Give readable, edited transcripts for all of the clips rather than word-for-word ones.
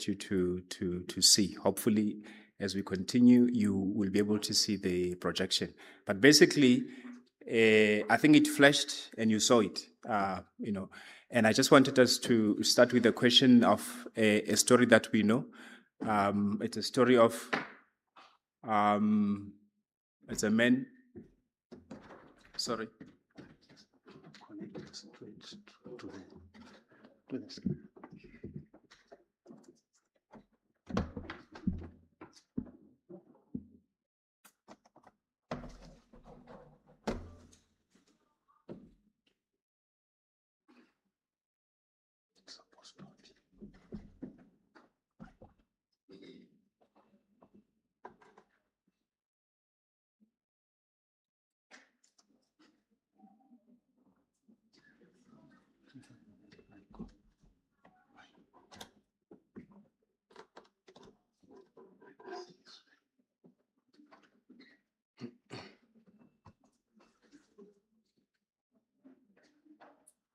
you to see. Hopefully, as we continue, you will be able to see the projection. But basically, I think it flashed and you saw it, And I just wanted us to start with the question of a story that we know. It's a story of it's a man. Sorry. Connect straight to the screen.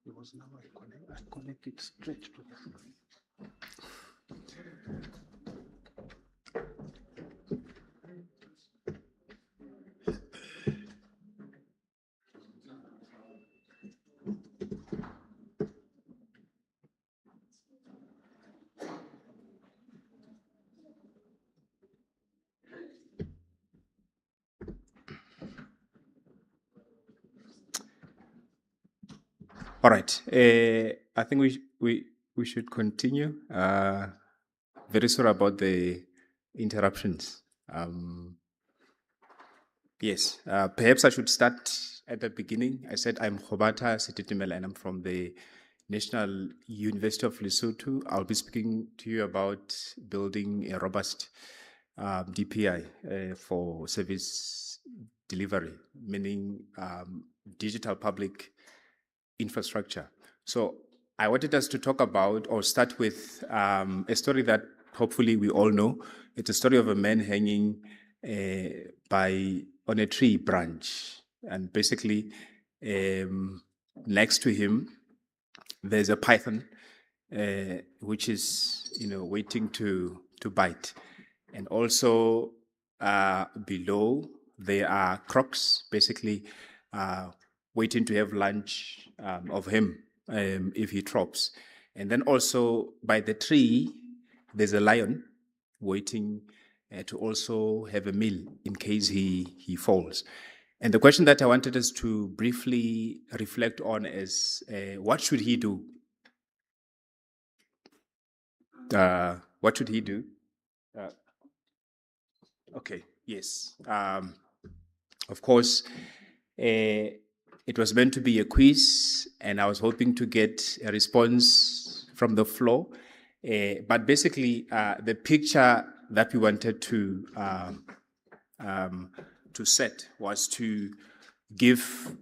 Because now I connect it straight to the screen. All right. I think we should continue. Very sorry about the interruptions. Yes. Perhaps I should start at the beginning. I said I'm Khobata Sititimela and I'm from the National University of Lesotho. I'll be speaking to you about building a robust DPI for service delivery, meaning digital public infrastructure. So I wanted us to talk about or start with a story that hopefully we all know. It's a story of a man hanging on a tree branch, and basically next to him there's a python which is waiting to bite, and also below there are crocs basically waiting to have lunch of him if he drops. And then also by the tree, there's a lion waiting to also have a meal in case he falls. And the question that I wanted us to briefly reflect on is, what should he do? What should he do? Okay, yes. Of course, it was meant to be a quiz, and I was hoping to get a response from the floor. But basically, the picture that we wanted to set was to give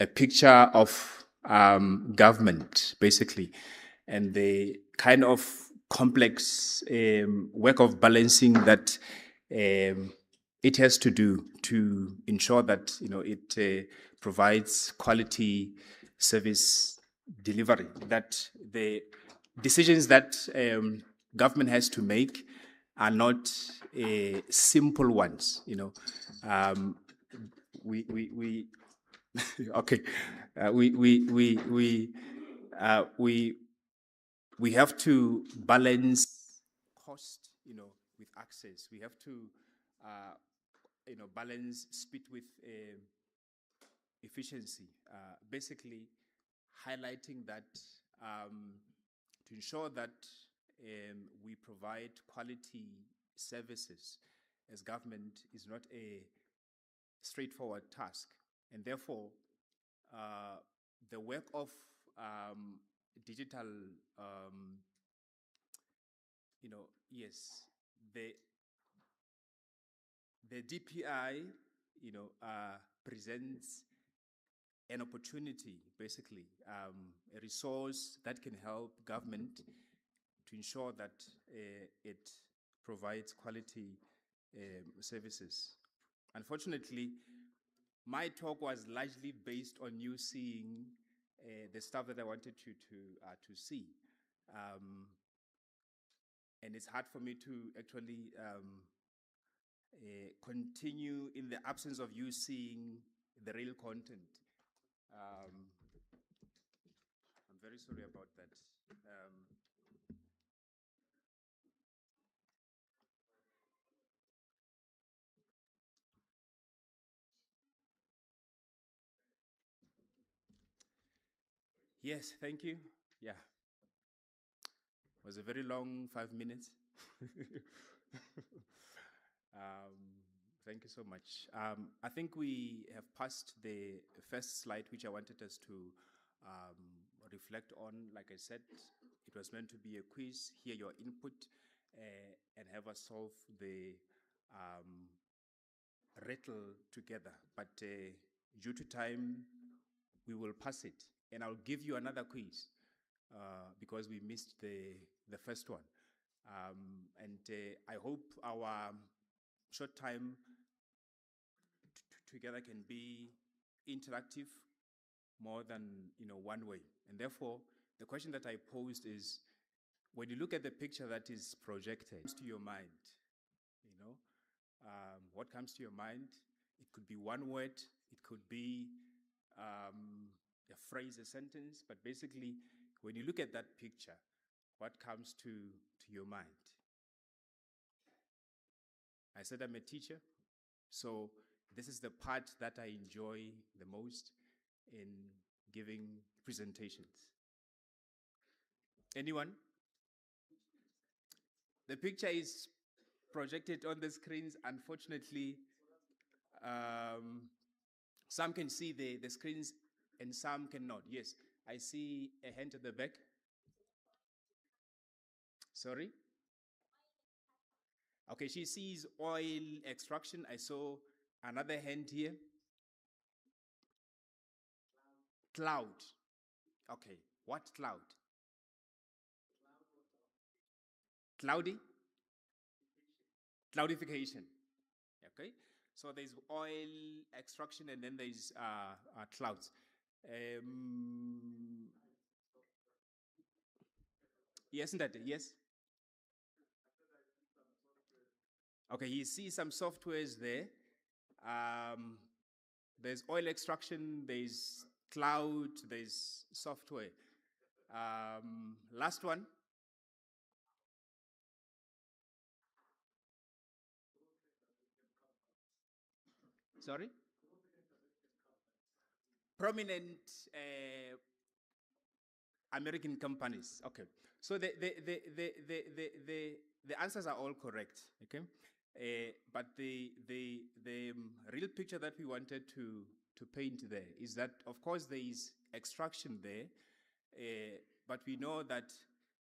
a picture of government, basically, and the kind of complex work of balancing that it has to do to ensure that it provides quality service delivery. That the decisions that government has to make are not simple ones. We okay. We have to balance cost, with access. We have to, balance speed with efficiency. Basically, highlighting that to ensure that we provide quality services as government is not a straightforward task, and therefore the work of digital, yes, the DPI, presents an opportunity, basically, a resource that can help government to ensure that it provides quality services. Unfortunately, my talk was largely based on you seeing the stuff that I wanted you to see. and it's hard for me to actually continue in the absence of you seeing the real content. I'm very sorry about that. Yes, thank you. Yeah. It was a very long 5 minutes. um, thank you so much. I think we have passed the first slide, which I wanted us to reflect on. Like I said, it was meant to be a quiz, hear your input, and have us solve the riddle together. But due to time, we will pass it. And I'll give you another quiz because we missed the first one. And I hope our short time together can be interactive more than one way. And therefore, the question that I posed is, when you look at the picture that is projected, to your mind, what comes to your mind? It could be one word, it could be a phrase, a sentence, but basically, when you look at that picture, what comes to your mind? I said I'm a teacher, so this is the part that I enjoy the most in giving presentations. Anyone? The picture is projected on the screens. Unfortunately, some can see the screens and some cannot. Yes, I see a hand at the back. Sorry? Okay, she sees oil extraction. I saw another hand here. Cloud. Okay, what cloud? Cloudy? Cloudification. Okay, so there's oil extraction and then there's clouds. Yes, that yes. Okay, you see some softwares there. There's oil extraction, there's cloud, there's software. Last one. Sorry? Prominent American companies. Okay. So the answers are all correct. Okay. But the real picture that we wanted to paint there is that, of course, there is extraction there, but we know that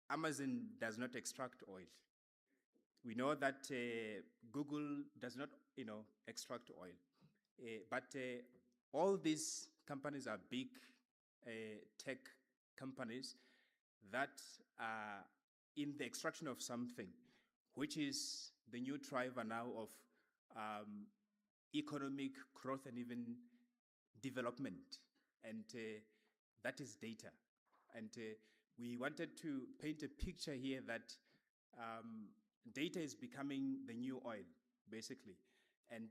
Amazon does not extract oil. We know that Google does not, extract oil. But all these companies are big tech companies that are in the extraction of something, which is the new driver now of economic growth and even development. And that is data. And we wanted to paint a picture here that data is becoming the new oil, basically. And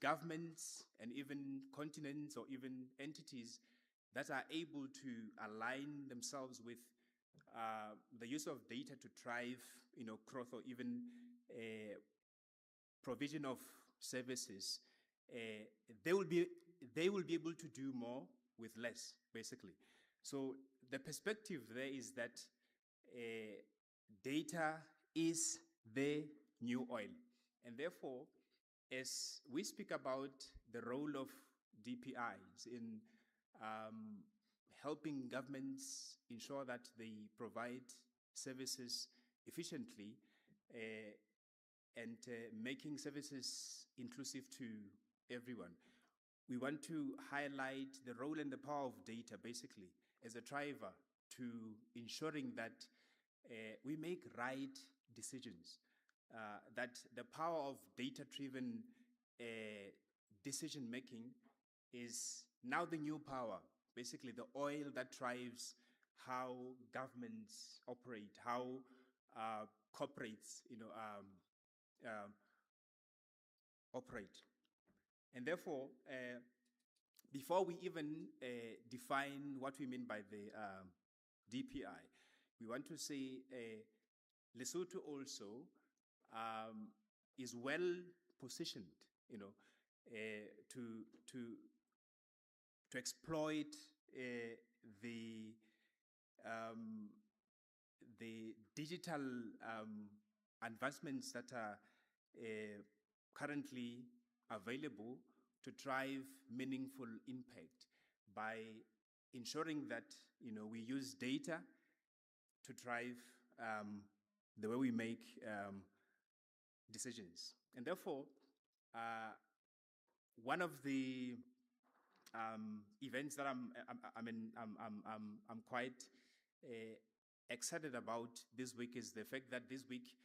governments and even continents or even entities that are able to align themselves with the use of data to drive, growth or even provision of services, they will be able to do more with less, basically. So the perspective there is that data is the new oil, and therefore, as we speak about the role of DPIs in helping governments ensure that they provide services efficiently, and making services inclusive to everyone. We want to highlight the role and the power of data, basically, as a driver to ensuring that we make right decisions, that the power of data-driven decision making is now the new power, basically the oil that drives how governments operate, how corporates, operate. And therefore, before we even define what we mean by the DPI, we want to say Lesotho also is well positioned, to exploit the digital advancements that are currently available to drive meaningful impact by ensuring that we use data to drive the way we make decisions. And therefore, one of the events that I'm quite excited about this week is the fact that this week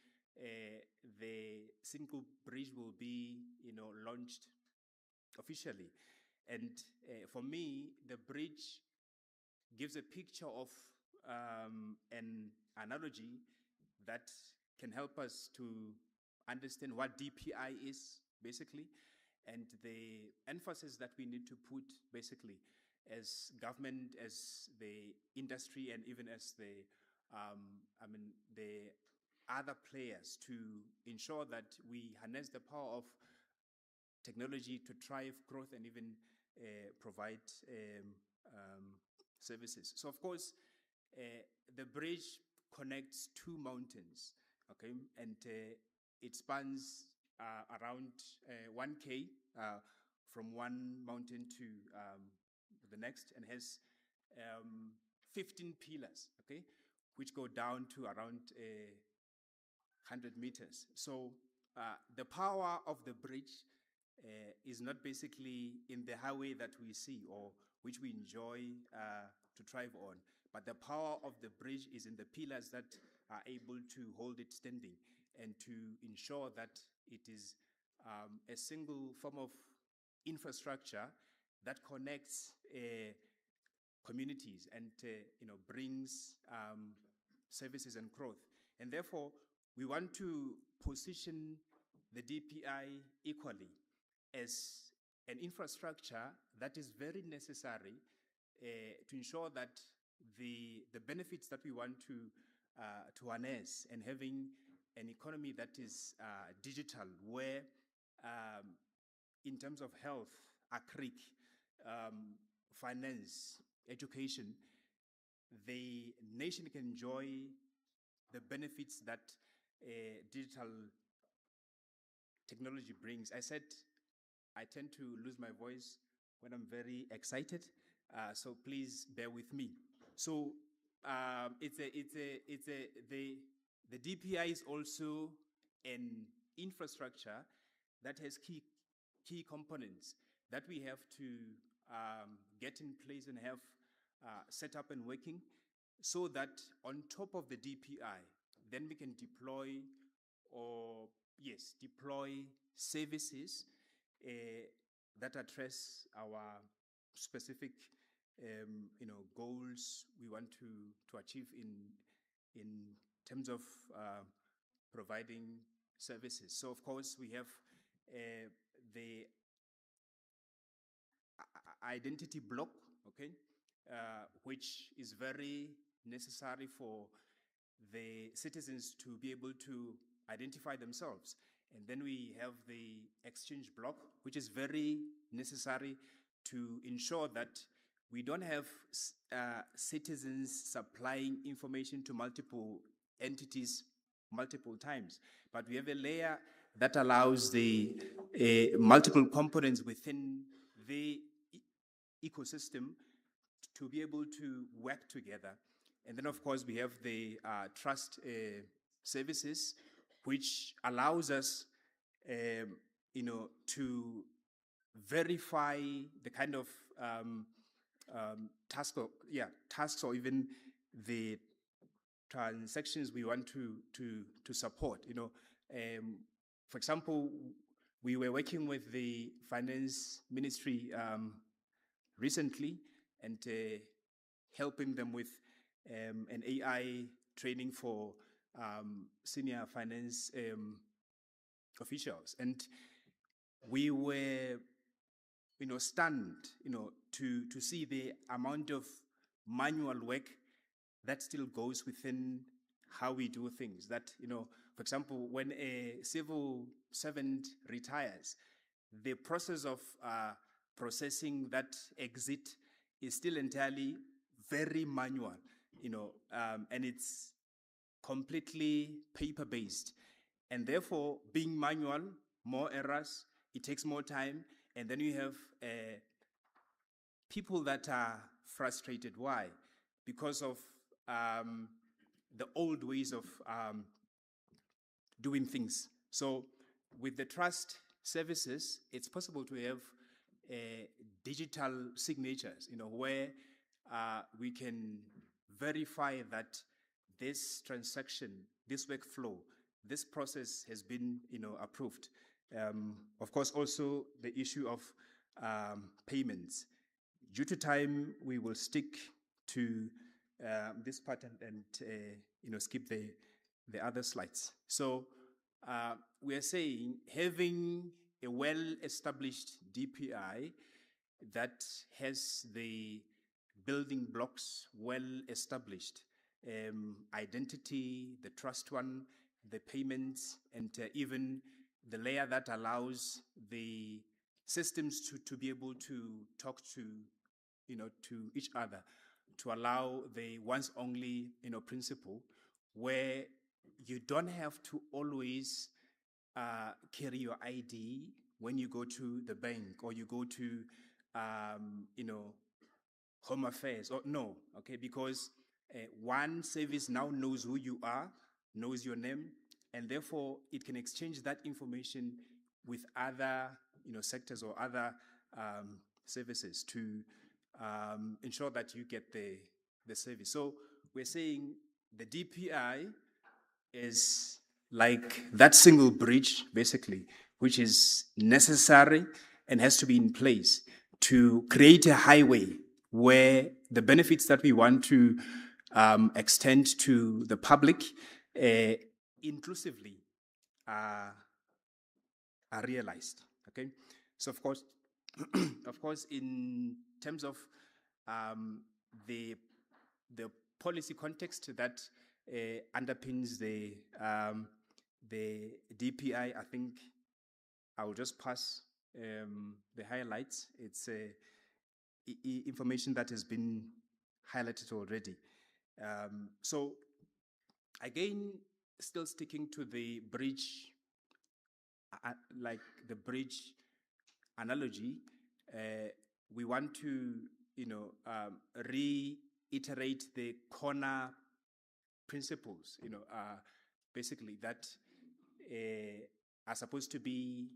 the Single Bridge will be launched officially. And for me, the bridge gives a picture of an analogy that can help us to understand what DPI is, basically, and the emphasis that we need to put, basically, as government, as the industry, and even as the other players, to ensure that we harness the power of technology to drive growth and even provide services. So, of course, the bridge connects two mountains, okay, and it spans around 1K from one mountain to the next, and has 15 pillars, okay, which go down to around 100 meters. So the power of the bridge is not basically in the highway that we see or which we enjoy to drive on, but the power of the bridge is in the pillars that are able to hold it standing and to ensure that it is a single form of infrastructure that connects communities and brings services and growth. And therefore, we want to position the DPI equally as an infrastructure that is very necessary to ensure that the benefits that we want to harness, and having an economy that is digital, where in terms of health, agric, finance, education, the nation can enjoy the benefits that digital technology brings. I said I tend to lose my voice when I'm very excited, so please bear with me. So the DPI is also an infrastructure that has key components that we have to get in place and have set up and working, so that on top of the DPI, then we can deploy services that address our specific goals we want to achieve in terms of providing services. So, of course, we have the identity block, okay, which is very necessary for the citizens to be able to identify themselves. And then we have the exchange block, which is very necessary to ensure that we don't have citizens supplying information to multiple entities multiple times, but we have a layer that allows the multiple components within the ecosystem to be able to work together. And then, of course, we have the trust services, which allows us, to verify the kind of tasks or even the transactions we want to support. For example, we were working with the finance ministry recently and helping them with an AI training for senior finance officials, and we were, stunned, to see the amount of manual work that still goes within how we do things. That, for example, when a civil servant retires, the process of processing that exit is still entirely very manual, and it's completely paper-based. And therefore, being manual, more errors, it takes more time, and then you have people that are frustrated. Why? Because of the old ways of doing things. So with the trust services, it's possible to have digital signatures, where we can verify that this transaction, this workflow, this process has been, approved. Of course, also the issue of payments. Due to time, we will stick to this part and skip the other slides. So we are saying having a well-established DPI that has the building blocks well established, identity, the trust one, the payments, and even the layer that allows the systems to be able to talk to each other, to allow the once only principle, where you don't have to always carry your ID when you go to the bank or you go to Home Affairs, or no, okay, because one service now knows who you are, knows your name, and therefore it can exchange that information with other sectors or other services to ensure that you get the service. So we're saying the DPI is like that single bridge, basically, which is necessary and has to be in place to create a highway where the benefits that we want to extend to the public inclusively are realized. Okay, so of course, in terms of the policy context that underpins the DPI, I think I will just pass the highlights. It's information that has been highlighted already. So again, still sticking to the bridge, like the bridge analogy, we want to reiterate the corner principles, basically that are supposed to be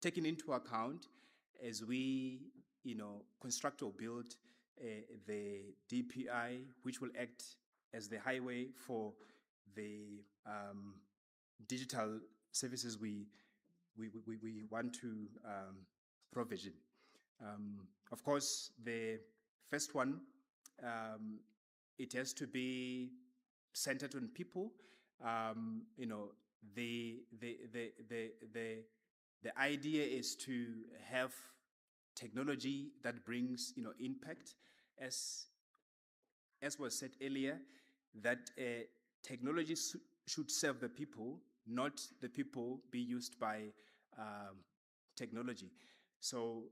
taken into account as we construct or build the DPI, which will act as the highway for the digital services we want to provision. Of course, the first one, it has to be centered on people. The idea is to have technology that brings impact, as was said earlier, that technology should serve the people, not the people be used by technology. So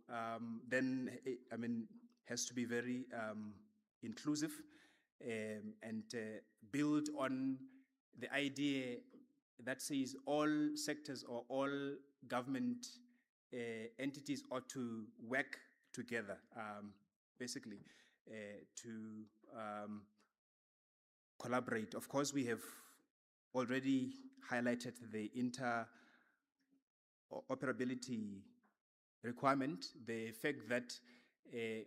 then, has to be very inclusive and build on the idea that says all sectors or all government entities ought to work together, basically, to collaborate. Of course, we have already highlighted the interoperability requirement, the fact that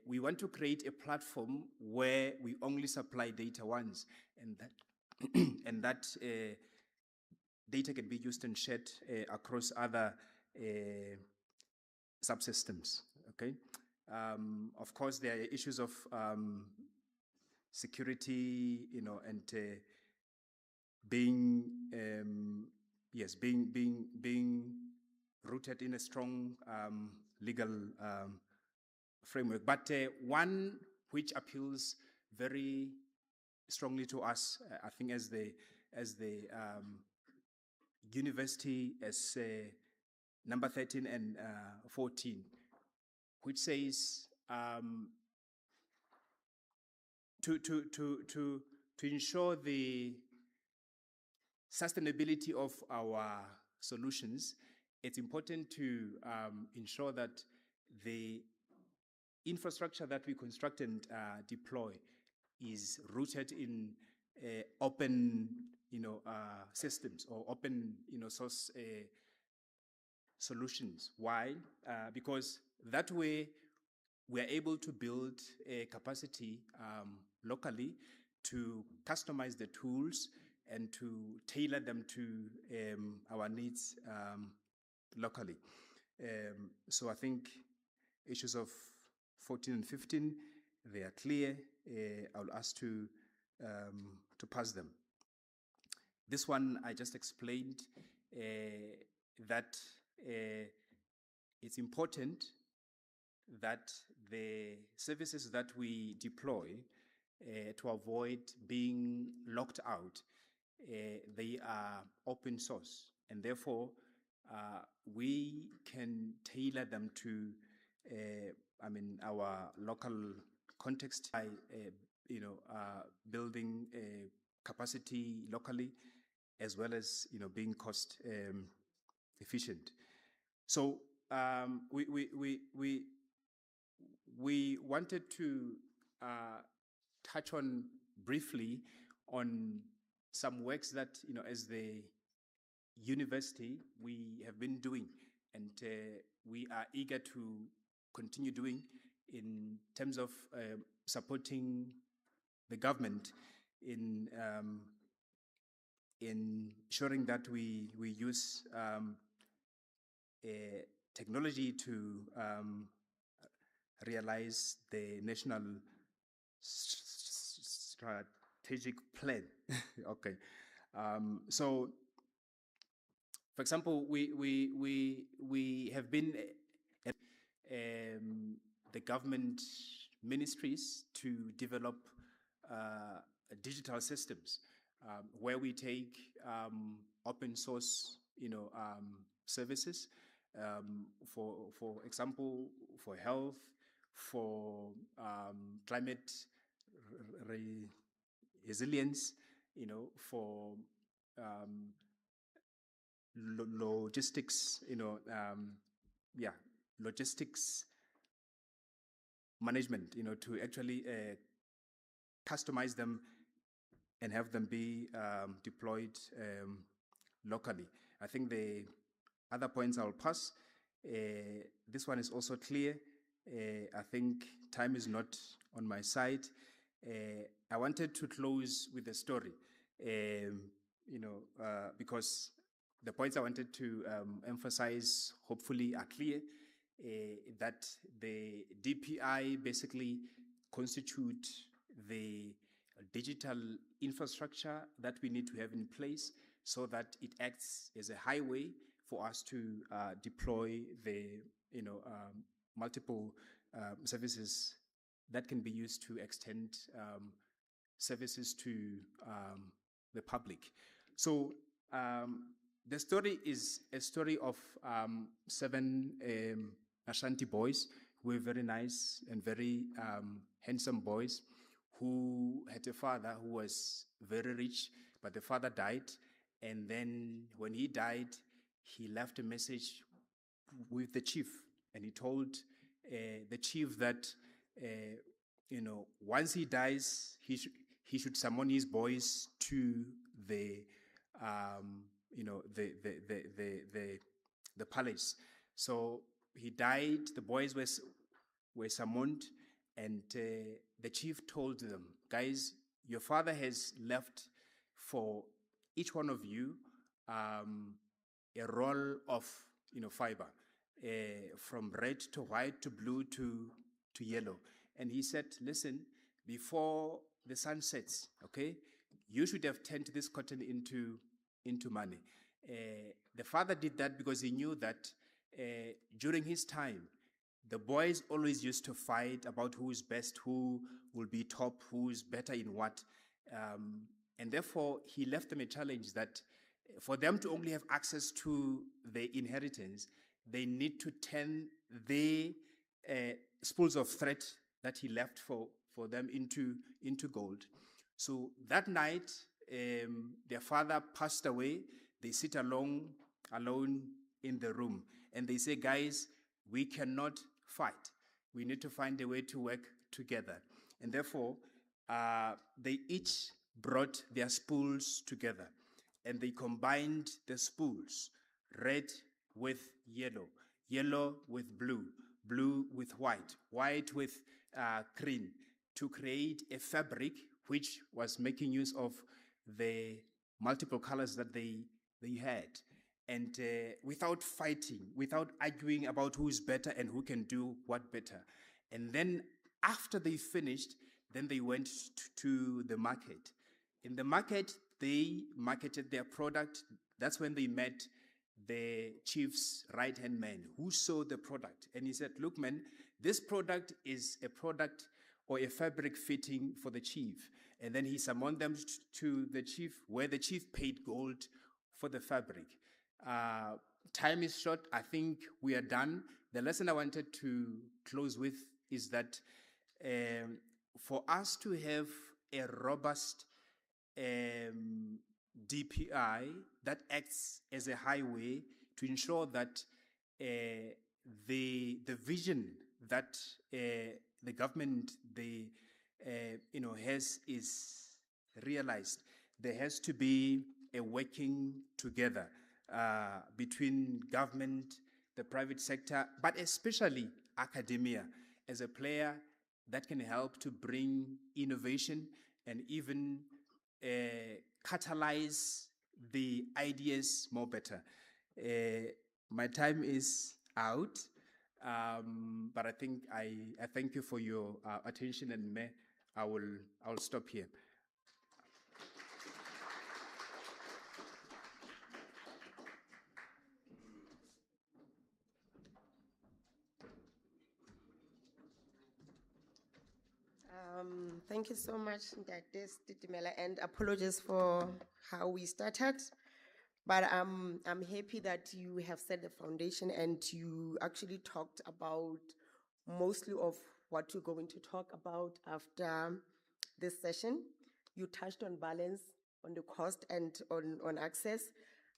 we want to create a platform where we only supply data once, and that and that data can be used and shared across other subsystems. Okay. Of course, there are issues of security, and being being rooted in a strong legal framework. But one which appeals very strongly to us, I think, as the university, as number 13 and 14, which says to ensure the sustainability of our solutions, it's important to ensure that the infrastructure that we construct and deploy is rooted in open, systems, or open, source solutions. Why? Because that way we are able to build a capacity locally to customize the tools and to tailor them to our needs locally. So I think issues of 14 and 15, they are clear. I'll ask to pass them. This one I just explained that it's important that the services that we deploy to avoid being locked out, they are open source, and therefore we can tailor them to our local context by building capacity locally, as well as being cost efficient. So we wanted to touch on briefly on some works that as the university we have been doing, and we are eager to continue doing in terms of supporting the government in ensuring that we use technology to realize the national strategic plan. Okay, so for example, we have been the government ministries to develop digital systems where we take open source services, for example, for health, for climate resilience, for logistics, logistics management, to actually customize them and have them be deployed locally. I think the other points I'll pass. This one is also clear. I think time is not on my side. I wanted to close with a story, because the points I wanted to emphasize hopefully are clear, that the DPI basically constitute the digital infrastructure that we need to have in place so that it acts as a highway for us to deploy the multiple services that can be used to extend services to the public. So the story is a story of 7 Ashanti boys who were very nice and very handsome boys who had a father who was very rich, but the father died. And then when he died, he left a message with the chief, and he told the chief that once he dies, he should summon his boys to the palace. So he died. The boys were summoned, and the chief told them, guys, your father has left for each one of you a roll of fiber, from red to white to blue to yellow. And he said, listen, before the sun sets, okay, you should have turned this cotton into money. The father did that because he knew that during his time, the boys always used to fight about who is best, who will be top, who is better in what. And therefore, he left them a challenge that for them to only have access to the inheritance, they need to turn the spools of thread that he left for them into gold. So that night, their father passed away. They sit alone in the room, and they say, guys, we cannot fight. We need to find a way to work together. And therefore, they each brought their spools together, and they combined the spools, red with yellow, yellow with blue, blue with white, white with green, to create a fabric which was making use of the multiple colors that they had. And without fighting, without arguing about who is better and who can do what better. And then after they finished, then they went to the market. In the market, they marketed their product. That's when they met the chief's right-hand man who saw the product. And he said, look, man, this product is a product or a fabric fitting for the chief. And then he summoned them to the chief, where the chief paid gold for the fabric. Time is short. I think we are done. The lesson I wanted to close with is that for us to have a robust DPI that acts as a highway to ensure that the vision that the government has is realized, there has to be a working together between government, the private sector, but especially academia as a player that can help to bring innovation and even catalyze the ideas more better. My time is out, but I think I thank you for your attention, and I'll stop here. Thank you so much, Dr. Titimela, and apologies for how we started. But I'm happy that you have set the foundation and you actually talked about mostly of what you're going to talk about after this session. You touched on balance, on the cost, and on access.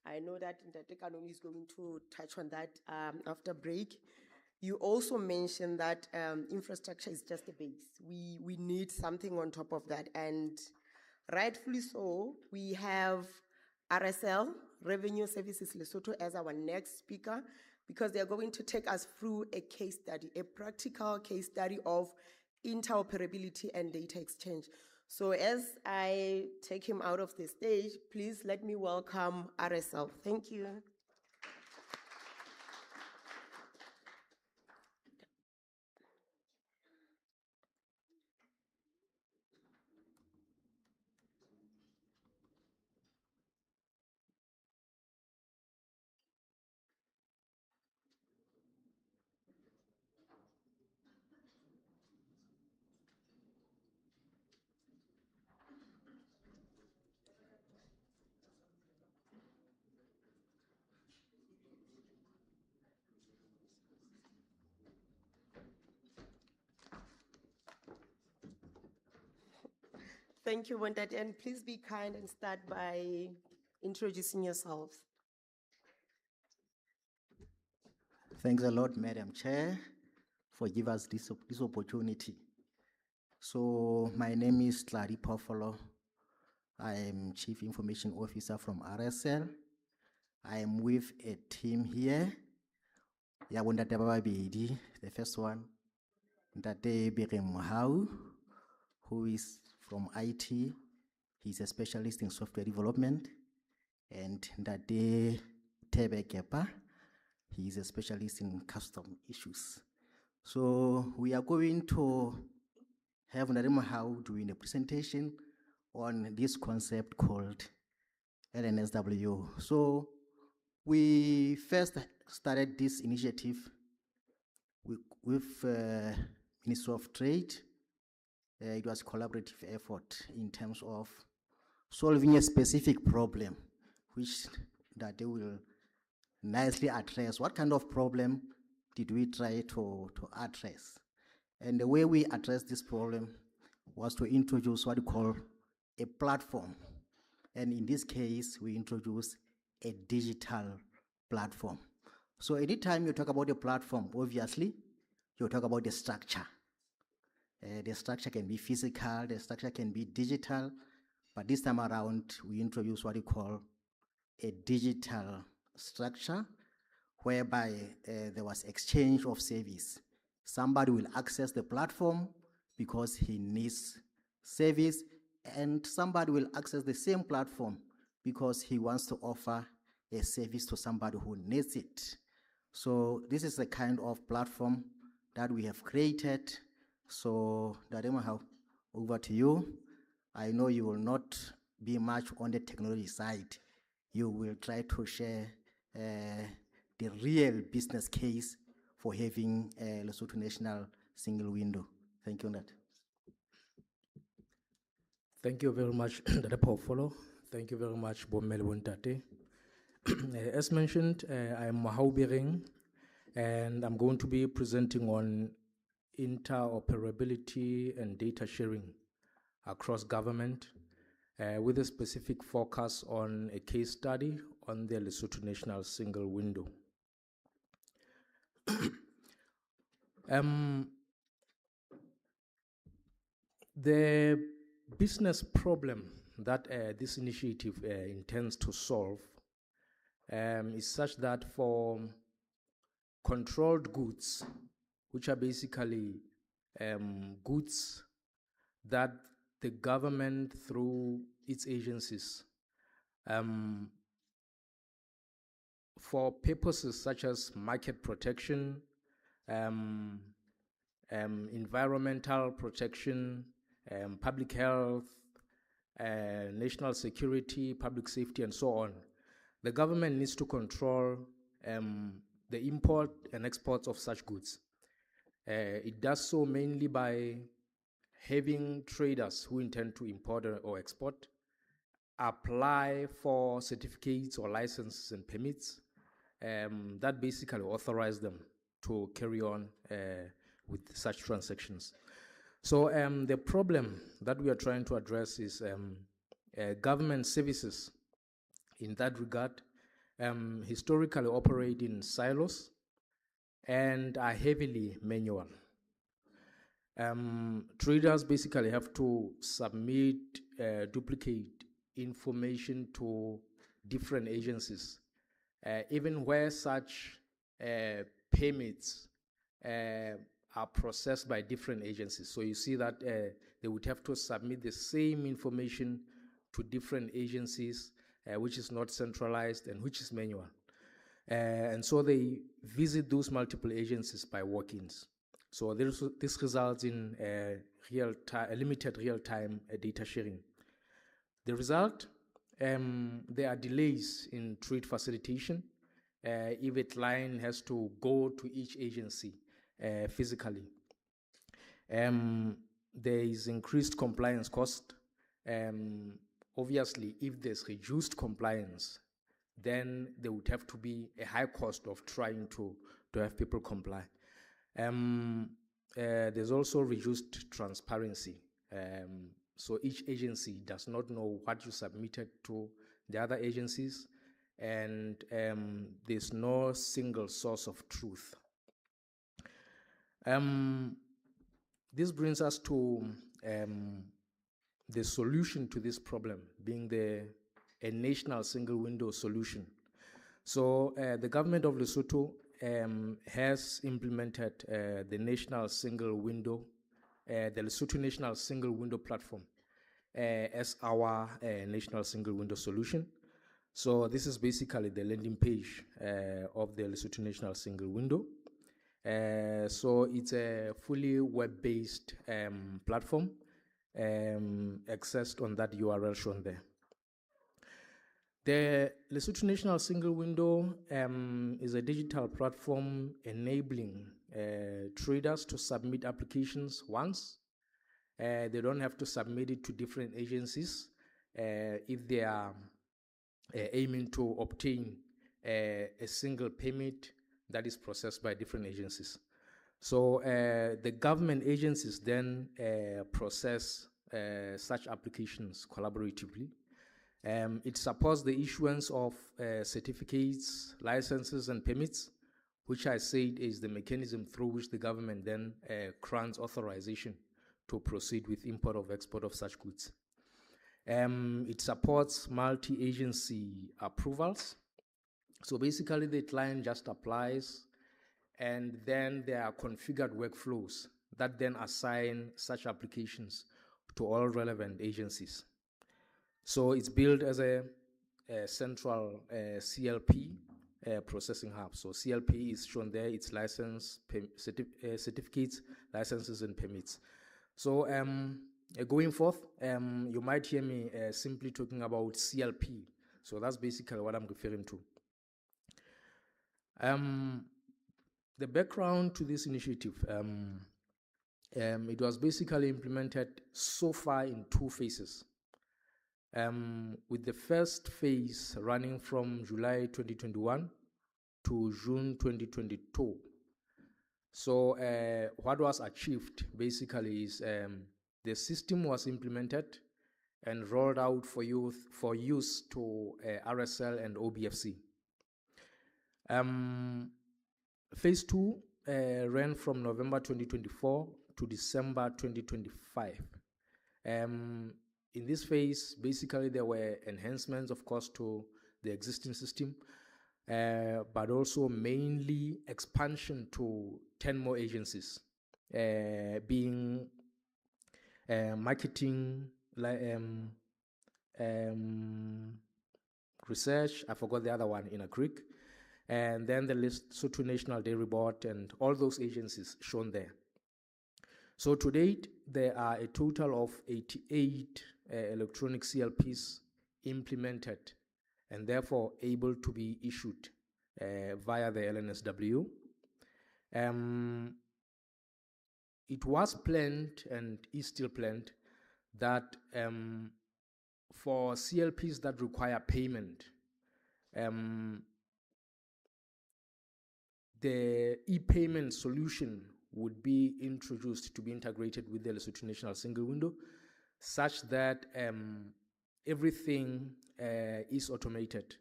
I know that Dr. Kanoni is going to touch on that after break. You also mentioned that infrastructure is just a base. We need something on top of that, and rightfully so. We have RSL, Revenue Services Lesotho, as our next speaker, because they're going to take us through a case study, a practical case study of interoperability and data exchange. So as I take him out of the stage, please let me welcome RSL. Thank you. Thank you, Wondat, and please be kind and start by introducing yourselves. Thanks a lot, Madam Chair, for giving us this opportunity. So my name is Tlari Pofolo. I am Chief Information Officer from RSL. I am with a team here. The first one, Ntate Bire Mohau, who is from IT. He's a specialist in software development. And Ntate Tebe Kepa, he is a specialist in custom issues. So we are going to have Narimo doing a presentation on this concept called LNSW. So we first started this initiative with Ministry of Trade. It was a collaborative effort in terms of solving a specific problem, which that they will nicely address. What kind of problem did we try to address? And the way we addressed this problem was to introduce what we call a platform. And in this case, we introduced a digital platform. So anytime you talk about a platform, obviously, you talk about the structure. The structure can be physical, the structure can be digital, but this time around, we introduce what we call a digital structure, whereby there was exchange of service. Somebody will access the platform because he needs service, and somebody will access the same platform because he wants to offer a service to somebody who needs it. So this is the kind of platform that we have created. So Dadema, over to you. I know you will not be much on the technology side. You will try to share the real business case for having a Lesotho National single window. Thank you on that. Thank you very much, Dada Pofolo. Thank you very much, Bomel Wontate. As mentioned, I am Mahau Bering, and I'm going to be presenting on interoperability and data sharing across government, with a specific focus on a case study on the Lesotho National Single Window. The business problem that this initiative intends to solve is such that for controlled goods, which are basically goods that the government through its agencies, for purposes such as market protection, environmental protection, public health, national security, public safety, and so on, the government needs to control the import and exports of such goods. It does so mainly by having traders who intend to import or export apply for certificates or licenses and permits that basically authorize them to carry on with such transactions. So the problem that we are trying to address is government services in that regard historically operate in silos and are heavily manual. Traders basically have to submit duplicate information to different agencies, even where such permits are processed by different agencies. So you see that they would have to submit the same information to different agencies, which is not centralized and which is manual. And so they visit those multiple agencies by walk-ins. So this results in limited real-time data sharing. The result, there are delays in trade facilitation if a client has to go to each agency physically. There is increased compliance cost. Obviously, if there's reduced compliance, then there would have to be a high cost of trying to have people comply. There's also reduced transparency. So each agency does not know what you submitted to the other agencies, and there's no single source of truth. This brings us to the solution to this problem, being a national single window solution. So the government of Lesotho has implemented the national single window, the Lesotho National Single Window Platform as our national single window solution. So this is basically the landing page of the Lesotho National Single Window. So it's a fully web-based platform accessed on that URL shown there. The Lesotho National Single Window is a digital platform enabling traders to submit applications once. They don't have to submit it to different agencies if they are aiming to obtain a single permit that is processed by different agencies. So the government agencies then process such applications collaboratively. It supports the issuance of certificates, licenses, and permits, which I said is the mechanism through which the government then grants authorization to proceed with import or export of such goods. It supports multi-agency approvals. So basically the client just applies, and then there are configured workflows that then assign such applications to all relevant agencies. So it's built as a central CLP processing hub. So CLP is shown there, it's license, certificates, licenses, and permits. So going forth, you might hear me simply talking about CLP. So that's basically what I'm referring to. The background to this initiative, it was basically implemented so far in 2 phases. With the first phase running from July 2021 to June 2022. So what was achieved basically is the system was implemented and rolled out for use to RSL and OBFC. Phase 2 ran from November 2024 to December 2025. In this phase, basically there were enhancements, of course, to the existing system, but also mainly expansion to 10 more agencies, being marketing, research, I forgot the other one in a Greek, and then the Lesotho National Dairy Board and all those agencies shown there. So to date, there are a total of 88 electronic CLPs implemented and therefore able to be issued via the LNSW. It was planned and is still planned that for CLPs that require payment, the e-payment solution would be introduced to be integrated with the Lesotho National Single Window, such that everything is automated.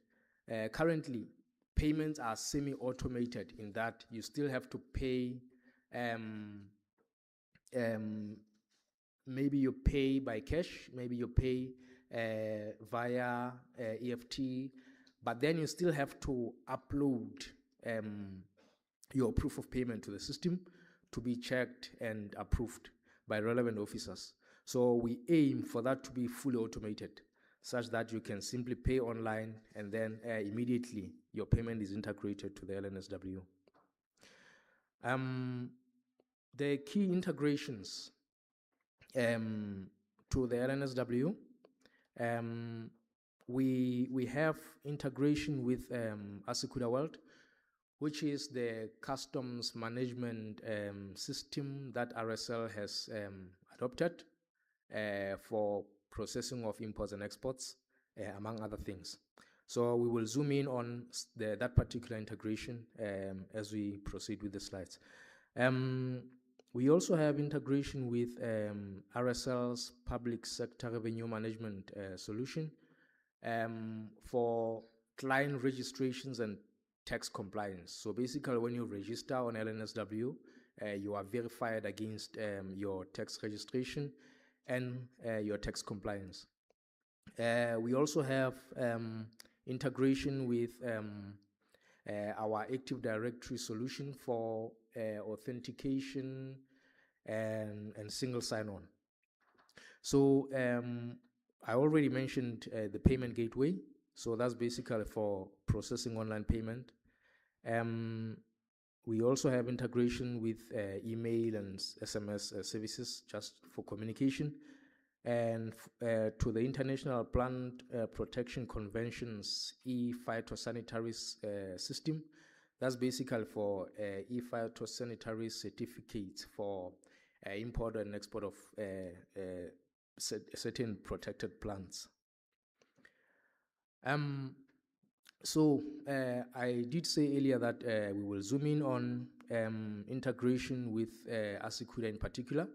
Currently, payments are semi-automated in that you still have to pay, maybe you pay by cash, maybe you pay via EFT, but then you still have to upload your proof of payment to the system to be checked and approved by relevant officers. So we aim for that to be fully automated, such that you can simply pay online and then immediately your payment is integrated to the LNSW. The key integrations to the LNSW, we have integration with Asikuda World, which is the customs management system that RSL has adopted for processing of imports and exports, among other things. So we will zoom in on that particular integration as we proceed with the slides. We also have integration with RSL's public sector revenue management solution for client registrations and tax compliance. So basically, when you register on LNSW, you are verified against your tax registration and your tax compliance. We also have integration with our Active Directory solution for authentication and single sign-on. So I already mentioned the payment gateway. So that's basically for processing online payment. we also have integration with email and SMS services just for communication, and to the International Plant Protection Convention's e-phytosanitary system. That's basically for e-phytosanitary certificates for import and export of certain protected plants. So I did say earlier that we will zoom in on integration with Asikuda in particular,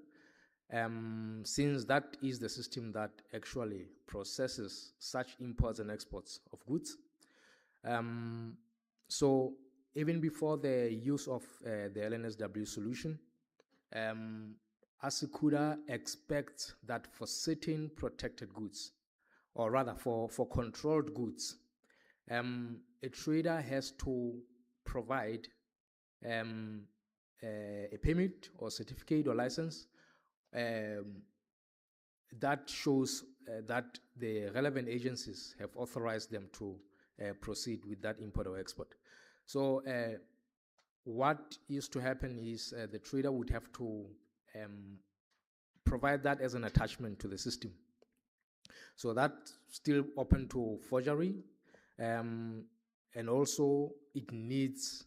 since that is the system that actually processes such imports and exports of goods. So even before the use of the LNSW solution, Asikuda expects that for certain protected goods, or rather for controlled goods, a trader has to provide a permit or certificate or license that shows that the relevant agencies have authorized them to proceed with that import or export. So what used to happen is the trader would have to provide that as an attachment to the system. So that's still open to forgery, and also it needs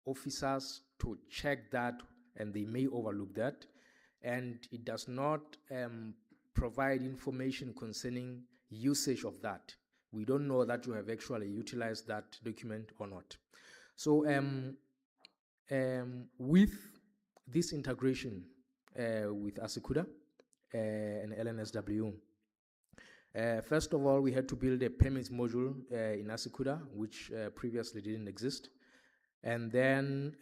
officers to check that, and they may overlook that, and it does not provide information concerning usage of that. We don't know that you have actually utilized that document or not. So with this integration with Asikuda and LNSW, first of all, we had to build a permits module in Asikuda, which previously didn't exist. And then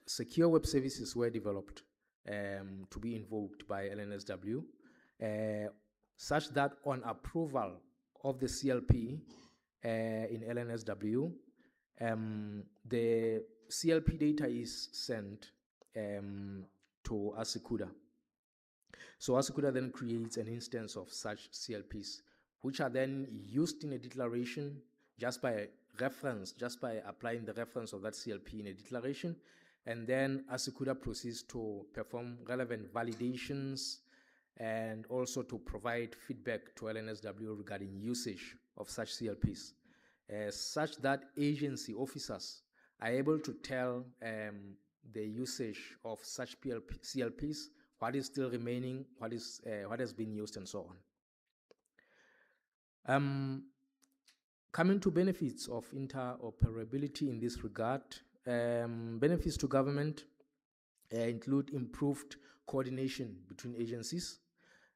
secure web services were developed to be invoked by LNSW, such that on approval of the CLP in LNSW, the CLP data is sent to Asikuda. So Asikuda then creates an instance of such CLPs, which are then used in a declaration just by reference, just by applying the reference of that CLP in a declaration. And then Asikuda proceeds to perform relevant validations and also to provide feedback to LNSW regarding usage of such CLPs, such that agency officers are able to tell the usage of such CLPs, what is still remaining, what has been used, and so on. Coming to benefits of interoperability in this regard, benefits to government include improved coordination between agencies,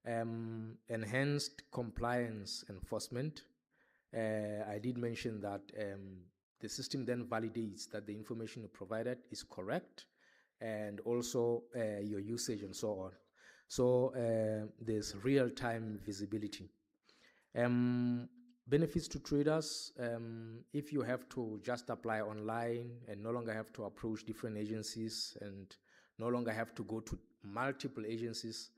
enhanced compliance enforcement. I did mention that the system then validates that the information you provided is correct, and also your usage and so on. So there's real-time visibility. Benefits to traders, if you have to just apply online and no longer have to approach different agencies and no longer have to go to multiple agencies,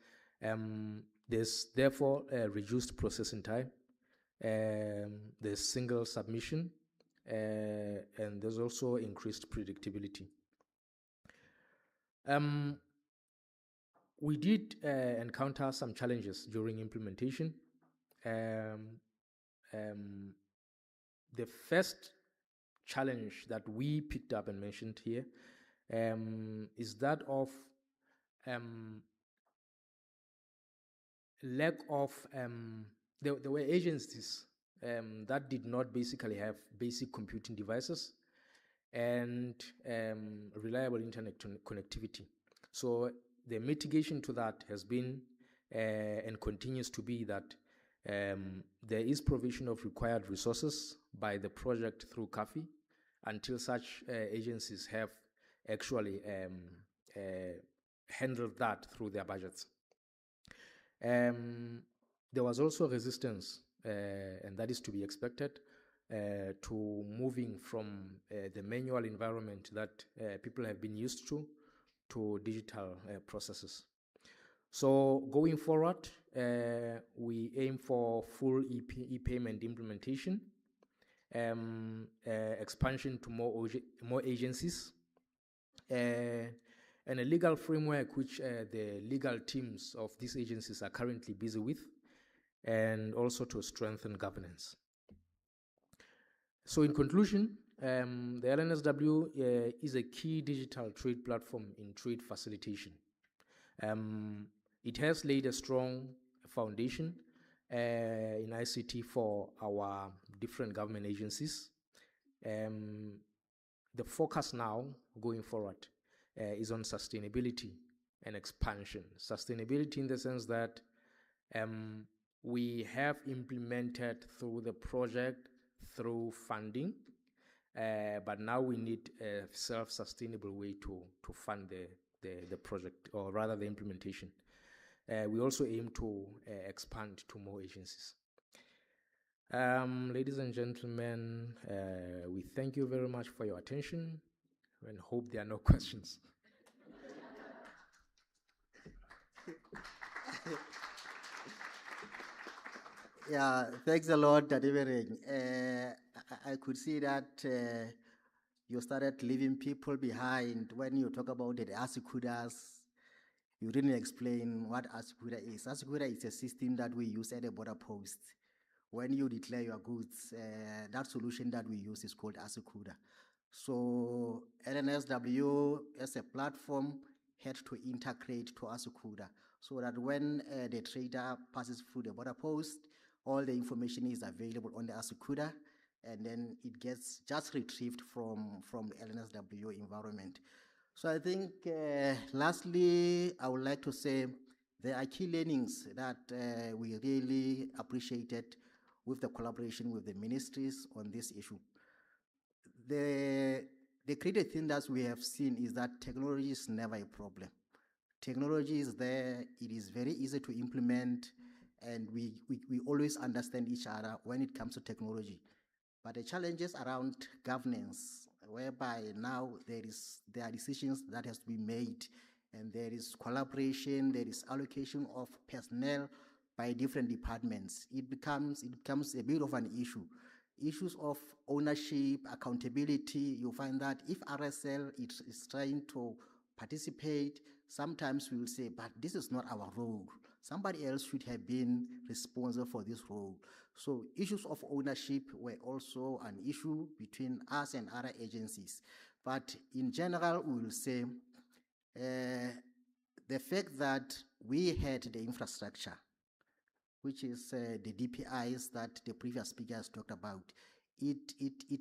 there's therefore a reduced processing time, there's single submission, and there's also increased predictability. We did encounter some challenges during implementation. The first challenge that we picked up and mentioned here is that of lack of, there were agencies that did not basically have basic computing devices and reliable internet connectivity. So the mitigation to that has been and continues to be that there is provision of required resources by the project through CAFI until such agencies have actually handled that through their budgets. There was also resistance, and that is to be expected, to moving from the manual environment that people have been used to digital processes. So going forward, we aim for full e-payment implementation, expansion to more agencies, and a legal framework which the legal teams of these agencies are currently busy with, and also to strengthen governance. So in conclusion, the LNSW is a key digital trade platform in trade facilitation. It has laid a strong foundation in ICT for our different government agencies. The focus now going forward is on sustainability and expansion. Sustainability in the sense that we have implemented through the project, through funding, but now we need a self-sustainable way to fund the project, or rather the implementation. We also aim to expand to more agencies. Ladies and gentlemen, we thank you very much for your attention and hope there are no questions. Yeah, thanks a lot, Dadivering. I could see that you started leaving people behind when you talk about the Asikudas. You didn't explain what Asikuda is. Asikuda is a system that we use at the border post. When you declare your goods, that solution that we use is called Asikuda. So LNSW as a platform had to integrate to Asikuda so that when the trader passes through the border post, all the information is available on the Asikuda, and then it gets just retrieved from the LNSW environment. So I think lastly, I would like to say there are key learnings that we really appreciated with the collaboration with the ministries on this issue. The critical thing that we have seen is that technology is never a problem. Technology is there, it is very easy to implement, and we always understand each other when it comes to technology. But the challenges around governance, whereby now there are decisions that has to be made, and there is collaboration, there is allocation of personnel by different departments. It becomes a bit of an issue. Issues of ownership, accountability, you find that if RSL is trying to participate, sometimes we will say, but this is not our role. Somebody else should have been responsible for this role. So issues of ownership were also an issue between us and other agencies. But in general, we will say the fact that we had the infrastructure, which is the DPIs that the previous speakers talked about, it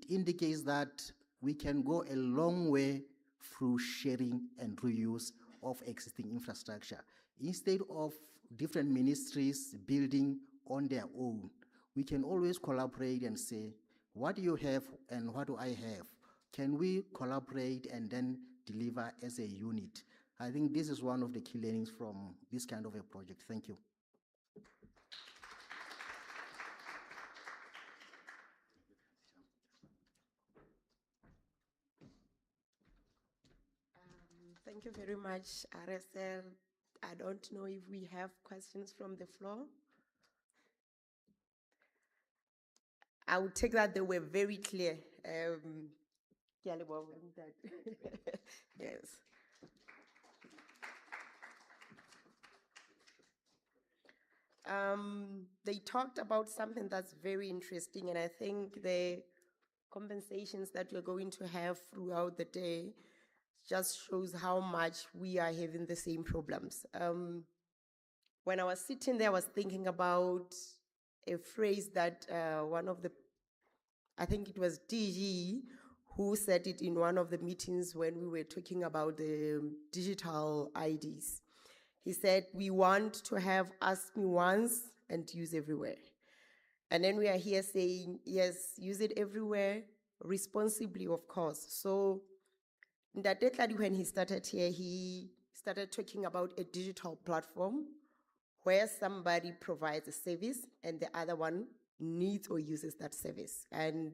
indicates that we can go a long way through sharing and reuse of existing infrastructure. Instead of different ministries building on their own, we can always collaborate and say, what do you have and what do I have? Can we collaborate and then deliver as a unit? I think this is one of the key learnings from this kind of a project. Thank you. Thank you very much, RSL. I don't know if we have questions from the floor. I would take that they were very clear. Yes. They talked about something that's very interesting, and I think the conversations that we're going to have throughout the day just shows how much we are having the same problems. When I was sitting there, I was thinking about a phrase that one of the, I think it was DG, who said it in one of the meetings when we were talking about the digital IDs. He said, we want to have ask me once and use everywhere. And then we are here saying, yes, use it everywhere, responsibly, of course. So Ndatetladi, when he started here, he started talking about a digital platform where somebody provides a service and the other one needs or uses that service. And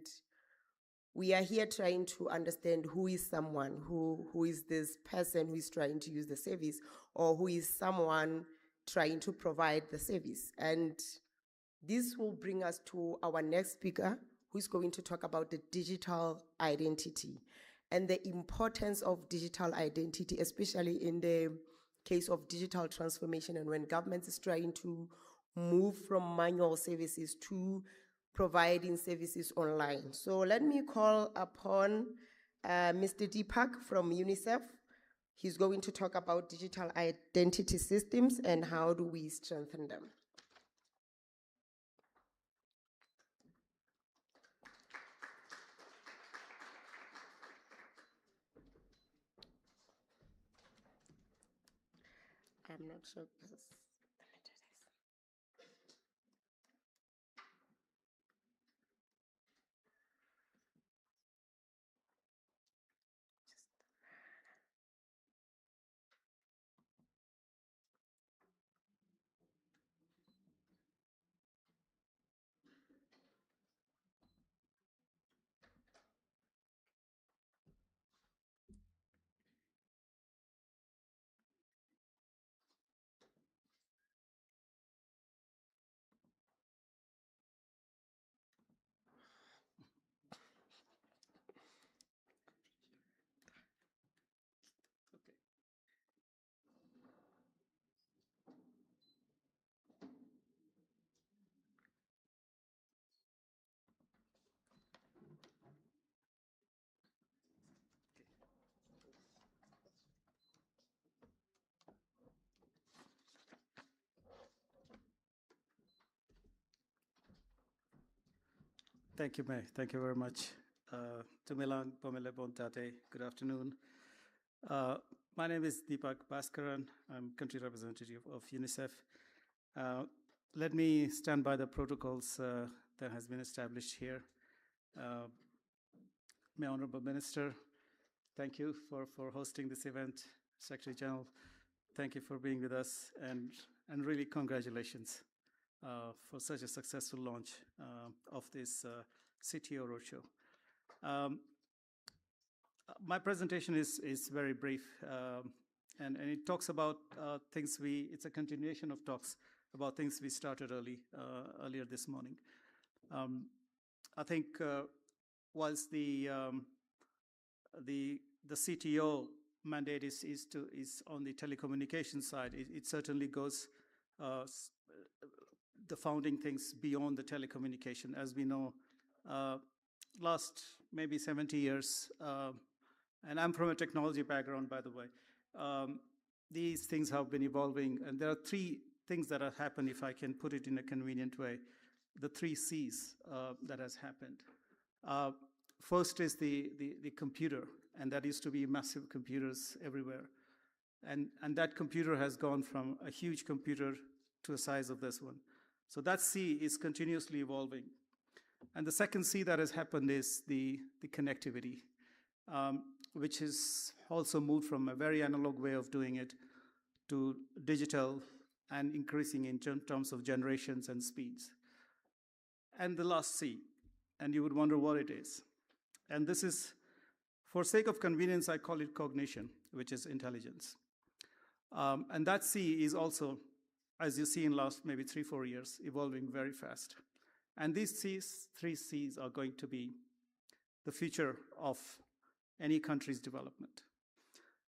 we are here trying to understand who is someone, who is this person who is trying to use the service, or who is someone trying to provide the service. And this will bring us to our next speaker, who's going to talk about the digital identity and the importance of digital identity, especially in the case of digital transformation and when government is trying to move from manual services to providing services online. So let me call upon Mr. Deepak from UNICEF. He's going to talk about digital identity systems and how do we strengthen them. I'm not sure because Thank you, May. Thank you very much. Tumilang Pomele Bontate, good afternoon. My name is Deepak Bhaskaran. I'm country representative of UNICEF. Let me stand by the protocols that has been established here. My Honorable Minister, thank you for hosting this event. Secretary General, thank you for being with us, and really congratulations for such a successful launch of this CTO roadshow. My presentation is very brief, and it talks about things it's a continuation of talks about things we started earlier this morning. I think whilst the CTO mandate is on the telecommunication side, it certainly goes the founding things beyond the telecommunication. As we know, last maybe 70 years, and I'm from a technology background, by the way, these things have been evolving, and there are three things that have happened, if I can put it in a convenient way, the 3 C's that has happened. First is the computer, and that used to be massive computers everywhere. And that computer has gone from a huge computer to the size of this one. So that C is continuously evolving. And the second C that has happened is the connectivity, which has also moved from a very analog way of doing it to digital and increasing in terms of generations and speeds. And the last C, and you would wonder what it is. And this is, for sake of convenience, I call it cognition, which is intelligence. And that C is also, as you see in last maybe 3-4 years, evolving very fast. And these 3 C's are going to be the future of any country's development.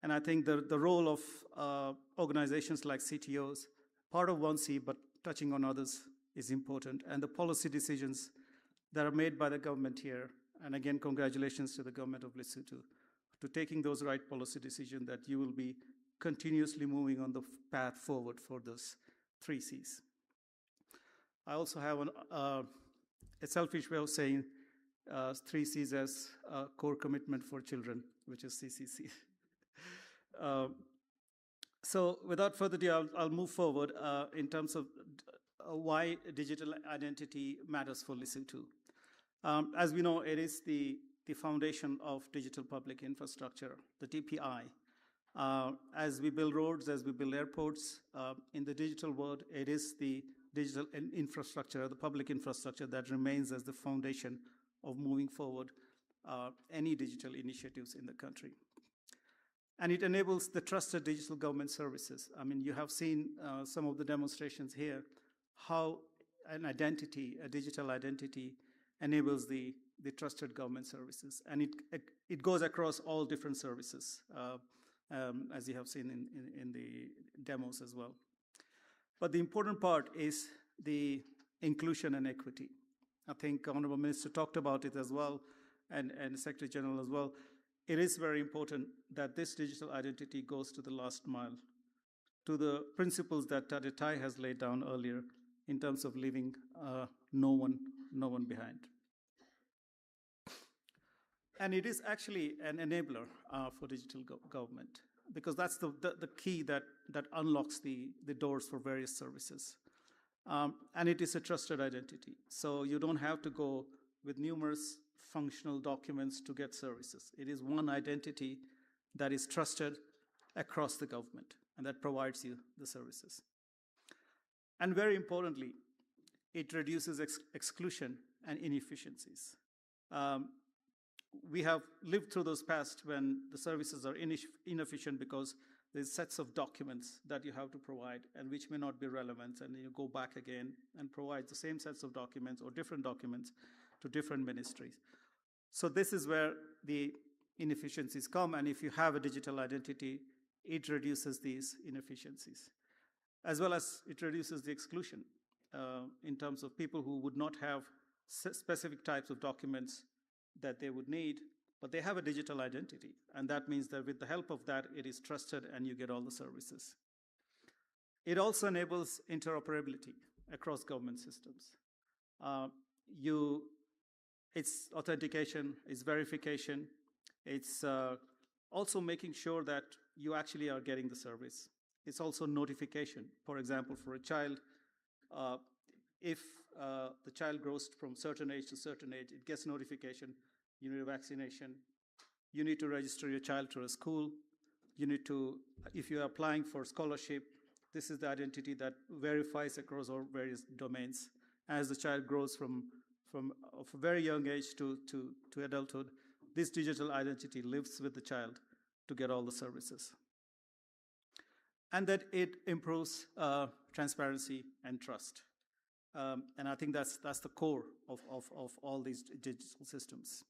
And I think the role of organizations like CTOs, part of 1C, but touching on others, is important. And the policy decisions that are made by the government here, and again, congratulations to the government of Lesotho, to taking those right policy decisions that you will be continuously moving on the path forward for those 3 C's. I also have a selfish way of saying 3 C's as a core commitment for children, which is CCC. So without further ado, I'll move forward in terms of why digital identity matters for Lesotho. As we know, it is the foundation of digital public infrastructure, the DPI. As we build roads, as we build airports, in the digital world, it is the digital infrastructure, the public infrastructure that remains as the foundation of moving forward any digital initiatives in the country. And it enables the trusted digital government services. I mean, you have seen some of the demonstrations here, how an identity, a digital identity, enables the trusted government services. And it goes across all different services, as you have seen in the demos as well. But the important part is the inclusion and equity. I think Honorable Minister talked about it as well, and Secretary General as well. It is very important that this digital identity goes to the last mile, to the principles that Tadetai has laid down earlier in terms of leaving no one behind. And it is actually an enabler for digital government, because that's the key that unlocks the doors for various services. And it is a trusted identity. So you don't have to go with numerous functional documents to get services. It is one identity that is trusted across the government and that provides you the services. And very importantly, it reduces exclusion and inefficiencies. We have lived through those past when the services are inefficient because there's sets of documents that you have to provide and which may not be relevant, and you go back again and provide the same sets of documents or different documents to different ministries. So this is where the inefficiencies come, and if you have a digital identity, it reduces these inefficiencies, as well as it reduces the exclusion in terms of people who would not have specific types of documents that they would need, but they have a digital identity. And that means that with the help of that, it is trusted and you get all the services. It also enables interoperability across government systems. It's authentication, it's verification, it's also making sure that you actually are getting the service. It's also notification. For example, for a child, if the child grows from certain age to certain age, it gets notification, you need a vaccination, you need to register your child to a school, you need to, if you're applying for scholarship, this is the identity that verifies across all various domains. As the child grows from a very young age to adulthood, this digital identity lives with the child to get all the services. And that it improves transparency and trust. And I think that's the core of all these digital systems.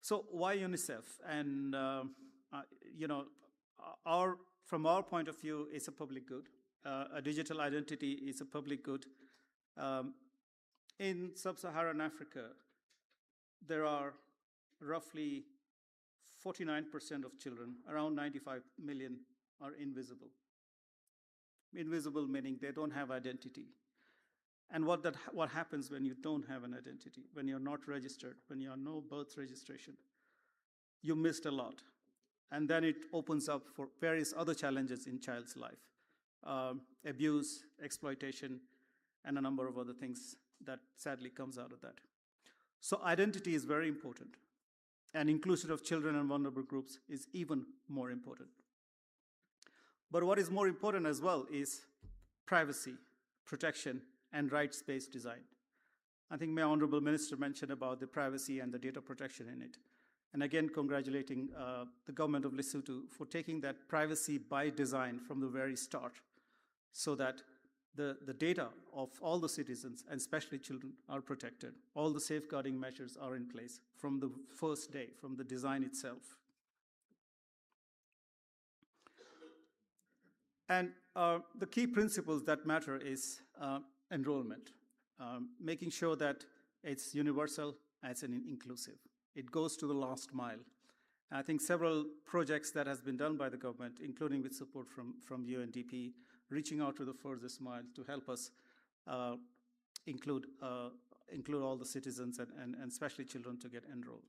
So why UNICEF? And from our point of view, it's a public good. A digital identity is a public good. In sub-Saharan Africa, there are roughly 49% of children, around 95 million, are invisible. Invisible meaning they don't have identity. And what happens when you don't have an identity, when you're not registered, when you have no birth registration? You missed a lot. And then it opens up for various other challenges in child's life. Abuse, exploitation, and a number of other things that sadly comes out of that. So identity is very important. And inclusion of children and vulnerable groups is even more important. But what is more important as well is privacy, protection, and rights-based design. I think my Honorable Minister mentioned about the privacy and the data protection in it. And again, congratulating the government of Lesotho for taking that privacy by design from the very start, so that the data of all the citizens, and especially children, are protected. All the safeguarding measures are in place from the first day, from the design itself. And the key principles that matter is enrollment, making sure that it's universal and it's inclusive. It goes to the last mile. And I think several projects that has been done by the government, including with support from UNDP, reaching out to the furthest mile to help us include all the citizens and especially children to get enrolled.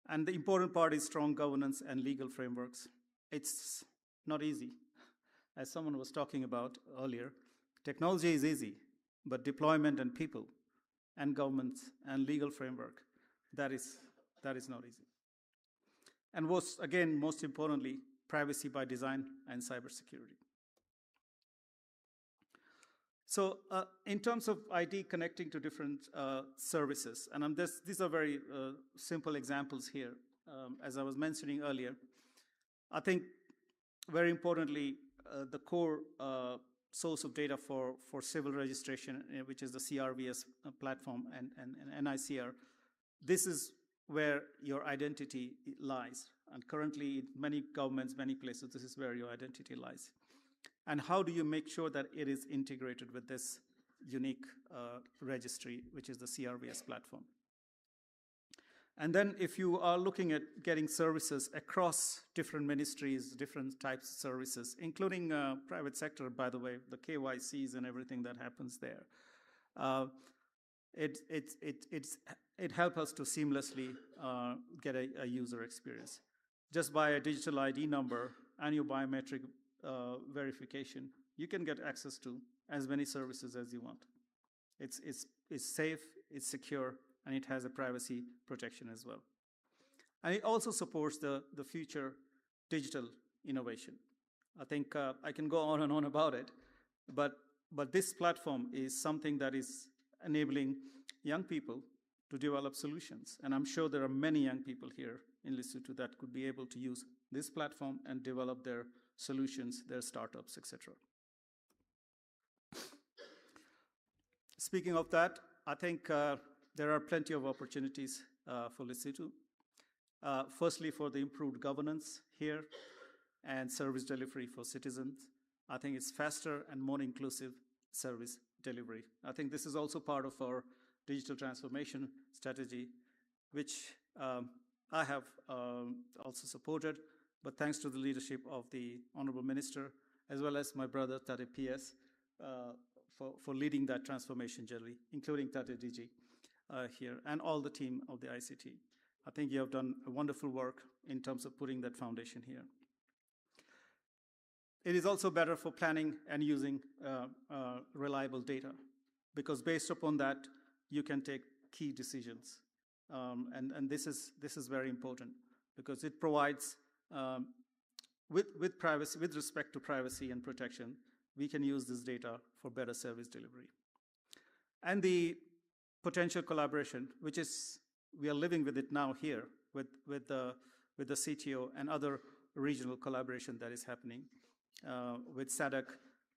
And the important part is strong governance and legal frameworks. It's not easy. As someone was talking about earlier, technology is easy, but deployment and people and governments and legal framework, that is not easy. And most importantly, privacy by design and cybersecurity. So in terms of ID connecting to different services, and these are very simple examples here. As I was mentioning earlier, I think very importantly, the core source of data for civil registration, which is the CRVS platform and NICR. This is where your identity lies. And currently, in many governments, many places, this is where your identity lies. And how do you make sure that it is integrated with this unique registry, which is the CRVS platform? And then if you are looking at getting services across different ministries, different types of services, including private sector, by the way, the KYCs and everything that happens there, it helps us to seamlessly get a user experience. Just by a digital ID number and your biometric verification, you can get access to as many services as you want. It's safe, it's secure, and it has a privacy protection as well. And it also supports the future digital innovation. I think I can go on and on about it, but this platform is something that is enabling young people to develop solutions. And I'm sure there are many young people here in Lesotho that could be able to use this platform and develop their solutions, their startups, etc. Speaking of that, I think there are plenty of opportunities for Lesotho. Firstly, for the improved governance here and service delivery for citizens. I think it's faster and more inclusive service delivery. I think this is also part of our digital transformation strategy, which I have also supported, but thanks to the leadership of the Honorable Minister, as well as my brother, Tate PS, for leading that transformation journey, including Tate DG here, and all the team of the ICT. I think you have done a wonderful work in terms of putting that foundation here. It is also better for planning and using reliable data, because based upon that, you can take key decisions. And this is very important, because it provides, with privacy, with respect to privacy and protection, we can use this data for better service delivery. And the potential collaboration, which is, we are living with it now here, with the CTO and other regional collaboration that is happening with SADC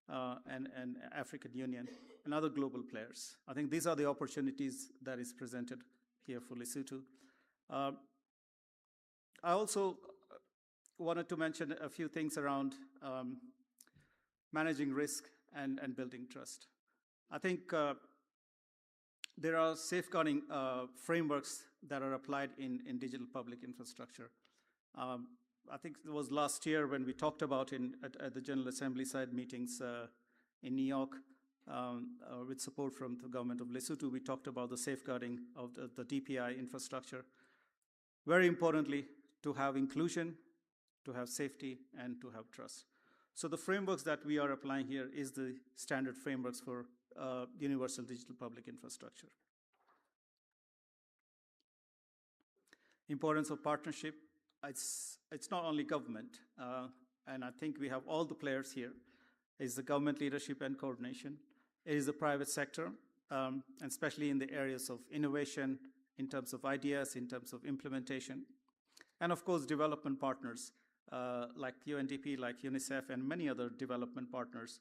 and African Union and other global players. I think these are the opportunities that is presented here for Lesotho. I also wanted to mention a few things around managing risk and building trust. I think there are safeguarding frameworks that are applied in digital public infrastructure. I think it was last year when we talked about at the General Assembly side meetings in New York, with support from the government of Lesotho, we talked about the safeguarding of the DPI infrastructure. Very importantly, to have inclusion, to have safety, and to have trust. So the frameworks that we are applying here is the standard frameworks for universal digital public infrastructure. Importance of partnership. It's not only government, and I think we have all the players here. It's the government leadership and coordination. It is the private sector, and especially in the areas of innovation, in terms of ideas, in terms of implementation. And of course, development partners like UNDP, like UNICEF, and many other development partners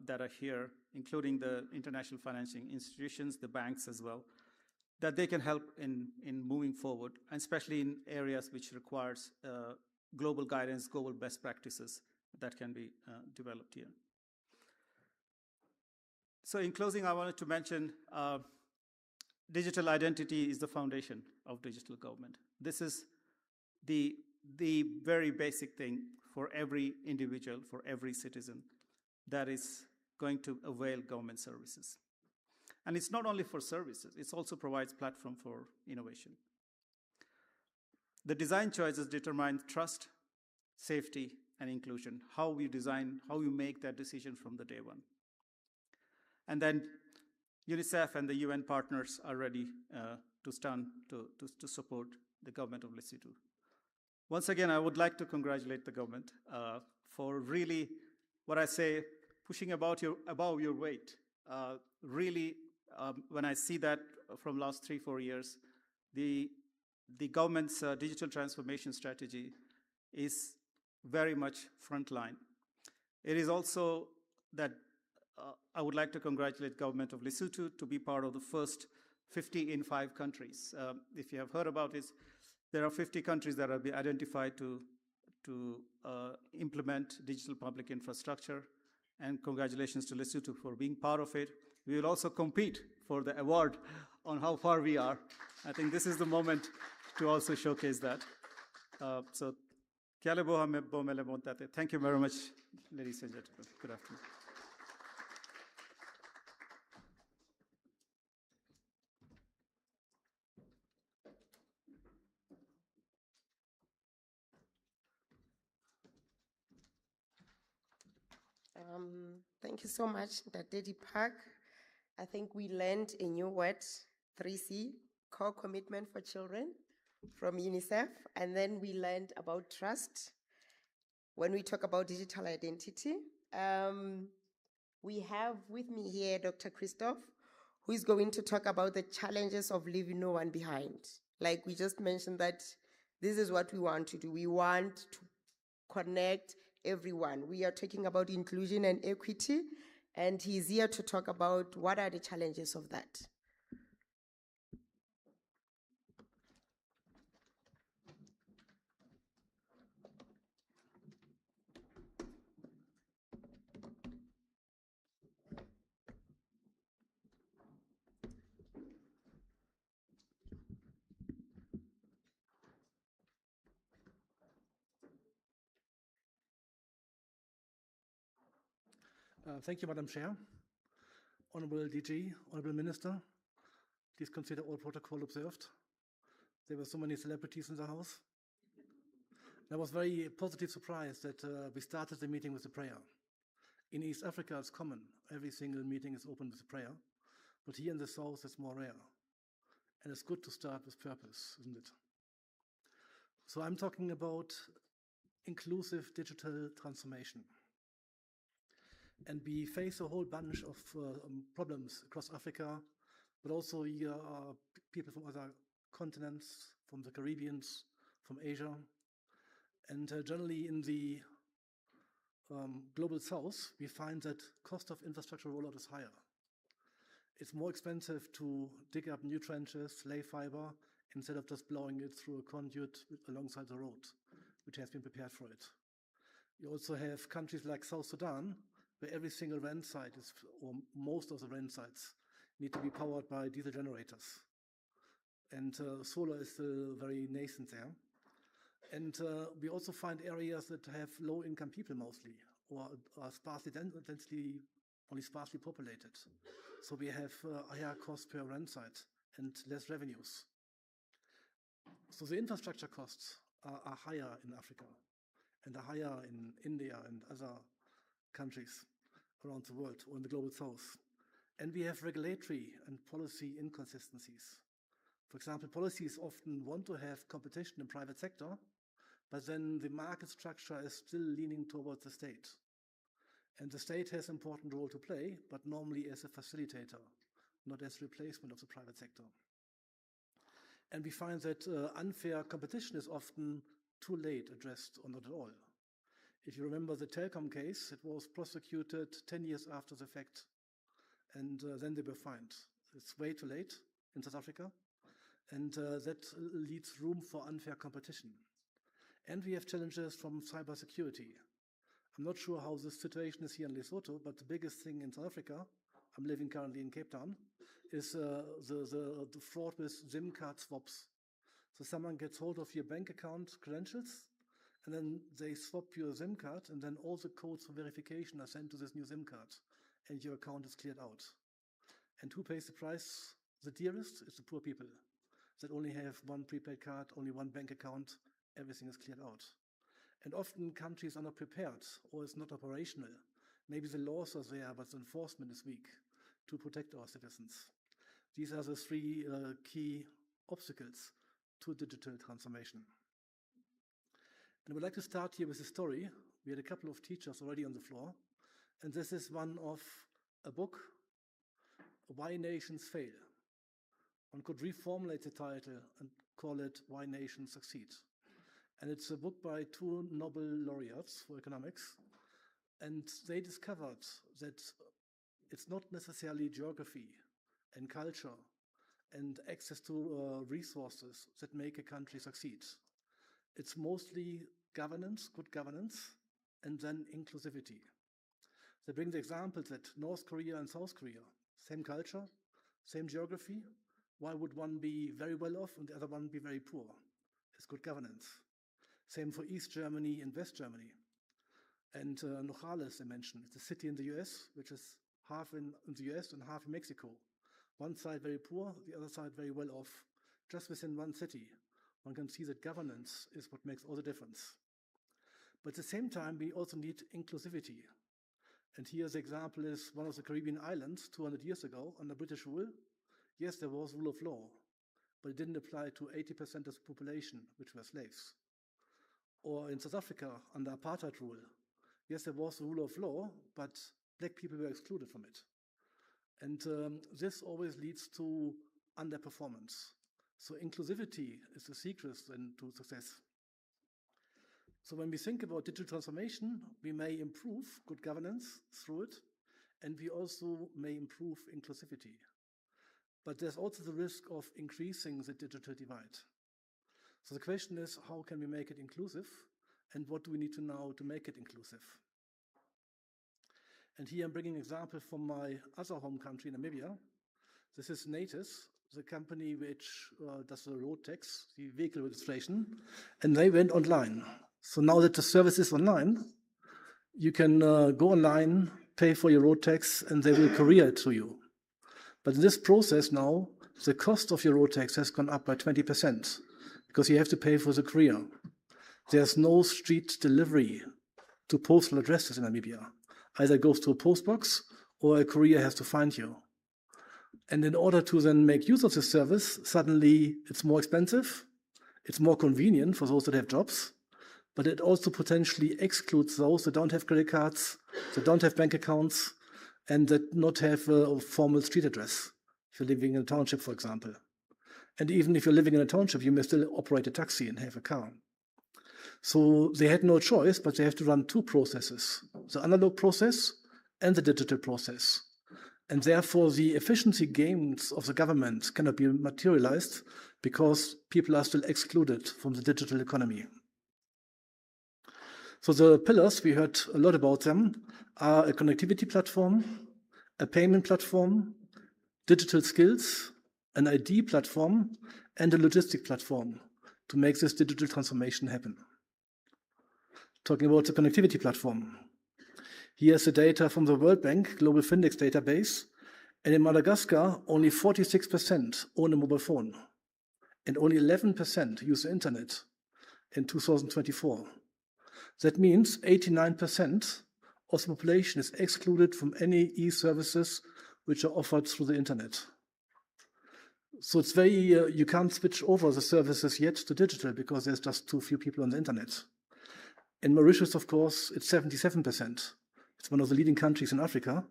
that are here, including the international financing institutions, the banks as well, that they can help in moving forward, and especially in areas which requires global guidance, global best practices that can be developed here. So in closing, I wanted to mention digital identity is the foundation of digital government. This is the very basic thing for every individual, for every citizen that is going to avail government services. And it's not only for services, it also provides platform for innovation. The design choices determine trust, safety, and inclusion, how we design, how we make that decision from the day one. And then UNICEF and the UN partners are ready to stand to support the government of Lesotho. Once again, I would like to congratulate the government for really, what I say, pushing above your weight. Really, when I see that from last 3-4 years, the government's digital transformation strategy is very much frontline. It is also that I would like to congratulate government of Lesotho to be part of the first 50 in 5 countries. If you have heard about it, there are 50 countries that have been identified to implement digital public infrastructure, and congratulations to Lesotho for being part of it. We will also compete for the award on how far we are. I think this is the moment to also showcase that. So, thank you very much, ladies and gentlemen. Good afternoon. Thank you so much, Dr. Park. I think we learned a new word, 3C, core commitment for children from UNICEF. And then we learned about trust when we talk about digital identity. We have with me here Dr. Christoph, who is going to talk about the challenges of leaving no one behind. Like we just mentioned that this is what we want to do. We want to connect everyone. We are talking about inclusion and equity, and he's here to talk about what are the challenges of that. Thank you, Madam Chair. Honorable DG, Honorable Minister, please consider all protocol observed. There were so many celebrities in the house. I was very positive surprised that we started the meeting with a prayer. In East Africa, it's common. Every single meeting is opened with a prayer. But here in the South, it's more rare. And it's good to start with purpose, isn't it? So I'm talking about inclusive digital transformation. And we face a whole bunch of problems across Africa, but also here are people from other continents, from the Caribbean, from Asia. And generally in the global South, we find that cost of infrastructure rollout is higher. It's more expensive to dig up new trenches, lay fiber, instead of just blowing it through a conduit alongside the road, which has been prepared for it. You also have countries like South Sudan, where every single RAN site is, or most of the RAN sites, need to be powered by diesel generators. And solar is still very nascent there. And we also find areas that have low-income people mostly, or are sparsely only sparsely populated. So we have higher cost per RAN site and less revenues. So the infrastructure costs are higher in Africa and are higher in India and other countries around the world or in the global South. And we have regulatory and policy inconsistencies. For example, policies often want to have competition in private sector, but then the market structure is still leaning towards the state. And the state has an important role to play, but normally as a facilitator, not as a replacement of the private sector. And we find that unfair competition is often too late addressed or not at all. If you remember the telecom case, it was prosecuted 10 years after the fact, and then they were fined. It's way too late in South Africa, and that leaves room for unfair competition. And we have challenges from cybersecurity. I'm not sure how this situation is here in Lesotho, but the biggest thing in South Africa, I'm living currently in Cape Town, is the fraud with SIM card swaps. So someone gets hold of your bank account credentials, and then they swap your SIM card, and then all the codes for verification are sent to this new SIM card, and your account is cleared out. And who pays the price the dearest? It's the poor people that only have one prepaid card, only one bank account, everything is cleared out. And often countries are not prepared or it's not operational. Maybe the laws are there, but the enforcement is weak to protect our citizens. These are the three key obstacles to digital transformation. And I would like to start here with a story. We had a couple of teachers already on the floor, and this is one of a book, Why Nations Fail. One could reformulate the title and call it Why Nations Succeed. And it's a book by two Nobel laureates for economics, And they discovered that it's not necessarily geography and culture and access to resources that make a country succeed. It's mostly governance, good governance, and then inclusivity. They bring the example that North Korea and South Korea, same culture, same geography. Why would one be very well off and the other one be very poor? It's good governance. Same for East Germany and West Germany. And Nogales, they mentioned, it's a city in the US, which is half in the US and half in Mexico. One side very poor, the other side very well off, just within one city. One can see that governance is what makes all the difference. But at the same time, we also need inclusivity. And here the example is one of the Caribbean islands 200 years ago under British rule. Yes, there was rule of law, but it didn't apply to 80% of the population, which were slaves. Or in South Africa under apartheid rule. Yes, there was the rule of law, but black people were excluded from it. And this always leads to underperformance. So inclusivity is the secret then to success. So when we think about digital transformation, we may improve good governance through it, and we also may improve inclusivity. But there's also the risk of increasing the digital divide. So the question is, how can we make it inclusive, and what do we need to know to make it inclusive? And here I'm bringing an example from my other home country, Namibia. This is Natus, the company which does the road tax, the vehicle registration, and they went online. So now that the service is online, you can go online, pay for your road tax, and they will courier it to you. But in this process now, the cost of your road tax has gone up by 20% because you have to pay for the courier. There's no street delivery to postal addresses in Namibia. Either it goes to a post box or a courier has to find you. And in order to then make use of this service, suddenly it's more expensive, it's more convenient for those that have jobs, but it also potentially excludes those that don't have credit cards, that don't have bank accounts, and that not have a formal street address, if you're living in a township, for example. And even if you're living in a township, you may still operate a taxi and have a car. So they had no choice, but they have to run two processes, the analog process and the digital process. And therefore, the efficiency gains of the government cannot be materialized because people are still excluded from the digital economy. So the pillars, we heard a lot about them, are a connectivity platform, a payment platform, digital skills, an ID platform, and a logistic platform to make this digital transformation happen. Talking about the connectivity platform. Here's the data from the World Bank Global Findex database. And in Madagascar, only 46% own a mobile phone. And only 11% use the internet in 2024. That means 89% of the population is excluded from any e-services which are offered through the internet. So it's very, you can't switch over the services yet to digital because there's just too few people on the internet. In Mauritius, of course, it's 77%. It's one of the leading countries in Africa,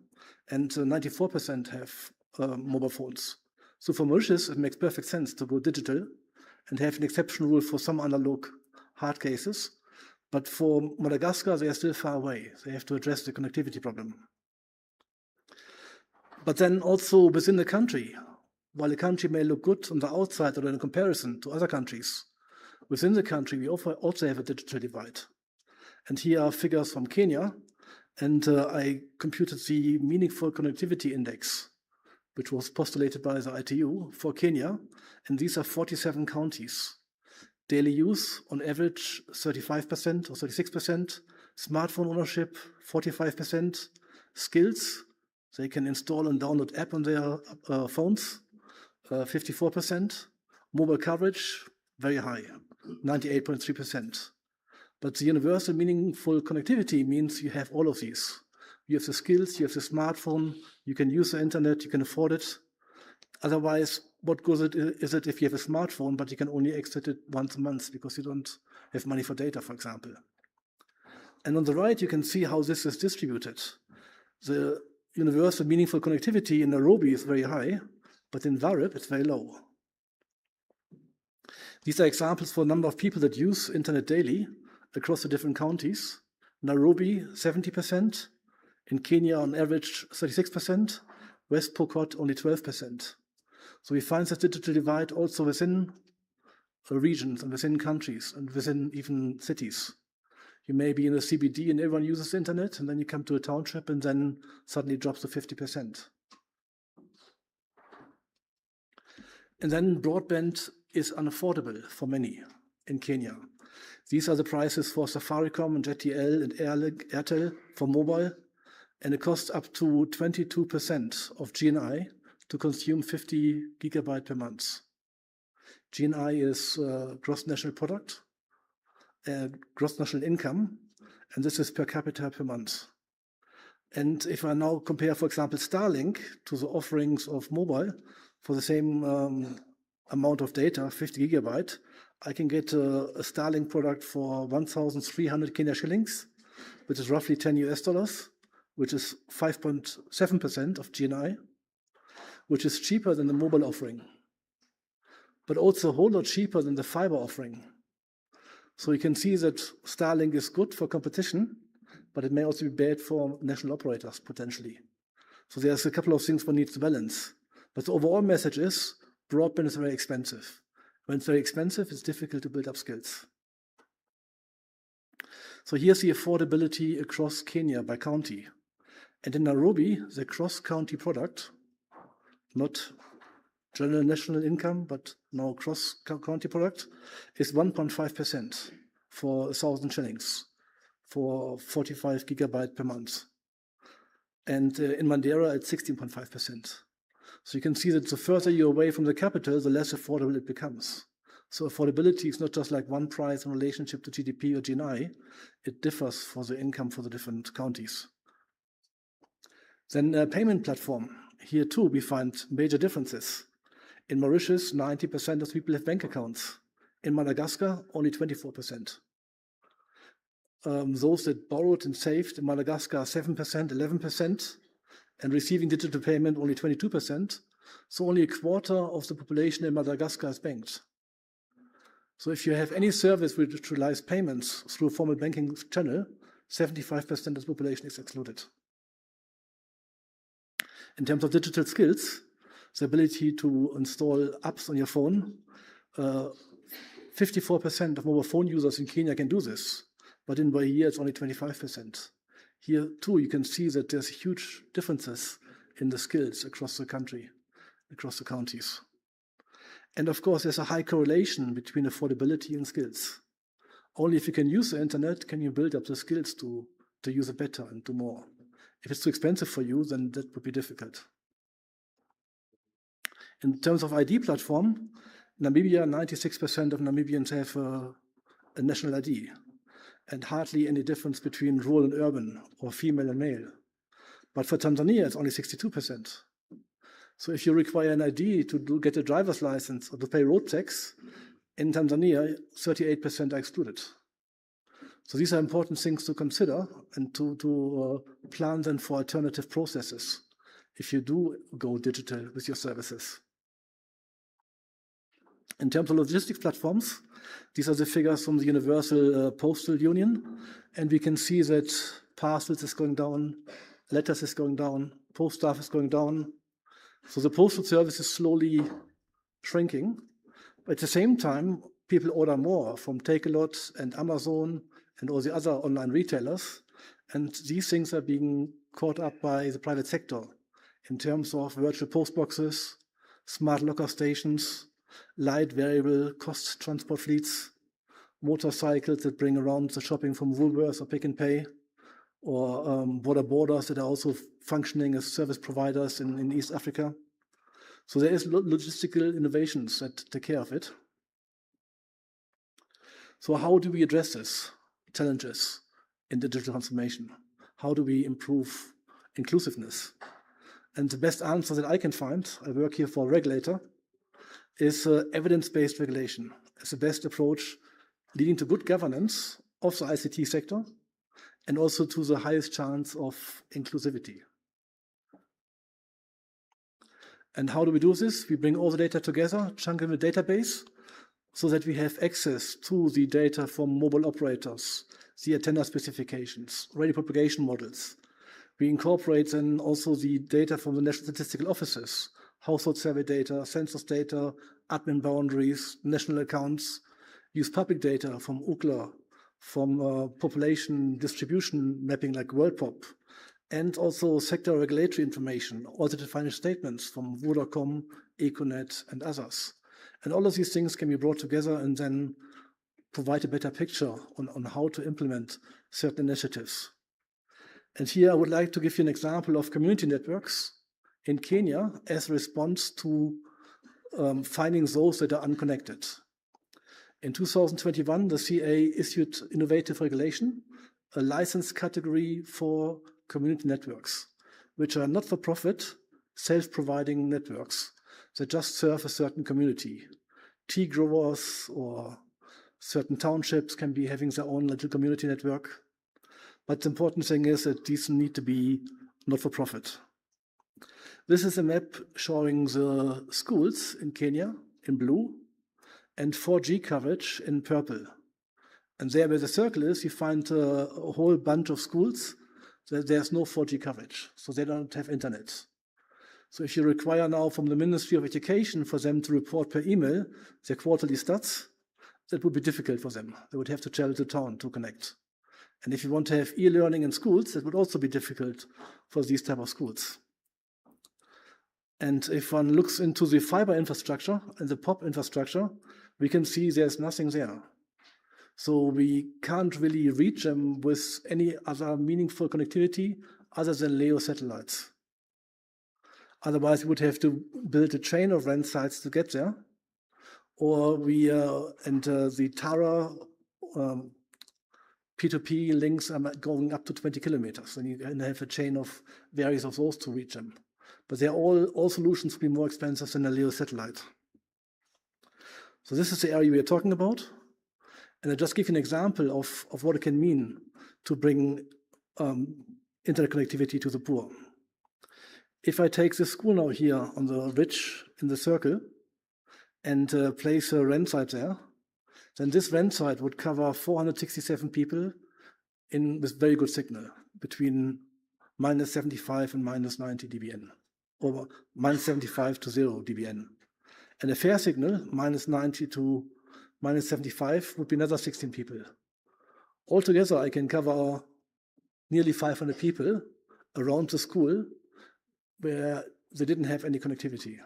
and 94% have mobile phones. So for Mauritius, it makes perfect sense to go digital and have an exception rule for some analog hard cases. But for Madagascar, they are still far away. They have to address the connectivity problem. But then also within the country, while the country may look good on the outside or in comparison to other countries, within the country, we also have a digital divide. And here are figures from Kenya. And I computed the Meaningful Connectivity Index, which was postulated by the ITU for Kenya. And these are 47 counties. Daily use, on average, 35% or 36%. Smartphone ownership, 45%. Skills, they can install and download app on their phones, 54%. Mobile coverage, very high, 98.3%. But the universal meaningful connectivity means you have all of these. You have the skills, you have the smartphone, you can use the internet, you can afford it. Otherwise, what good is it if you have a smartphone, but you can only access it once a month because you don't have money for data, for example. And on the right, you can see how this is distributed. The universal meaningful connectivity in Nairobi is very high, but in Warrep, it's very low. These are examples for a number of people that use internet daily across the different counties. Nairobi, 70%. In Kenya, on average, 36%. West Pokot, only 12%. So we find this digital divide also within regions and within countries and within even cities. You may be in the CBD and everyone uses the internet, and then you come to a township and then suddenly it drops to 50%. And then broadband is unaffordable for many in Kenya. These are the prices for Safaricom and JTL and Airtel for mobile, and it costs up to 22% of GNI to consume 50 gigabyte per month. GNI is gross national product, gross national income, and this is per capita per month. And if I now compare, for example, Starlink to the offerings of mobile for the same amount of data, 50 gigabyte, I can get a Starlink product for 1,300 Kenya shillings, which is roughly 10 US dollars, which is 5.7% of GNI, which is cheaper than the mobile offering, but also a whole lot cheaper than the fiber offering. So you can see that Starlink is good for competition, but it may also be bad for national operators, potentially. So there's a couple of things one needs to balance. But the overall message is broadband is very expensive. When it's very expensive, it's difficult to build up skills. So here's the affordability across Kenya by county. And in Nairobi, the cross-county product, not general national income, but now cross-county product, is 1.5% for 1,000 shillings for 45 gigabyte per month. And in Mandera, it's 16.5%. So you can see that the further you're away from the capital, the less affordable it becomes. So affordability is not just like one price in relationship to GDP or GNI, it differs for the income for the different counties. Then payment platform. Here too, we find major differences. In Mauritius, 90% of people have bank accounts. In Madagascar, only 24%. Those that borrowed and saved in Madagascar, 7%, 11%, and receiving digital payment, only 22%. So only a quarter of the population in Madagascar is banked. So if you have any service which relies payments through a formal banking channel, 75% of the population is excluded. In terms of digital skills, the ability to install apps on your phone, 54% of mobile phone users in Kenya can do this, but in Bahia it's only 25%. Here too, you can see that there's huge differences in the skills across the country, across the counties. And of course, there's a high correlation between affordability and skills. Only if you can use the internet can you build up the skills to use it better and do more. If it's too expensive for you, then that would be difficult. In terms of ID platform, Namibia, 96% of Namibians have a national ID, and hardly any difference between rural and urban, or female and male. But for Tanzania, it's only 62%. So if you require an ID to get a driver's license or to pay road tax, in Tanzania, 38% are excluded. So these are important things to consider and to plan then for alternative processes if you do go digital with your services. In terms of logistics platforms, these are the figures from the Universal Postal Union, and we can see that parcels is going down, letters is going down, post staff is going down. So the postal service is slowly shrinking. But at the same time, people order more from Takealot and Amazon and all the other online retailers. And these things are being caught up by the private sector in terms of virtual post boxes, smart locker stations, light variable cost transport fleets, motorcycles that bring around the shopping from Woolworths or Pick and Pay, or border borders that are also functioning as service providers in East Africa. So there is logistical innovations that take care of it. So how do we address these challenges in digital transformation? How do we improve inclusiveness? And the best answer that I can find, I work here for a regulator, is evidence-based regulation as the best approach leading to good governance of the ICT sector and also to the highest chance of inclusivity. And how do we do this? We bring all the data together, chunk in a database, so that we have access to the data from mobile operators, the antenna specifications, radio propagation models. We incorporate then also the data from the National Statistical Offices, household survey data, census data, admin boundaries, national accounts, use public data from UCLA, from population distribution mapping like WorldPop, and also sector regulatory information, audited financial statements from Vodacom, Econet, and others. And all of these things can be brought together and then provide a better picture on how to implement certain initiatives. And here I would like to give you an example of community networks in Kenya as a response to finding those that are unconnected. In 2021, the CA issued innovative regulation, a license category for community networks, which are not-for-profit, self-providing networks that just serve a certain community. Tea growers or certain townships can be having their own little community network. But the important thing is that these need to be not-for-profit. This is a map showing the schools in Kenya in blue and 4G coverage in purple. And there where the circle is, you find a whole bunch of schools that there's no 4G coverage, so they don't have internet. So if you require now from the Ministry of Education for them to report per email their quarterly stats, that would be difficult for them. They would have to travel to town to connect. And if you want to have e-learning in schools, that would also be difficult for these type of schools. And if one looks into the fiber infrastructure and the POP infrastructure, we can see there's nothing there. So we can't really reach them with any other meaningful connectivity other than LEO satellites. Otherwise, we would have to build a chain of RAN sites to get there. Or the Tara P2P links are going up to 20 kilometers, and you can have a chain of various of those to reach them. But they're all solutions will be more expensive than a LEO satellite. So this is the area we are talking about. And I'll just give you an example of what it can mean to bring internet connectivity to the poor. If I take this school now here on the ridge in the circle and place a RAN site there, then this RAN site would cover 467 people with very good signal between -75 and -90 dBn, or -75 to 0 dBn. And a fair signal, -90 to -75, would be another 16 people. Altogether, I can cover nearly 500 people around the school where they didn't have any connectivity.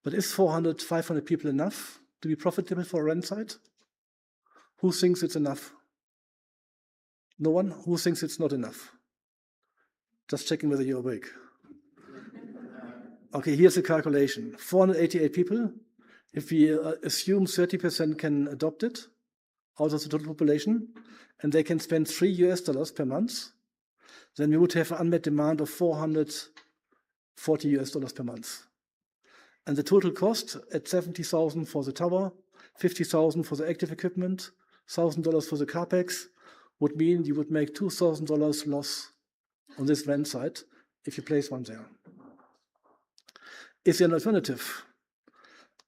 But is 400, 500 people enough to be profitable for a RAN site? Who thinks it's enough? No one? Who thinks it's not enough? Just checking whether you're awake. Okay, here's the calculation. 488 people. If we assume 30% can adopt it out of the total population, and they can spend $3 per month, then we would have an unmet demand of $440 per month. And the total cost at 70,000 for the tower, 50,000 for the active equipment, $1,000 for the CAPEX, would mean you would make $2,000 loss on this RAN site if you place one there. Is there an alternative?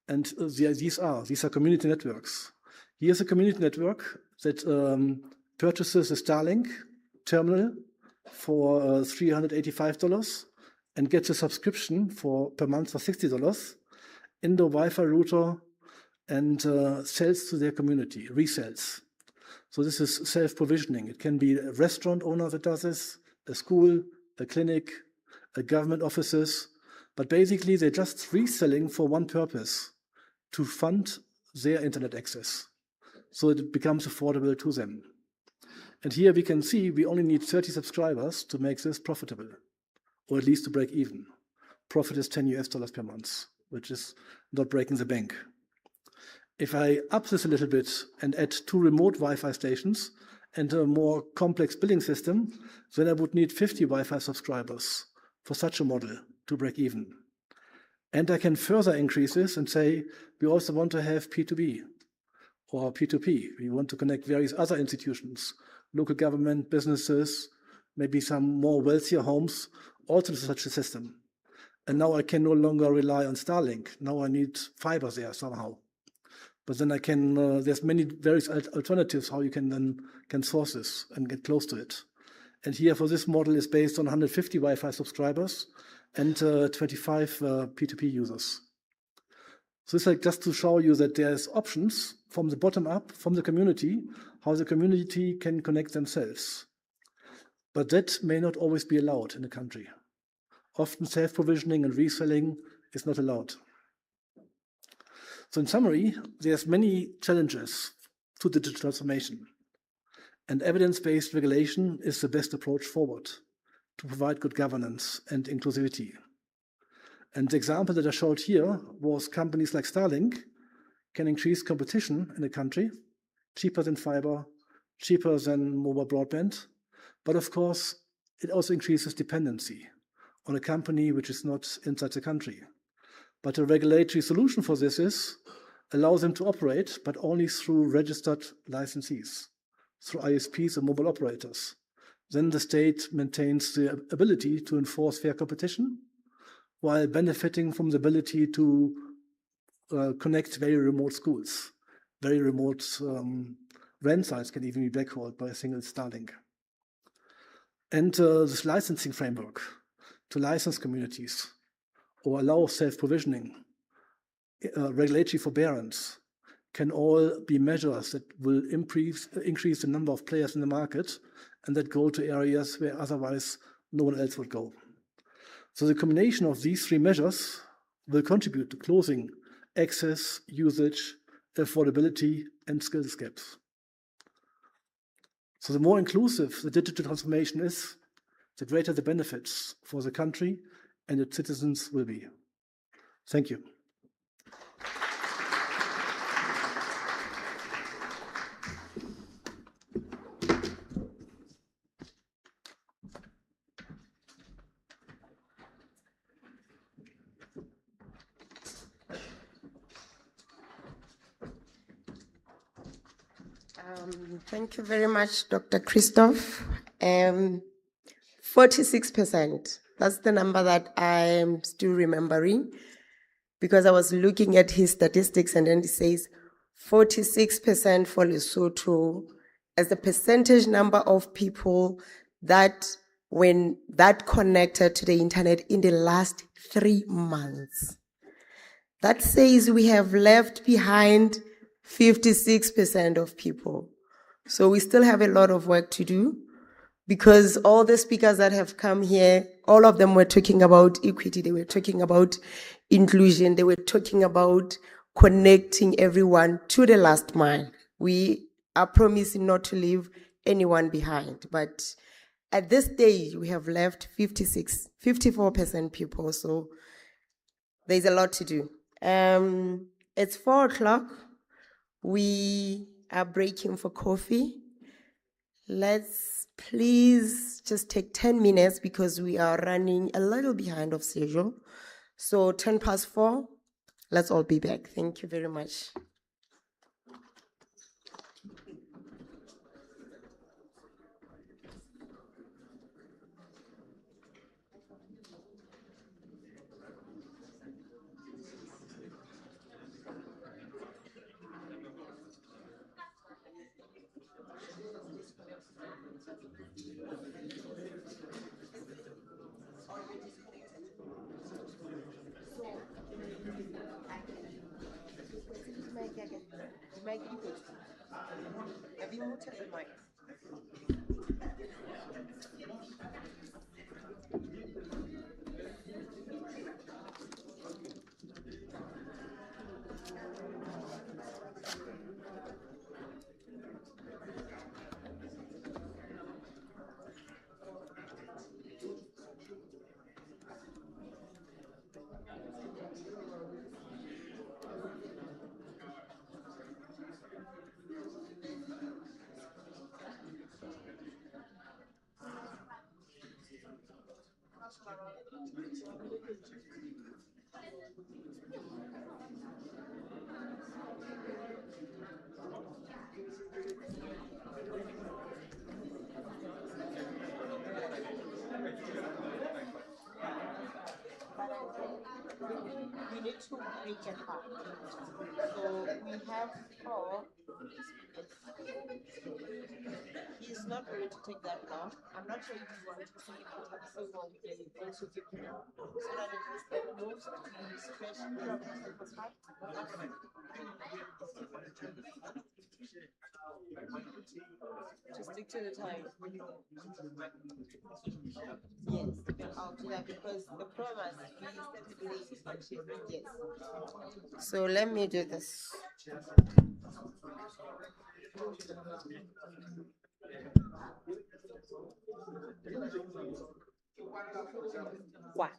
And these are community networks. Here's a community network that purchases a Starlink terminal for $385 and gets a subscription per month for $60, indoor Wi-Fi router, and sells to their community, resells. So this is self-provisioning. It can be a restaurant owner that does this, a school, a clinic, a government offices, but basically they're just reselling for one purpose, to fund their internet access. So it becomes affordable to them. And here we can see we only need 30 subscribers to make this profitable, or at least to break even. Profit is $10 per month, which is not breaking the bank. If I up this a little bit and add 2 remote Wi-Fi stations and a more complex billing system, then I would need 50 Wi-Fi subscribers for such a model to break even. And I can further increase this and say, we also want to have P2B or P2P. We want to connect various other institutions, local government, businesses, maybe some more wealthier homes, also to such a system. And now I can no longer rely on Starlink. Now I need fiber there somehow. But then I can, there's many various alternatives how you can then source this and get close to it. And here for this model is based on 150 Wi-Fi subscribers and 25 P2P users. So it's like just to show you that there's options from the bottom up, from the community, how the community can connect themselves. But that may not always be allowed in the country. Often self-provisioning and reselling is not allowed. So in summary, there's many challenges to digital transformation. And evidence-based regulation is the best approach forward to provide good governance and inclusivity. And the example that I showed here was companies like Starlink can increase competition in the country, cheaper than fiber, cheaper than mobile broadband. But of course, it also increases dependency on a company which is not inside the country. But a regulatory solution for this is allow them to operate, but only through registered licensees, through ISPs and mobile operators. Then the state maintains the ability to enforce fair competition while benefiting from the ability to connect very remote schools. Very remote RAN sites can even be backhauled by a single Starlink. And this licensing framework to license communities or allow self-provisioning, regulatory forbearance, can all be measures that will increase the number of players in the market and that go to areas where otherwise no one else would go. So the combination of these three measures will contribute to closing access, usage, affordability, and skills gaps. So the more inclusive the digital transformation is, the greater the benefits for the country and its citizens will be. Thank you. Thank you very much, Dr. Christoph. 46%, that's the number that I'm still remembering because I was looking at his statistics and then it says 46% for Lesotho as the percentage number of people that connected to the internet in the last 3 months. That says we have left behind 56% of people. So we still have a lot of work to do because all the speakers that have come here, all of them were talking about equity, they were talking about inclusion, they were talking about connecting everyone to the last mile. We are promising not to leave anyone behind, but at this stage, we have left 54% people, so there's a lot to do. It's 4 o'clock. We are breaking for coffee. Let's please just take 10 minutes because we are running a little behind of schedule. So 4:10, let's all be back. Thank you very much. We need to break apart. So we have four. He's not going to take that now. I'm not sure if you want to see it, but if you want, we can also give him so that at least at most the stretch problem was fine. Just stick to the time. Yes, I'll do that because the promise we started late. Yes. So let me do this. What?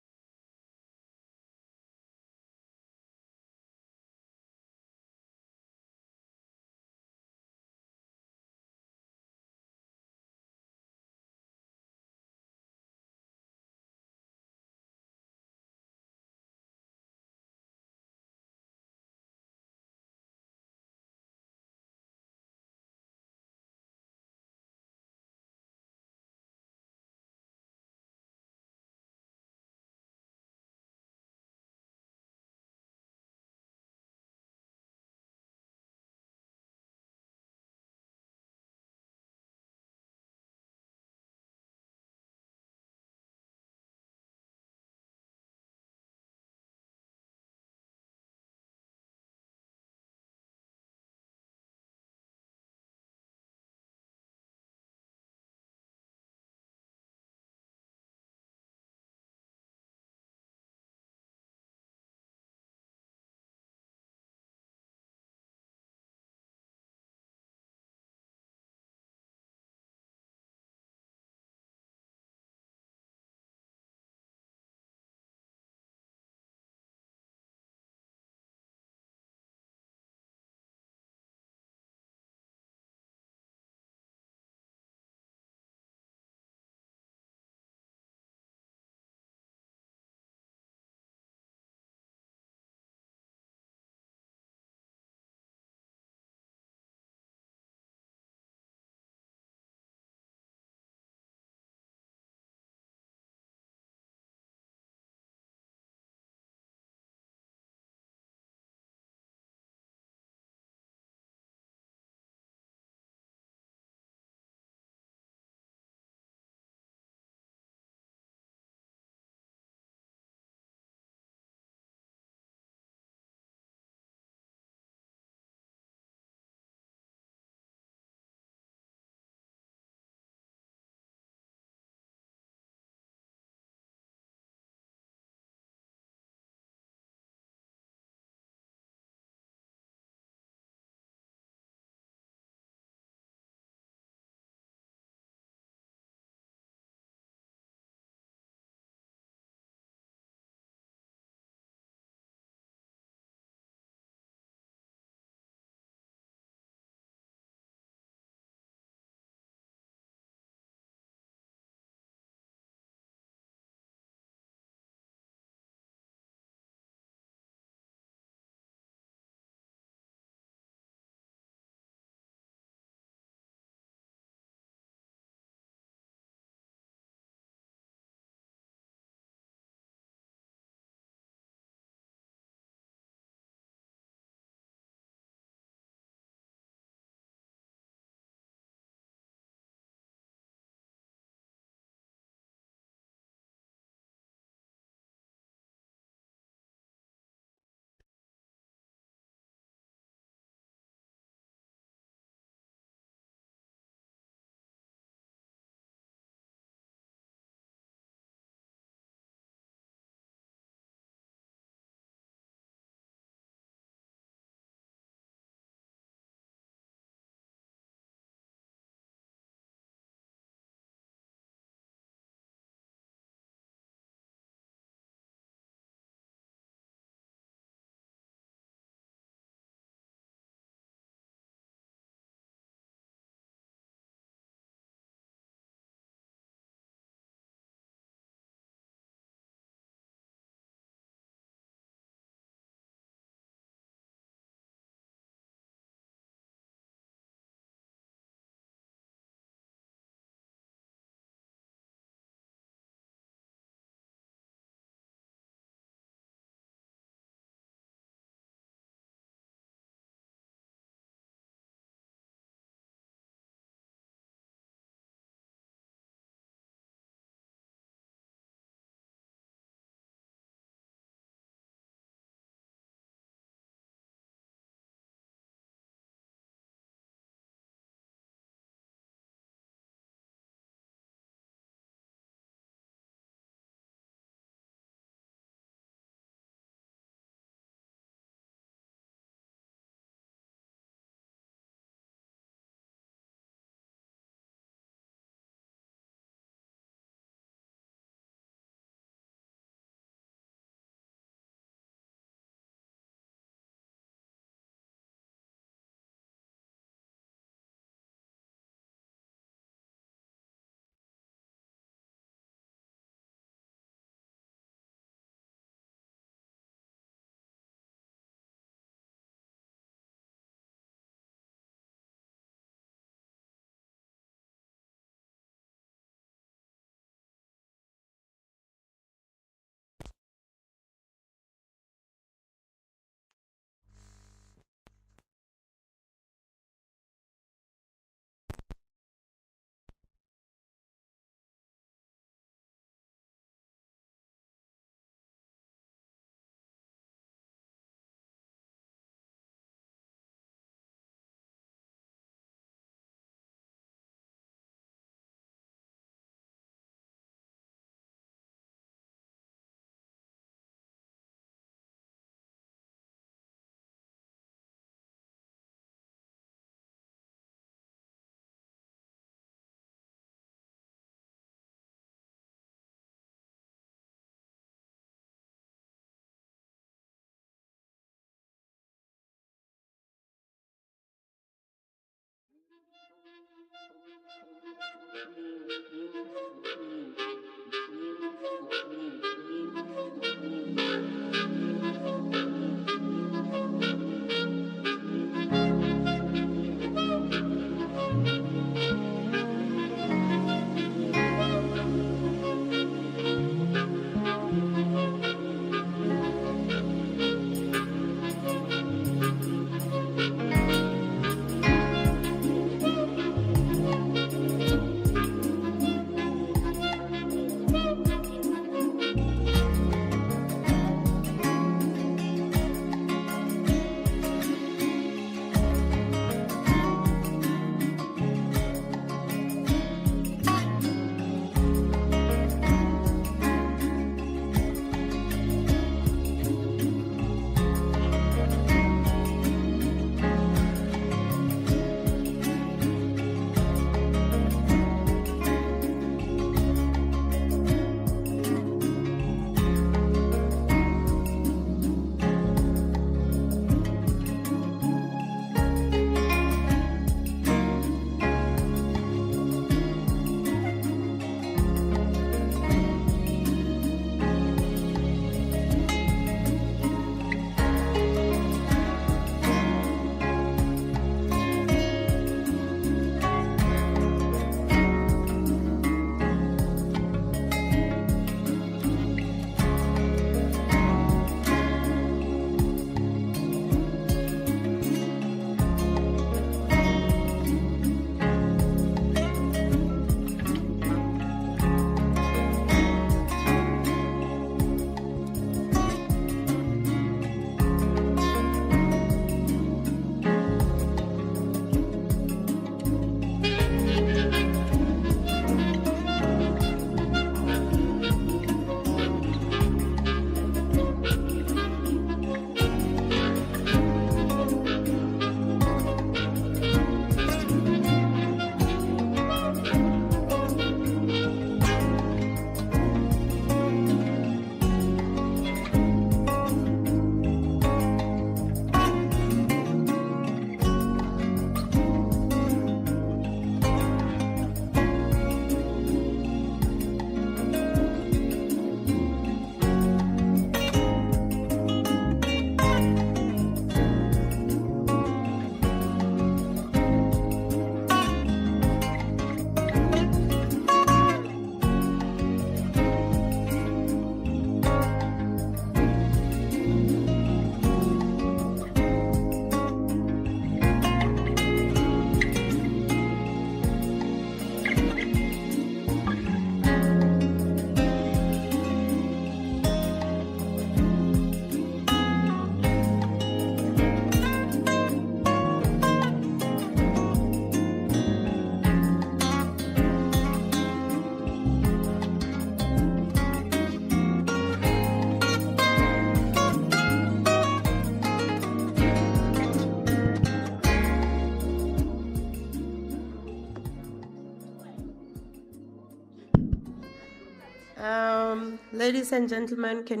Ladies and gentlemen, can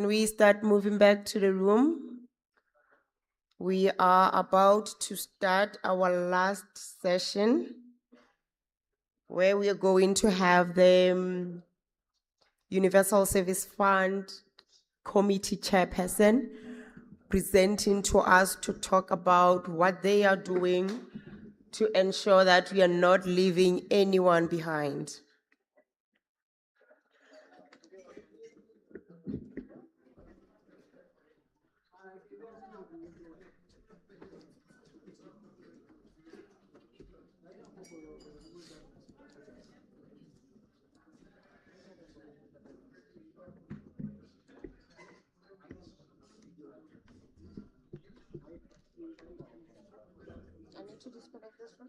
we start moving back to the room? We are about to start our last session where we are going to have the Universal Service Fund Committee Chairperson presenting to us to talk about what they are doing to ensure that we are not leaving anyone behind. I need to disconnect this one.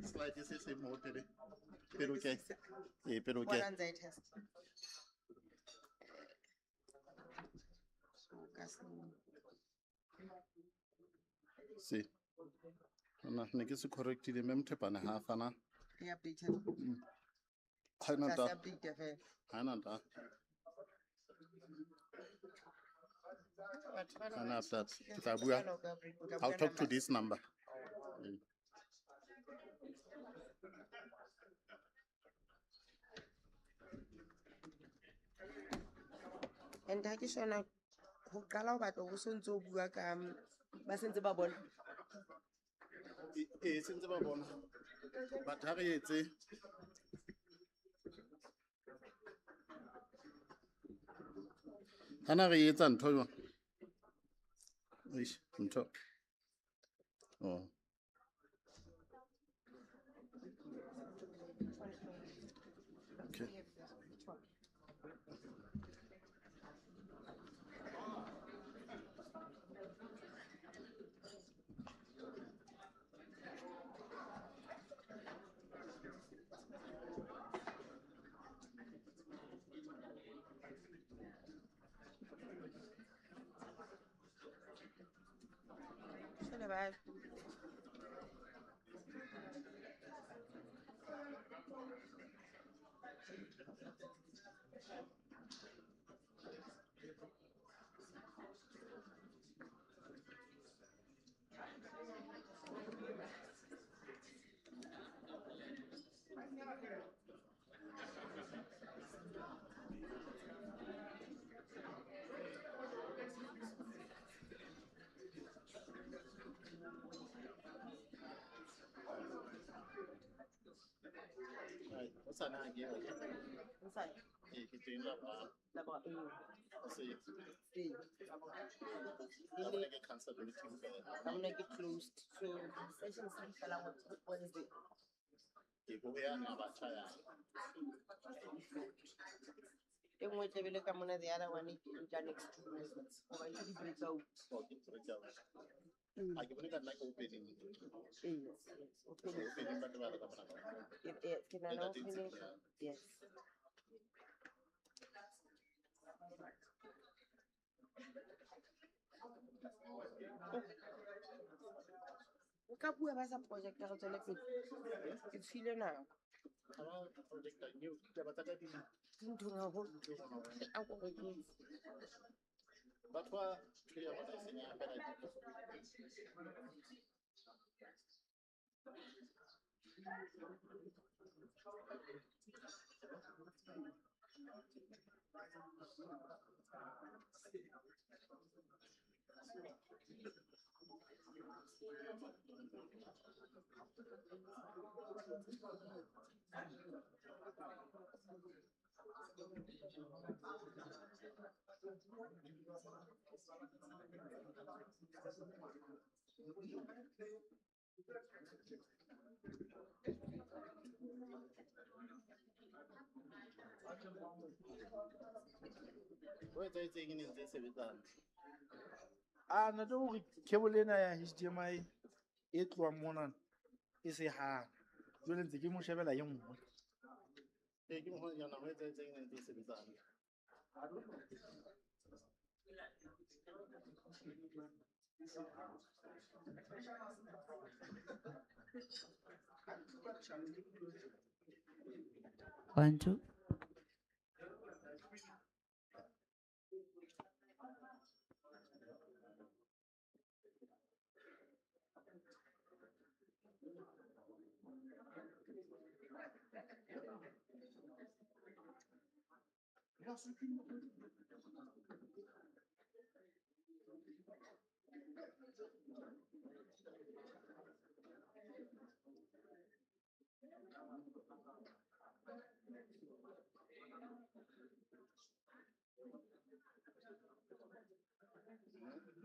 Slide this is more pero okay. Pero What okay. anxiety test? So, See. Ne ke se correctile mem thepana ha fana. I updated. Ha na Just ta. update the file. Ha na ta. Ha na ta. Tla bua. I'll talk to this number. And ha ke shona ho qala ho batla ho sontse o bua ka ba sentse ba bona. Sentse ba bona. But ha re etse Hana re etsa ntho jwang? Eish, ntho. Oh. Okay. Shona ba What's that again? inside. Ke teng la ba. Laba See. see. I'm going to get cancelled. I'm gonna get closed. So session is fell out Wednesday. Ke go ya na ba tshaya. E nngwe tle bele ka mona the other one is next to Wednesday. Or I should break out. Okay, break out. I give it a like opening. Yes. Okay. Opening but ba ka bona. Can I know opening? Yes. Ka bua ba sa project ya go tswela pele. Ke tshile nako. Ama project new ke ba tsaka di Ntho nga go a go go batho ba ya bona senya fela di. What's I saying in this event? Na tlo re cable ena ya HDMI e tloang mona e se hang. Jwale ntse ke mo shebela ye nngwe. Ke mo yana what's I saying in this event? One, two.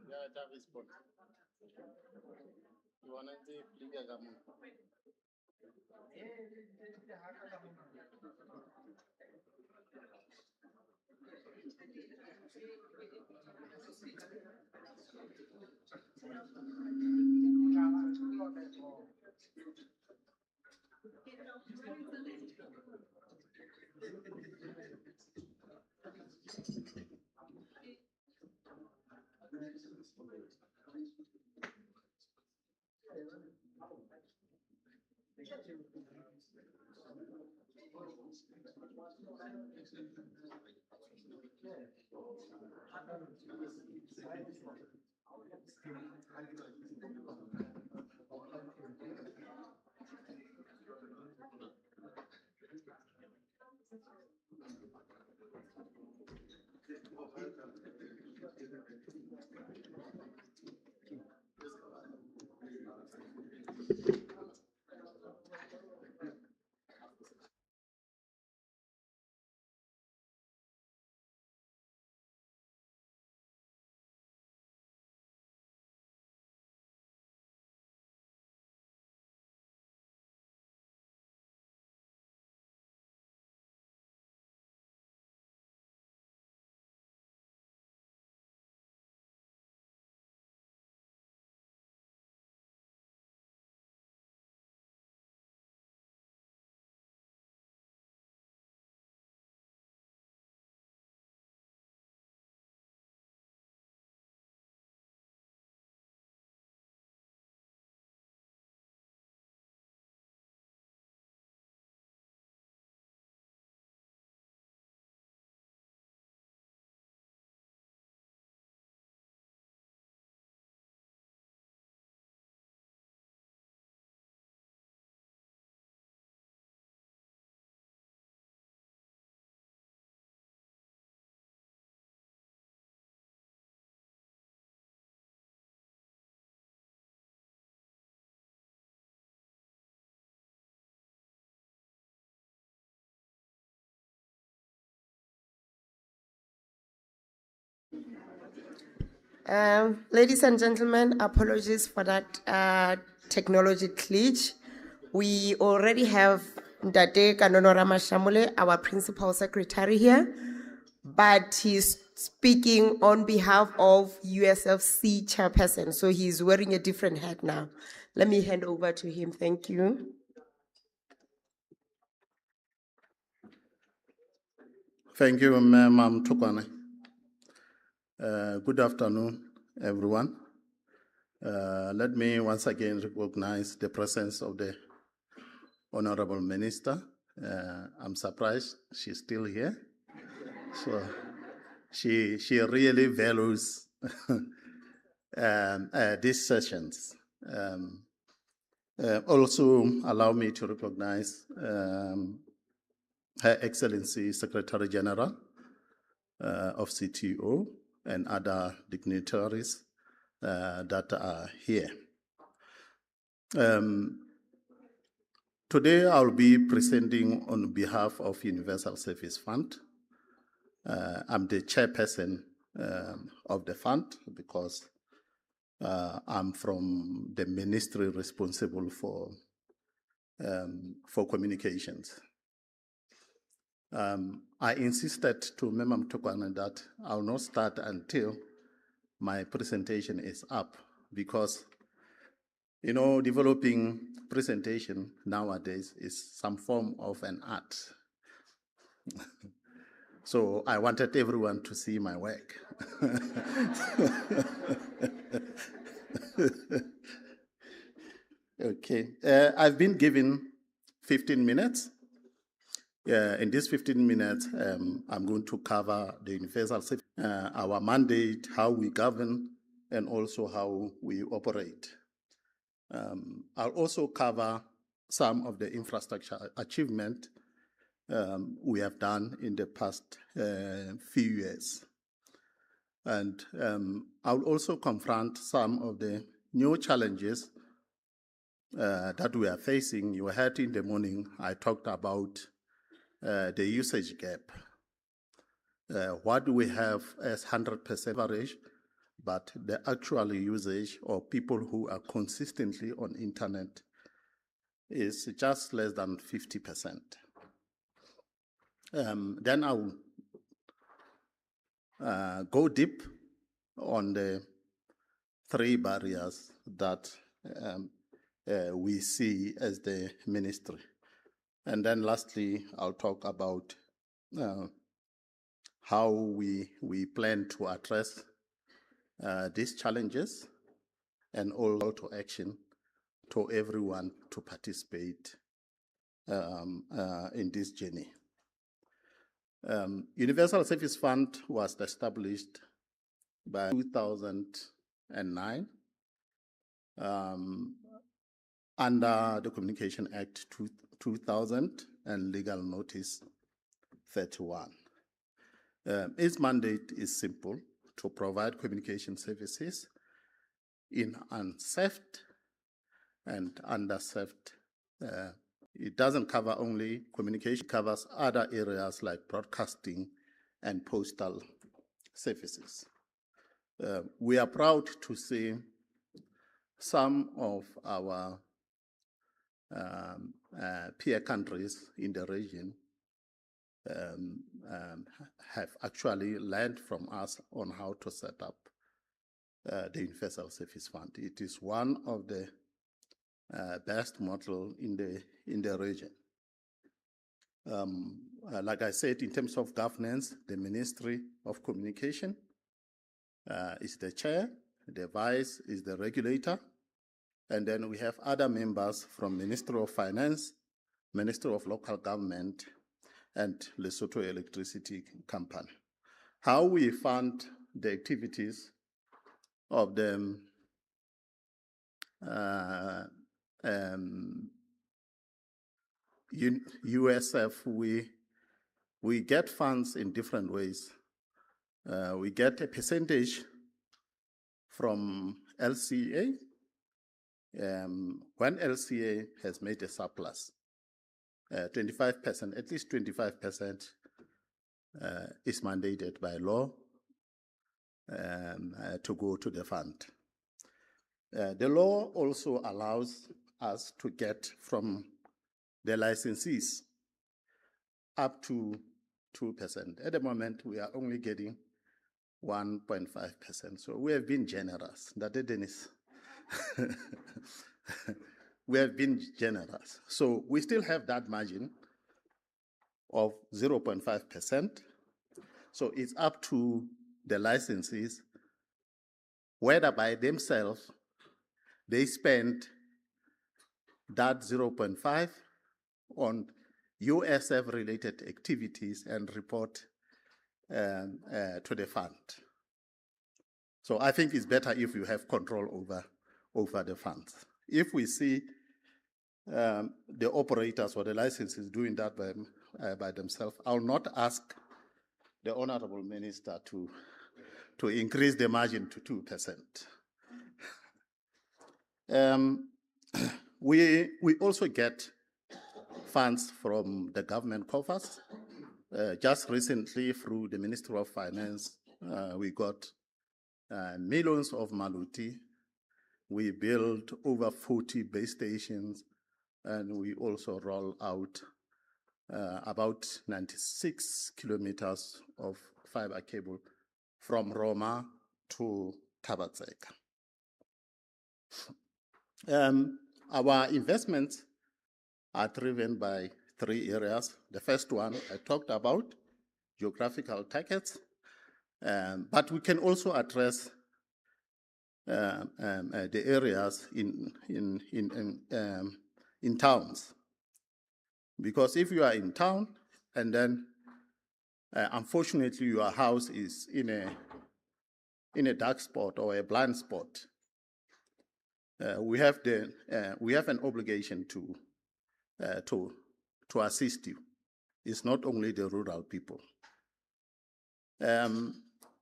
Yeah, that is good. You want to say, please, Ladies and gentlemen, apologies for that technology glitch. We already have Ndate Kanonora Mashamule, our principal secretary here, but he's speaking on behalf of USFC chairperson, so he's wearing a different hat now. Let me hand over to him. Thank you. Thank you, Ma'am Tukwane. Good afternoon, everyone. Let me once again recognize the presence of the Honorable Minister. I'm surprised she's still here. So she really values these sessions. Also, allow me to recognize Her Excellency Secretary General of CTO and other dignitaries that are here. Today, I'll be presenting on behalf of Universal Service Fund. I'm the chairperson of the fund because I'm from the ministry responsible for communications. I insisted to Memam Tukwane that I'll not start until my presentation is up because, you know, developing presentation nowadays is some form of an art. So I wanted everyone to see my work. Okay, I've been given 15 minutes. In these 15 minutes, I'm going to cover the universal safety, our mandate, how we govern, and also how we operate. I'll also cover some of the infrastructure achievement we have done in the past few years. And I'll also confront some of the new challenges that we are facing. You heard in the morning, I talked about the usage gap. What do we have as 100% average, but the actual usage of people who are consistently on internet is just less than 50%. Then I'll go deep on the 3 barriers that we see as the ministry. And then lastly, I'll talk about how we plan to address these challenges and all call to action to everyone to participate in this journey. Universal Service Fund was established by 2009 under the Communication Act 2000 and Legal Notice 31. Its mandate is simple: to provide communication services in unserved and underserved. It doesn't cover only communication, it covers other areas like broadcasting and postal services. We are proud to see some of our peer countries in the region have actually learned from us on how to set up the Universal Service Fund. It is one of the best model in the region. Like I said, in terms of governance, the Ministry of Communication is the chair, the vice is the regulator, and then we have other members from Ministry of Finance, Ministry of Local Government, and Lesotho Electricity Company. How we fund the activities of the USF, we get funds in different ways. We get a percentage from LCA when LCA has made a surplus. 25%, at least 25% is mandated by law to go to the fund. The law also allows us to get from the licensees up to 2%. At the moment, we are only getting 1.5%. So we have been generous. That Dennis. We have been generous. So we still have that margin of 0.5%. So it's up to the licensees whether by themselves they spend that 0.5 on USF-related activities and report to the fund. So I think it's better if you have control over the funds. If we see the operators or the licenses doing that by themselves, I'll not ask the Honorable Minister to increase the margin to 2%. We also get funds from the government coffers. Just recently, through the Ministry of Finance, we got millions of maluti. We built over 40 base stations, and we also roll out about 96 kilometers of fiber cable from Roma to Tabatseka. Our investments are driven by 3 areas. The first one I talked about, geographical targets, but we can also address the areas in towns. Because if you are in town and then unfortunately your house is in a dark spot or a blind spot, we have an obligation to assist you. It's not only the rural people.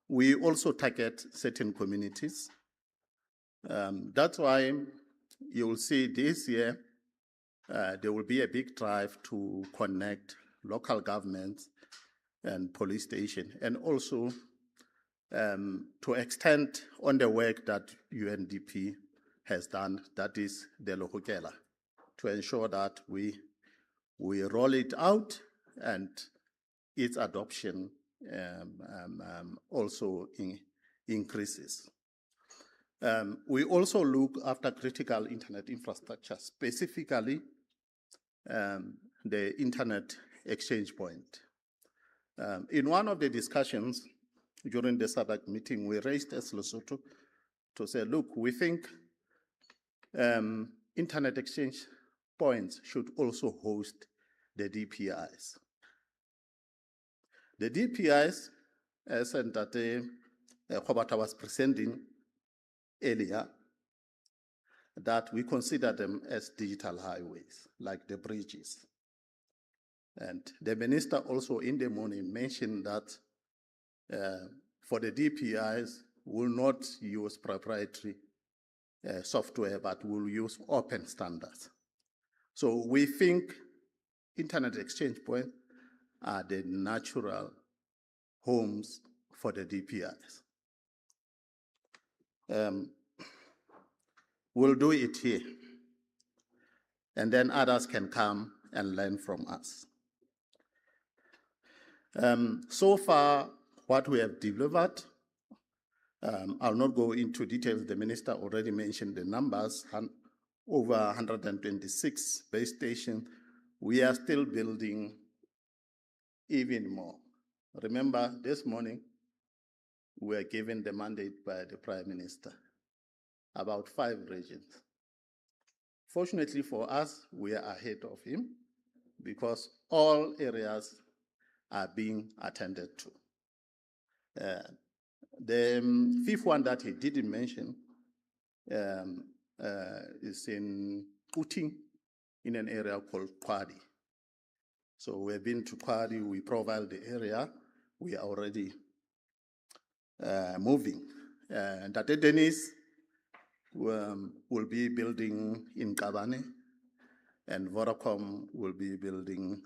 We also target certain communities. That's why you will see this year there will be a big drive to connect local governments and police station, and also to extend on the work that UNDP has done, that is the Lohokela, to ensure that we roll it out and its adoption also increases. We also look after critical internet infrastructure, specifically the internet exchange point. In one of the discussions during the SADC meeting, we raised as Lesotho to say, look, we think internet exchange points should also host the DPIs. The DPIs, as Ntate Khobata was presenting earlier, that we consider them as digital highways, like the bridges. And the minister also in the morning mentioned that for the DPIs, will not use proprietary software, but will use open standards. So we think internet exchange points are the natural homes for the DPIs. We'll do it here, and then others can come and learn from us. So far, what we have delivered, I'll not go into details. The minister already mentioned the numbers, over 126 base stations. We are still building even more. Remember, this morning, we were given the mandate by the Prime Minister, about 5 regions. Fortunately for us, we are ahead of him because all areas are being attended to. The fifth one that he didn't mention is in Uting, in an area called Kwadi. So we've been to Kwadi, we profile the area, we are already moving. And Tate Dennis will be building in Kabane, and Vodacom will be building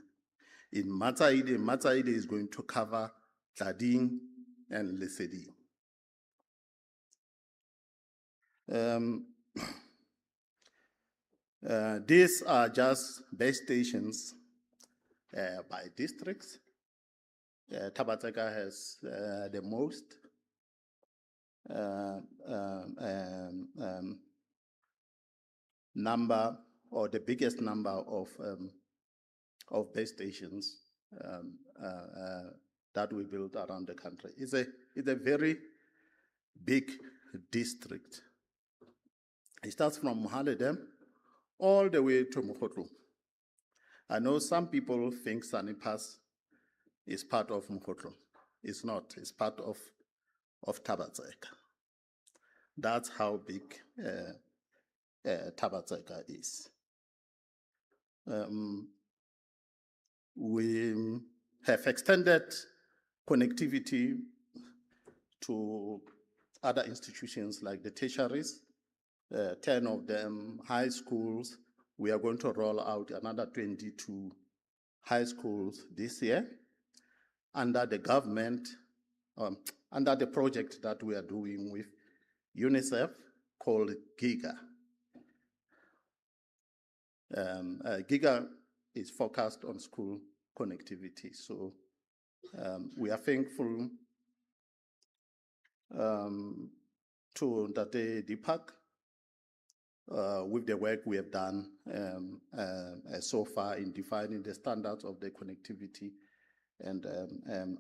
in Matsaide. Matsaide is going to cover Tlading and Lesedi. These are just base stations by districts. Tabateka has the most. Number, or the biggest number of base stations that we built around the country. It's a very big district. It starts from Mohaledem all the way to Mokotlo. I know some people think Sanipas is part of Mokotlo. It's not. It's part of Tabatseka. That's how big Tabatseka is. We have extended connectivity to other institutions like the tertiaries, 10 of them high schools. We are going to roll out another 22 high schools this year under the government, under the project that we are doing with UNICEF called GIGA. GIGA is focused on school connectivity. So we are thankful to Ndate Deepak with the work we have done so far in defining the standards of the connectivity and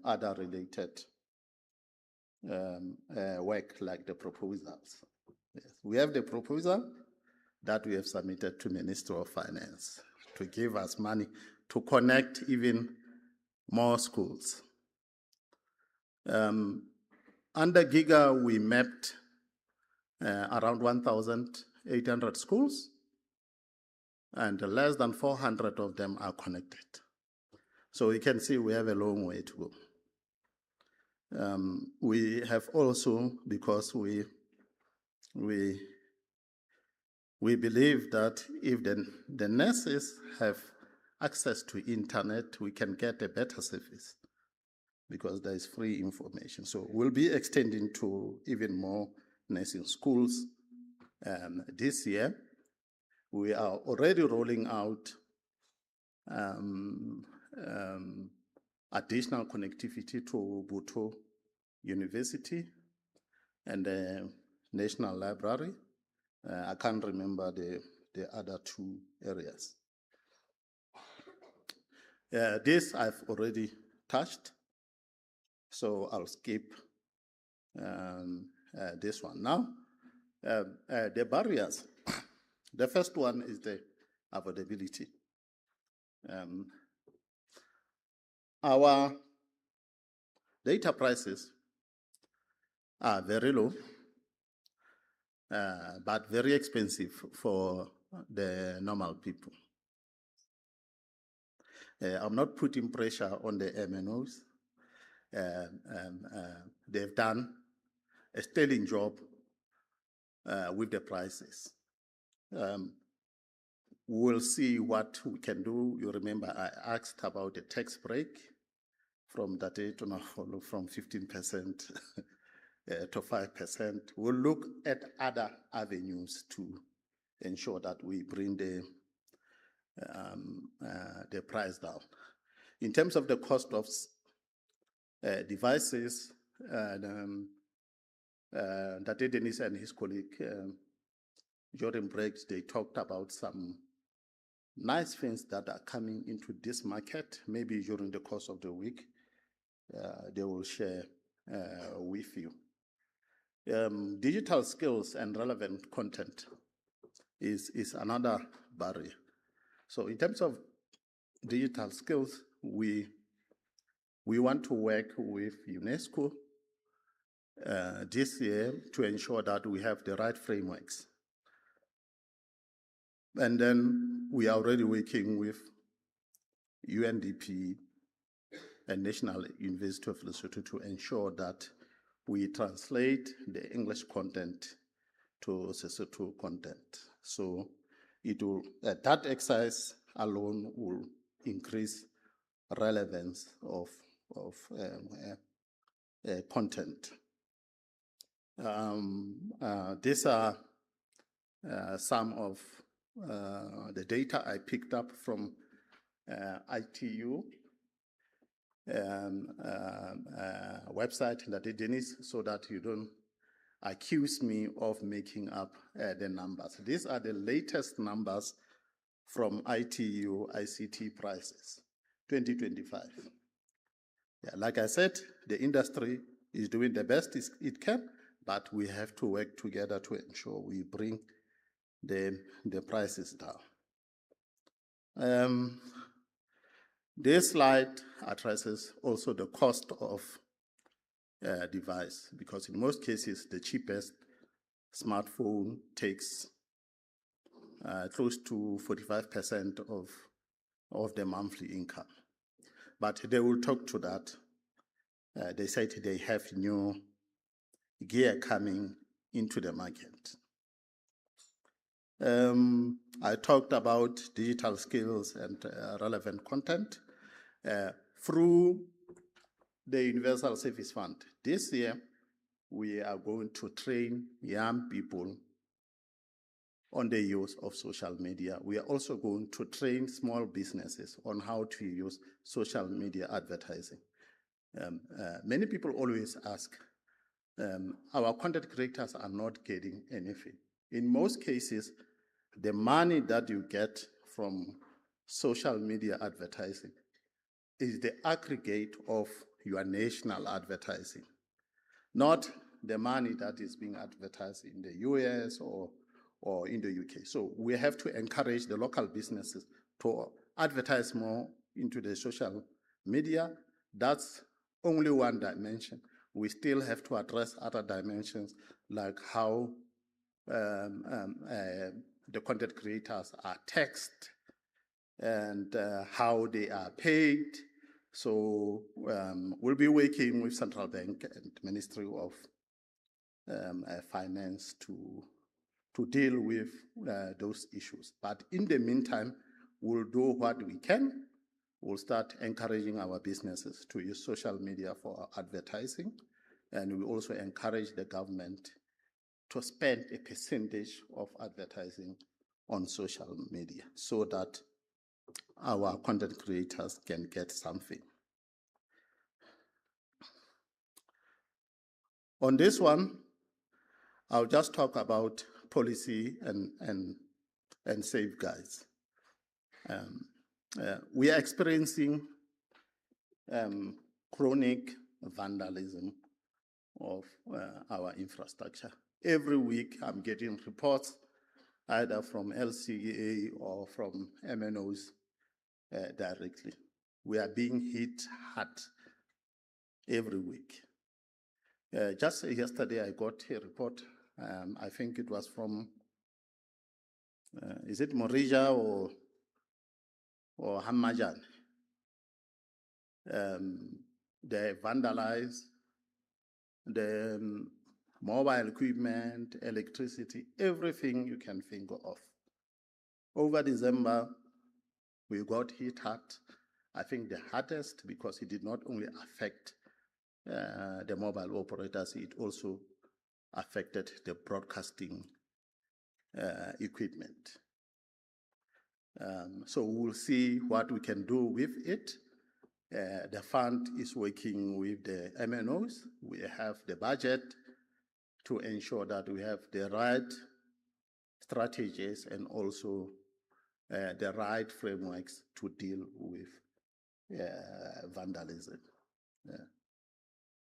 other related work like the proposals. Yes. We have the proposal that we have submitted to Ministry of Finance to give us money to connect even more schools. Under GIGA, we mapped around 1,800 schools, and less than 400 of them are connected. So you can see we have a long way to go. We have also, because we believe that if the nurses have access to internet, we can get a better service because there is free information. So we'll be extending to even more nursing schools this year. We are already rolling out additional connectivity to Buto University and the National Library. I can't remember the other two areas. This I've already touched, so I'll skip this one. Now, the barriers. The first one is the affordability. Our data prices are very low, but very expensive for the normal people. I'm not putting pressure on the MNOs. They've done a sterling job with the prices. We'll see what we can do. You remember I asked about the tax break from that from 15% to 5%. We'll look at other avenues to ensure that we bring the price down. In terms of the cost of devices, that Dennis and his colleague Jordan Briggs, they talked about some nice things that are coming into this market. Maybe during the course of the week, they will share with you. Digital skills and relevant content is another barrier. So in terms of digital skills, we want to work with UNESCO this year to ensure that we have the right frameworks. And then we are already working with UNDP and National University of Lesotho to ensure that we translate the English content to Sesotho content. So it will, that exercise alone will increase relevance of content. These are some of the data I picked up from ITU website that it is, so that you don't accuse me of making up the numbers. These are the latest numbers from ITU ICT prices, 2025. Yeah, like I said, the industry is doing the best it can, but we have to work together to ensure we bring the prices down. This slide addresses also the cost of device, because in most cases, the cheapest smartphone takes close to 45% of the monthly income. But they will talk to that. They said they have new gear coming into the market. I talked about digital skills and relevant content through the Universal Service Fund. This year, we are going to train young people on the use of social media. We are also going to train small businesses on how to use social media advertising. Many people always ask, our content creators are not getting anything. In most cases, the money that you get from social media advertising is the aggregate of your national advertising, not the money that is being advertised in the US or in the UK. So we have to encourage the local businesses to advertise more into the social media. That's only one dimension. We still have to address other dimensions like how the content creators are taxed and how they are paid. So we'll be working with Central Bank and Ministry of Finance to deal with those issues. But in the meantime, we'll do what we can. We'll start encouraging our businesses to use social media for advertising. And we also encourage the government to spend a percentage of advertising on social media so that our content creators can get something. On this one, I'll just talk about policy and safeguards. We are experiencing chronic vandalism of our infrastructure. Every week I'm getting reports either from LCA or from MNOs directly. We are being hit hard every week. Just yesterday I got a report, I think it was from, is it Morija or Hamajan? They vandalized the mobile equipment, electricity, everything you can think of. Over December, we got hit hard. I think the hardest because it did not only affect the mobile operators, it also affected the broadcasting equipment. So we'll see what we can do with it. The fund is working with the MNOs. We have the budget to ensure that we have the right strategies and also the right frameworks to deal with vandalism.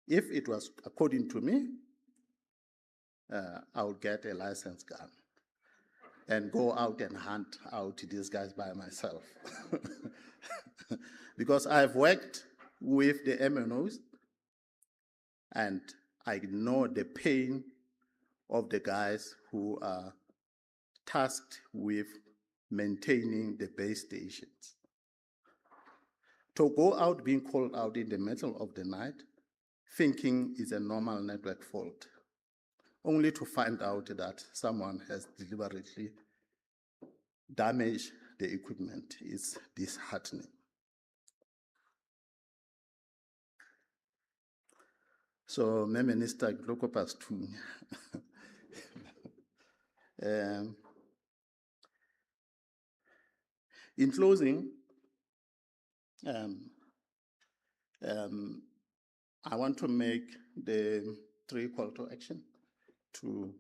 If it was according to me, I would get a licensed gun and go out and hunt out these guys by myself. Because I've worked with the MNOs and I know the pain of the guys who are tasked with maintaining the base stations. To go out being called out in the middle of the night, thinking is a normal network fault, only to find out that someone has deliberately damaged the equipment is disheartening. So, Minister Gloko Pastu. In closing, I want to make the 3 call to action to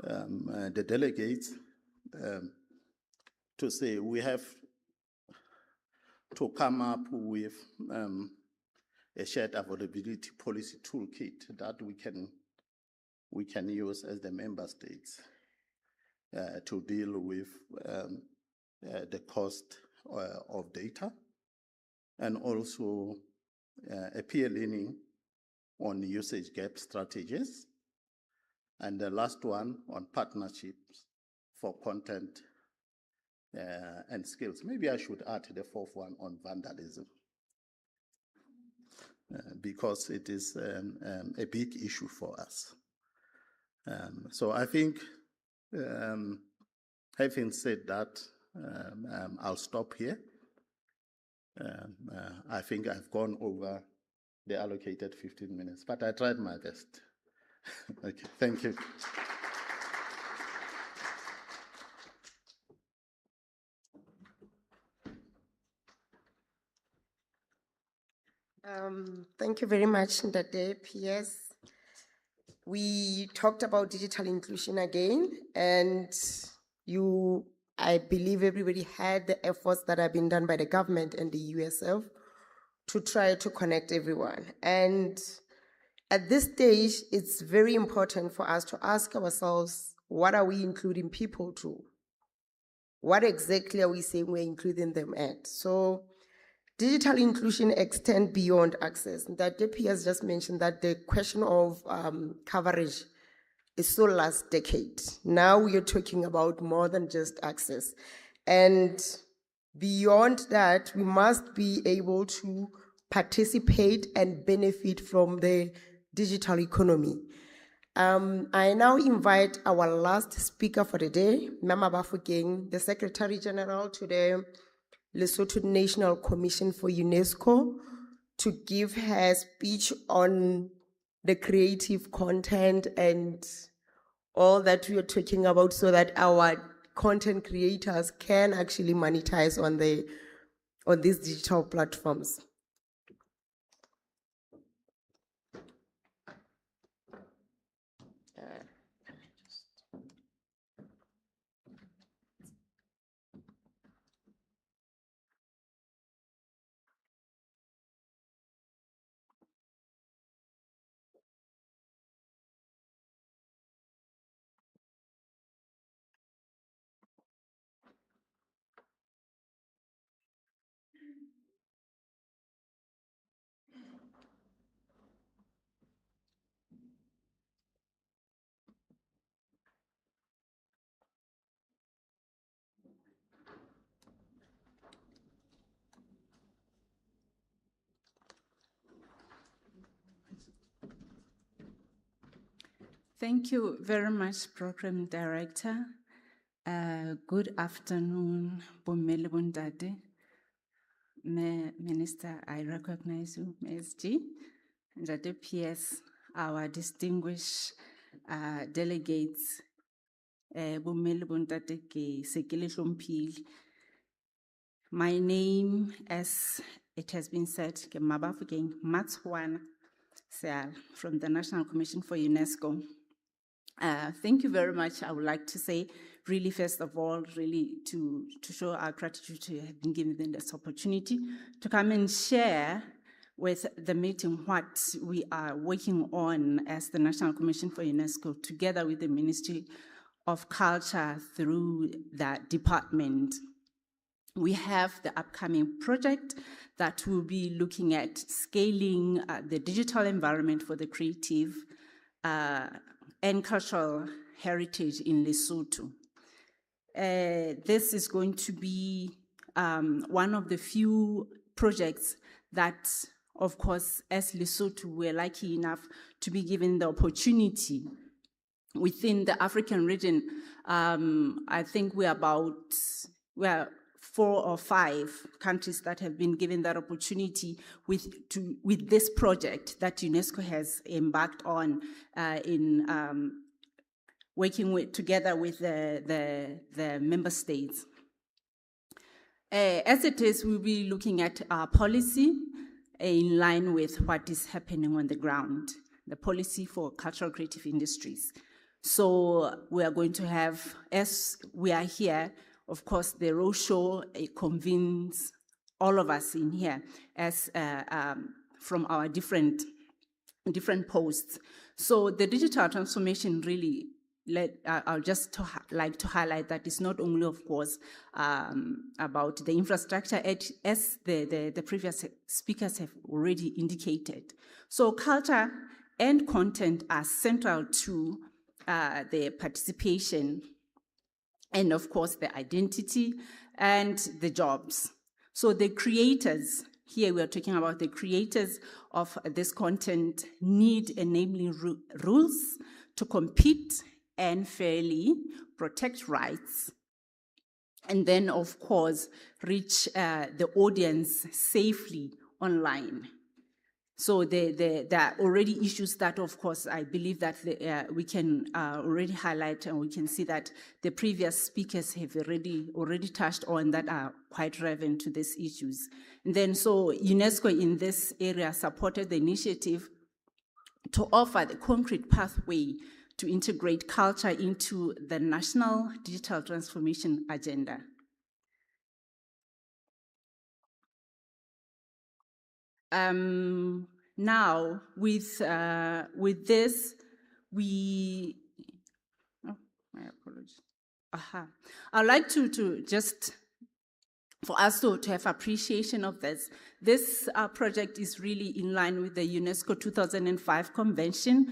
the delegates to say we have to come up with a shared availability policy toolkit that we can use as the member states to deal with the cost of data, and also a peer learning on usage gap strategies, and the last one on partnerships for content and skills. Maybe I should add the 4th one on vandalism, because it is a big issue for us. So I think, having said that, I'll stop here. I think I've gone over the allocated 15 minutes, but I tried my best. Okay, thank you. Thank you very much, Ndade PS. We talked about digital inclusion again, and I believe everybody had the efforts that have been done by the government and the USF to try to connect everyone. And At this stage, it's very important for us to ask ourselves, what are we including people to? What exactly are we saying we're including them at? So digital inclusion extends beyond access. That DP has just mentioned that the question of coverage is so last decade. Now we are talking about more than just access. And beyond that, we must be able to participate and benefit from the digital economy. I now invite our last speaker for the day, Mama Bafokeng, the Secretary General to the Lesotho National Commission for UNESCO, to give her speech on the creative content and all that we are talking about, so that our content creators can actually monetize on these digital platforms. Thank you very much, Program Director. Good afternoon, Bomele Bundade. Minister, I recognize you, MSG, Ndade PS, our distinguished delegates, Bomele Bundade ke sekele hlompile. My name, as it has been said, ke Mabafokeng Matswana Seal from the National Commission for UNESCO. Thank you very much. I would like to say, really, first of all, really to show our gratitude to have been given this opportunity to come and share with the meeting what we are working on as the National Commission for UNESCO, together with the Ministry of Culture through that department. We have the upcoming project that will be looking at scaling the digital environment for the creative and cultural heritage in Lesotho. This is going to be one of the few projects that, of course, as Lesotho, we're lucky enough to be given the opportunity within the African region. I think we're 4 or 5 countries that have been given that opportunity with this project that UNESCO has embarked on in working together with the member states. As it is, we'll be looking at our policy in line with what is happening on the ground, the policy for cultural creative industries. So we are going to have, as we are here, of course, the roadshow convenes all of us in here as from our different posts. So the digital transformation really, I'll just like to highlight that it's not only, of course, about the infrastructure, as the previous speakers have already indicated. So culture and content are central to the participation and, of course, the identity and the jobs. So the creators, here we are talking about the creators of this content, need enabling rules to compete and fairly protect rights, and then, of course, reach the audience safely online. So there are already issues that, of course, I believe that we can already highlight, and we can see that the previous speakers have already touched on that are quite relevant to these issues. And then, so UNESCO in this area supported the initiative to offer the concrete pathway to integrate culture into the national digital transformation agenda. Now, with this, my apologies. I'd like to just, for us to have appreciation of this. This project is really in line with the UNESCO 2005 Convention,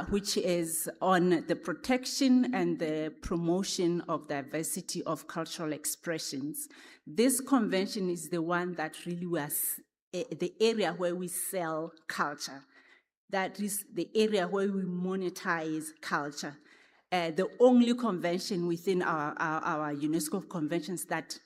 which is on the protection and the promotion of diversity of cultural expressions. This convention is the one that really was the area where we sell culture. That is the area where we monetize culture. The only convention within our UNESCO conventions that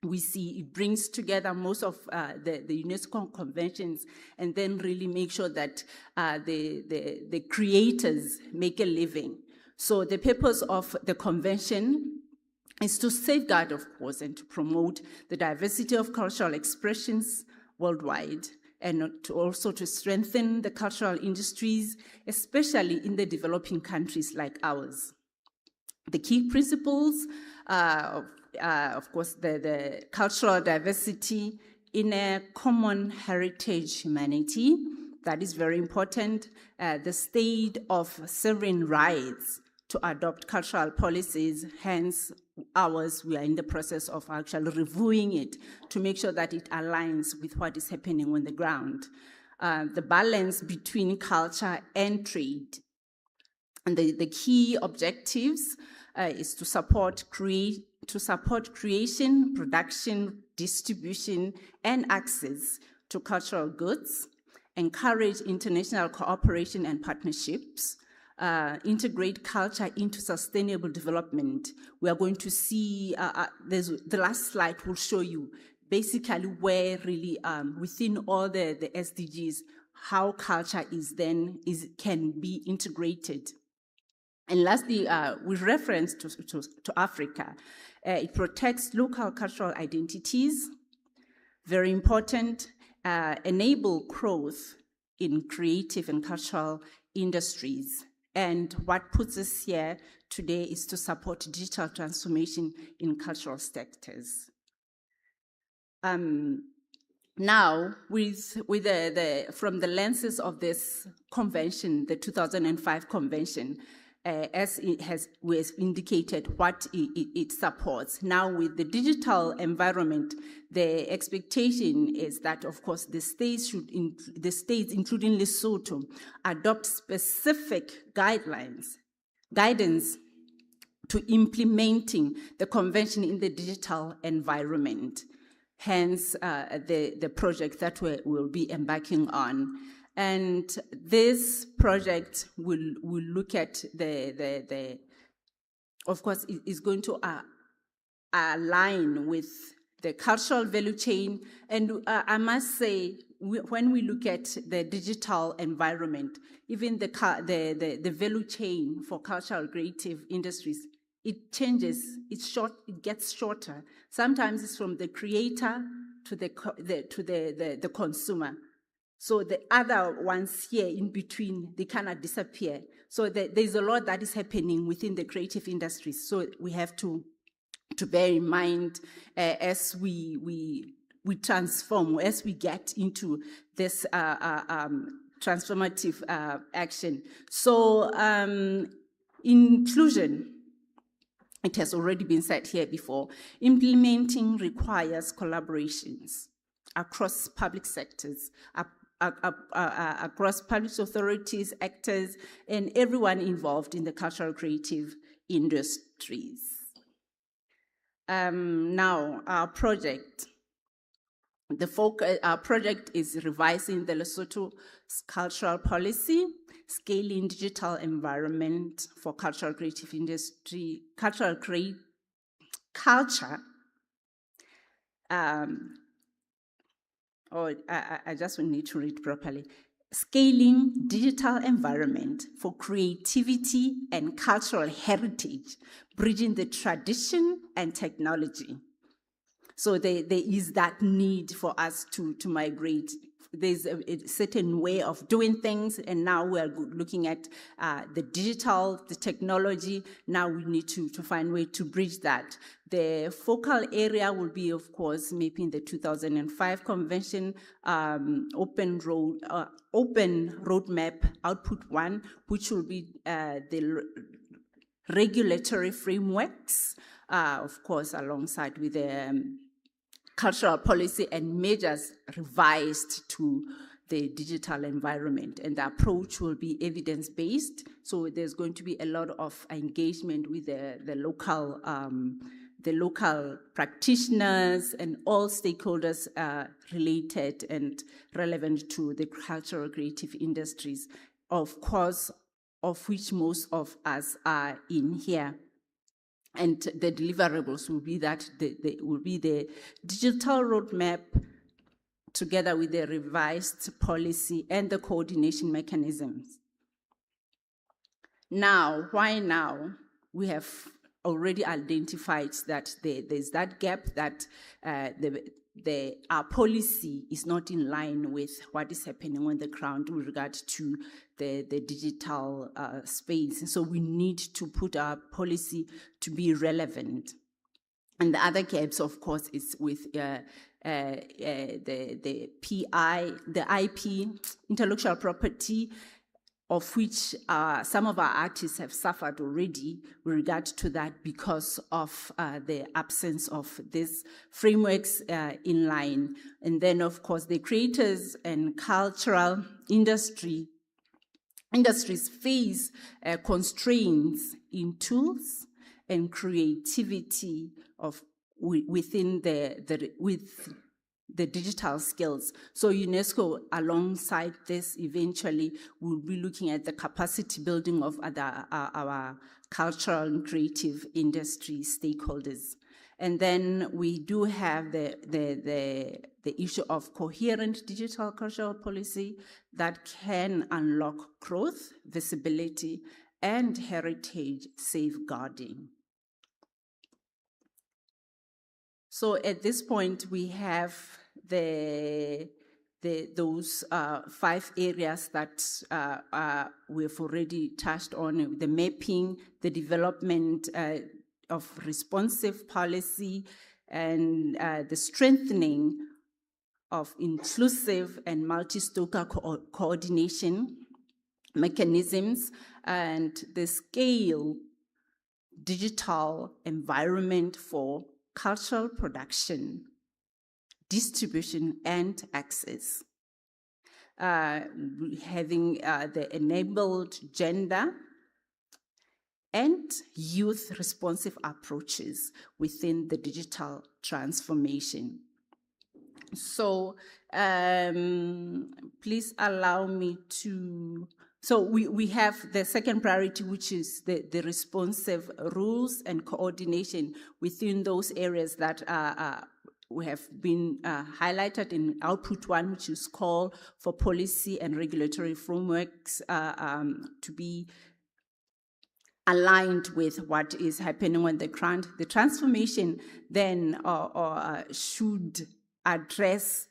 we see it brings together most of the UNESCO conventions and then really make sure that the creators make a living. So the purpose of the convention is to safeguard, of course, and to promote the diversity of cultural expressions worldwide, and also to strengthen the cultural industries, especially in the developing countries like ours. The key principles of course, the cultural diversity in a common heritage humanity. That is very important. The state of sovereign rights to adopt cultural policies, hence ours, we are in the process of actually reviewing it to make sure that it aligns with what is happening on the ground. The balance between culture and trade. And the key objectives is to support creation, production, distribution, and access to cultural goods, encourage international cooperation and partnerships, integrate culture into sustainable development. We are going to see, the last slide will show you basically where really within all the SDGs, how culture can be integrated. And lastly, with reference to Africa, it protects local cultural identities, very important, enable growth in creative and cultural industries. And what puts us here today is to support digital transformation in cultural sectors. Now, from the lenses of this convention, the 2005 convention, as it was indicated, what it supports. Now, with the digital environment, the expectation is that, of course, the states, including Lesotho, adopt specific guidance to implementing the convention in the digital environment. Hence, the project that we'll be embarking on. And this project will look at of course, is going to align with the cultural value chain. And I must say, when we look at the digital environment, even the value chain for cultural creative industries, it changes, it gets shorter. Sometimes it's from the creator to the consumer. So the other ones here in between, they cannot disappear. So there's a lot that is happening within the creative industries. So we have to bear in mind as we transform, as we get into this transformative action. So inclusion, it has already been said here before, implementing requires collaborations across public sectors, across public authorities, actors, and everyone involved in the cultural creative industries. Now, our project is revising the Lesotho cultural policy, scaling digital environment for cultural creative industry, I just need to read properly. Scaling digital environment for creativity and cultural heritage, bridging the tradition and technology. So there is that need for us to migrate there's a certain way of doing things, and now we're looking at the digital, the technology. Now we need to find a way to bridge that. The focal area will be, of course, maybe in the 2005 convention, open roadmap output 1, which will be the regulatory frameworks, of course, alongside with the cultural policy and measures revised to the digital environment. And the approach will be evidence-based, so there's going to be a lot of engagement with the local practitioners and all stakeholders related and relevant to the cultural creative industries, of course, of which most of us are in here. And the deliverables will be that will be the digital roadmap together with the revised policy and the coordination mechanisms. Now, why now? We have already identified that there's that gap, that our policy is not in line with what is happening on the ground with regard to the digital space. So we need to put our policy to be relevant. And the other gaps, of course, is with the PI, the IP, intellectual property, of which some of our artists have suffered already with regard to that because of the absence of these frameworks in line. And then, of course, the creators and cultural industries face constraints in tools and creativity within the digital skills. So UNESCO, alongside this, eventually will be looking at the capacity building of our cultural and creative industry stakeholders. And then we do have the issue of coherent digital cultural policy that can unlock growth, visibility, and heritage safeguarding. So at this point, we have those 5 areas that we've already touched on: the mapping, the development of responsive policy, and the strengthening of inclusive and multi-stakeholder coordination mechanisms, and the scale digital environment for cultural production, distribution, and access. Having the enabled gender and youth responsive approaches within the digital transformation. So please allow me to, so we have the second priority, which is the responsive rules and coordination within those areas that we have been highlighted in output 1, which is call for policy and regulatory frameworks to be aligned with what is happening on the ground. The transformation then should address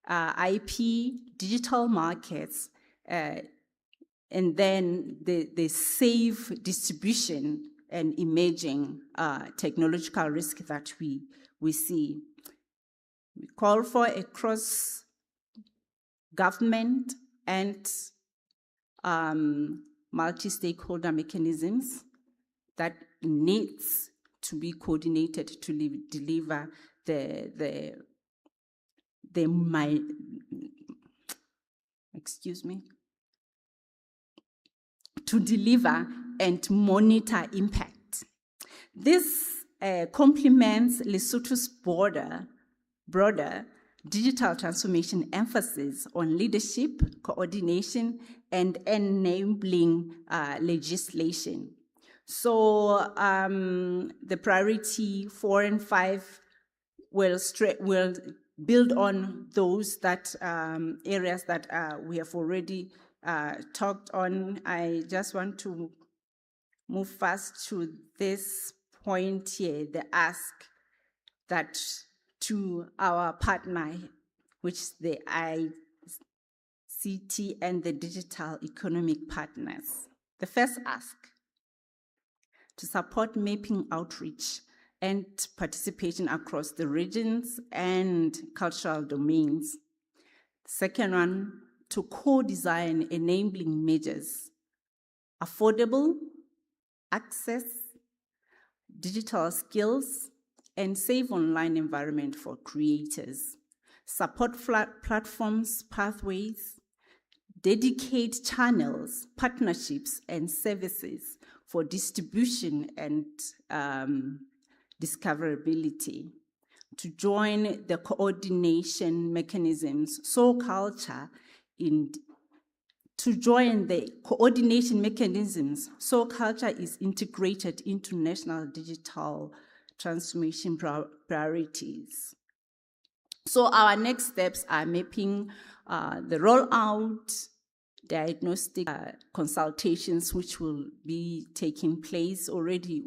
IP, digital markets, and then the safe distribution and emerging technological risk that we see. We call for a cross-government and multi-stakeholder mechanisms that needs to be coordinated to deliver to deliver and monitor impact. This complements Lesotho's broader digital transformation emphasis on leadership, coordination, and enabling legislation. So the priority 4 and 5 will build on those areas that we have already talked on. I just want to move fast to this point here, the ask that to our partner, which the CT, and the digital economic partners. The first ask, to support mapping outreach and participation across the regions and cultural domains. The second one, to co-design enabling measures, affordable access, digital skills, and safe online environment for creators. Support platforms, pathways, dedicate channels, partnerships, and services for distribution and discoverability. To join the coordination mechanisms, so culture is integrated into national digital transformation priorities. So our next steps are mapping the rollout, diagnostic consultations, which will be taking place already.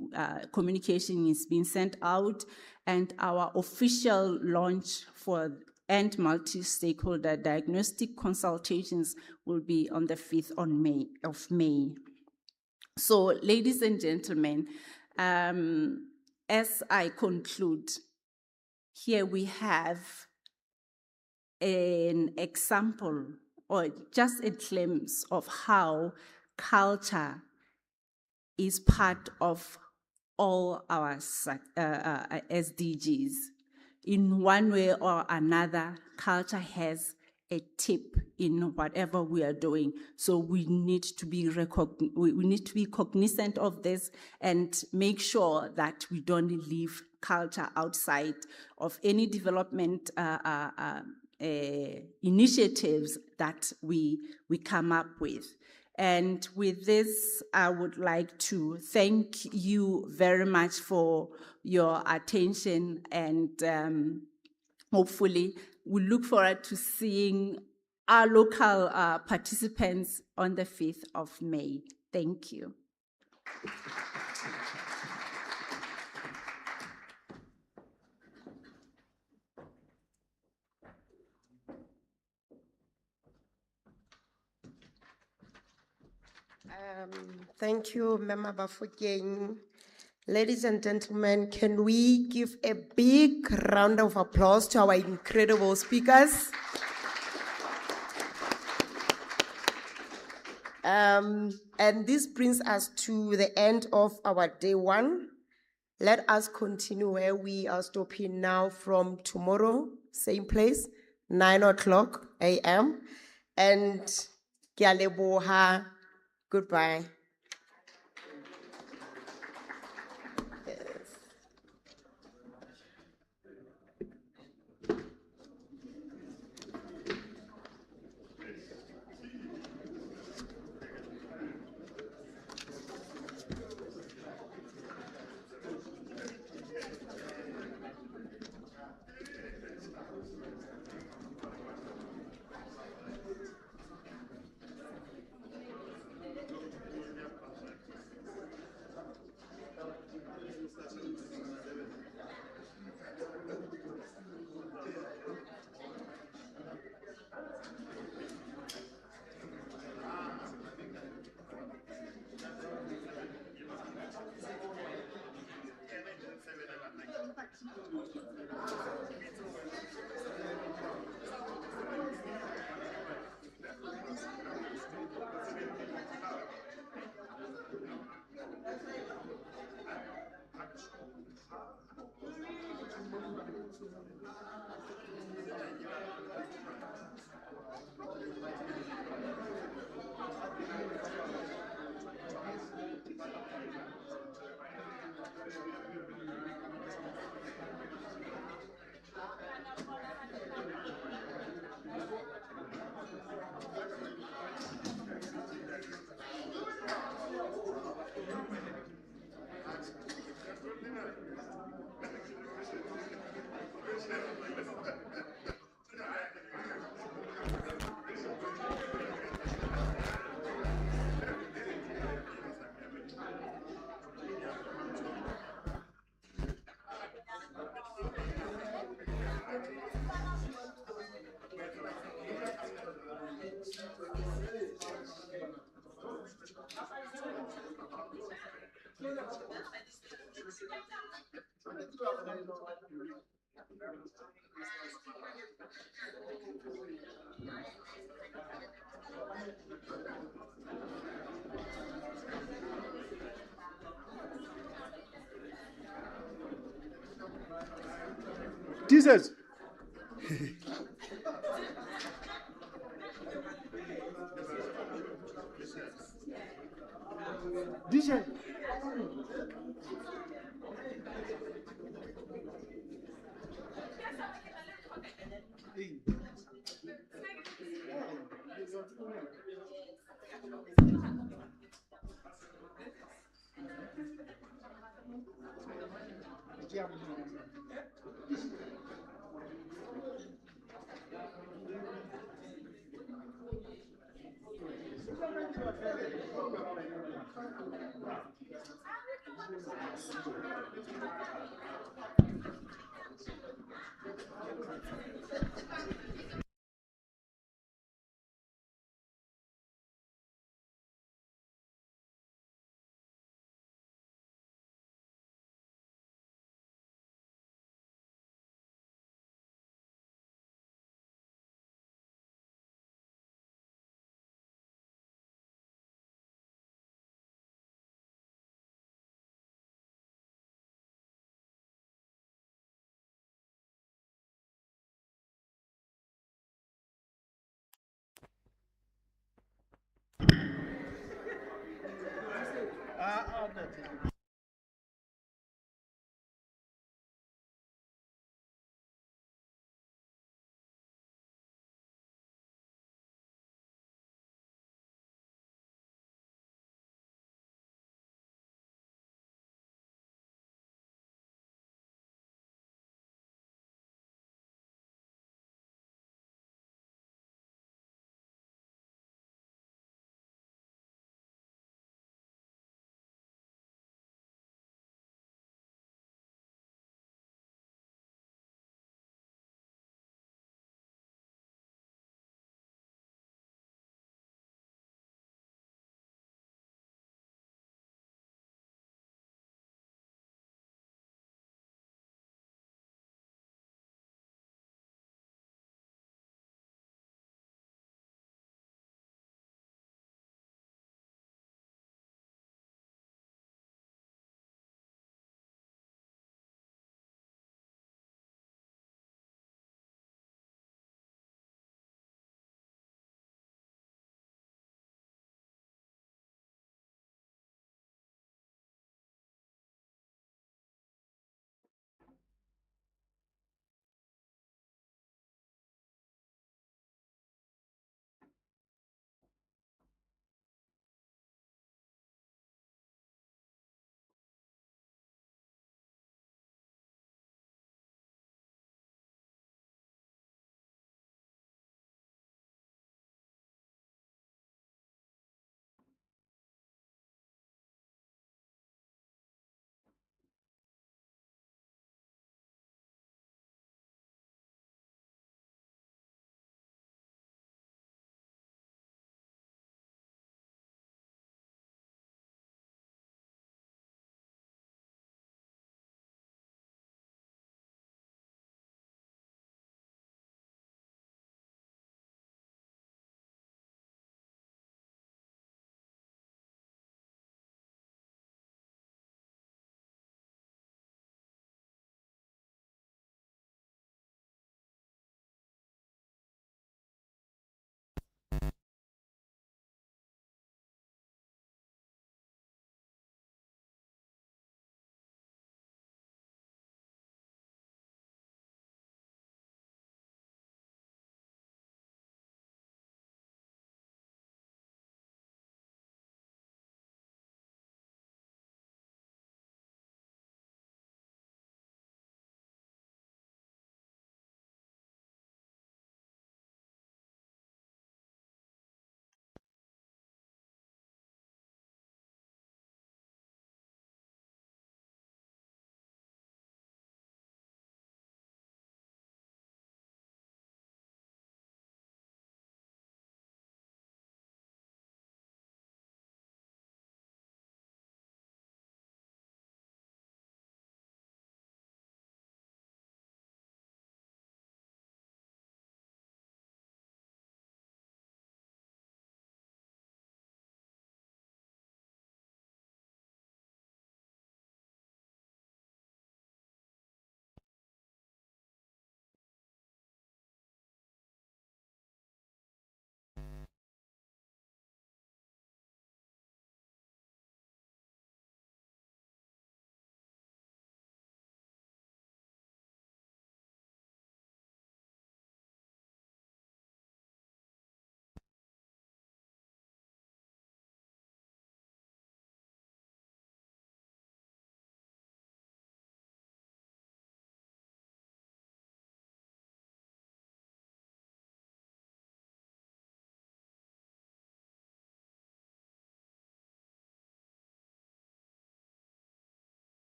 Communication is being sent out, and our official launch and multi-stakeholder diagnostic consultations will be on the 5th of May. So, ladies and gentlemen, as I conclude, here we have an example or just a glimpse of how culture is part of all our SDGs. In one way or another, culture has a tip in whatever we are doing. So we need to be cognizant of this and make sure that we don't leave culture outside of any development initiatives that we come up with. And with this, I would like to thank you very much for your attention, and hopefully we look forward to seeing our local participants on the 5th of May. Thank you. Thank you, Mema Bafokeng. Ladies and gentlemen, can we give a big round of applause to our incredible speakers? And this brings us to the end of our day one. Let us continue where we are stopping now from tomorrow, same place, 9:00 a.m. And ke a leboha. Goodbye. Jesus. DJ.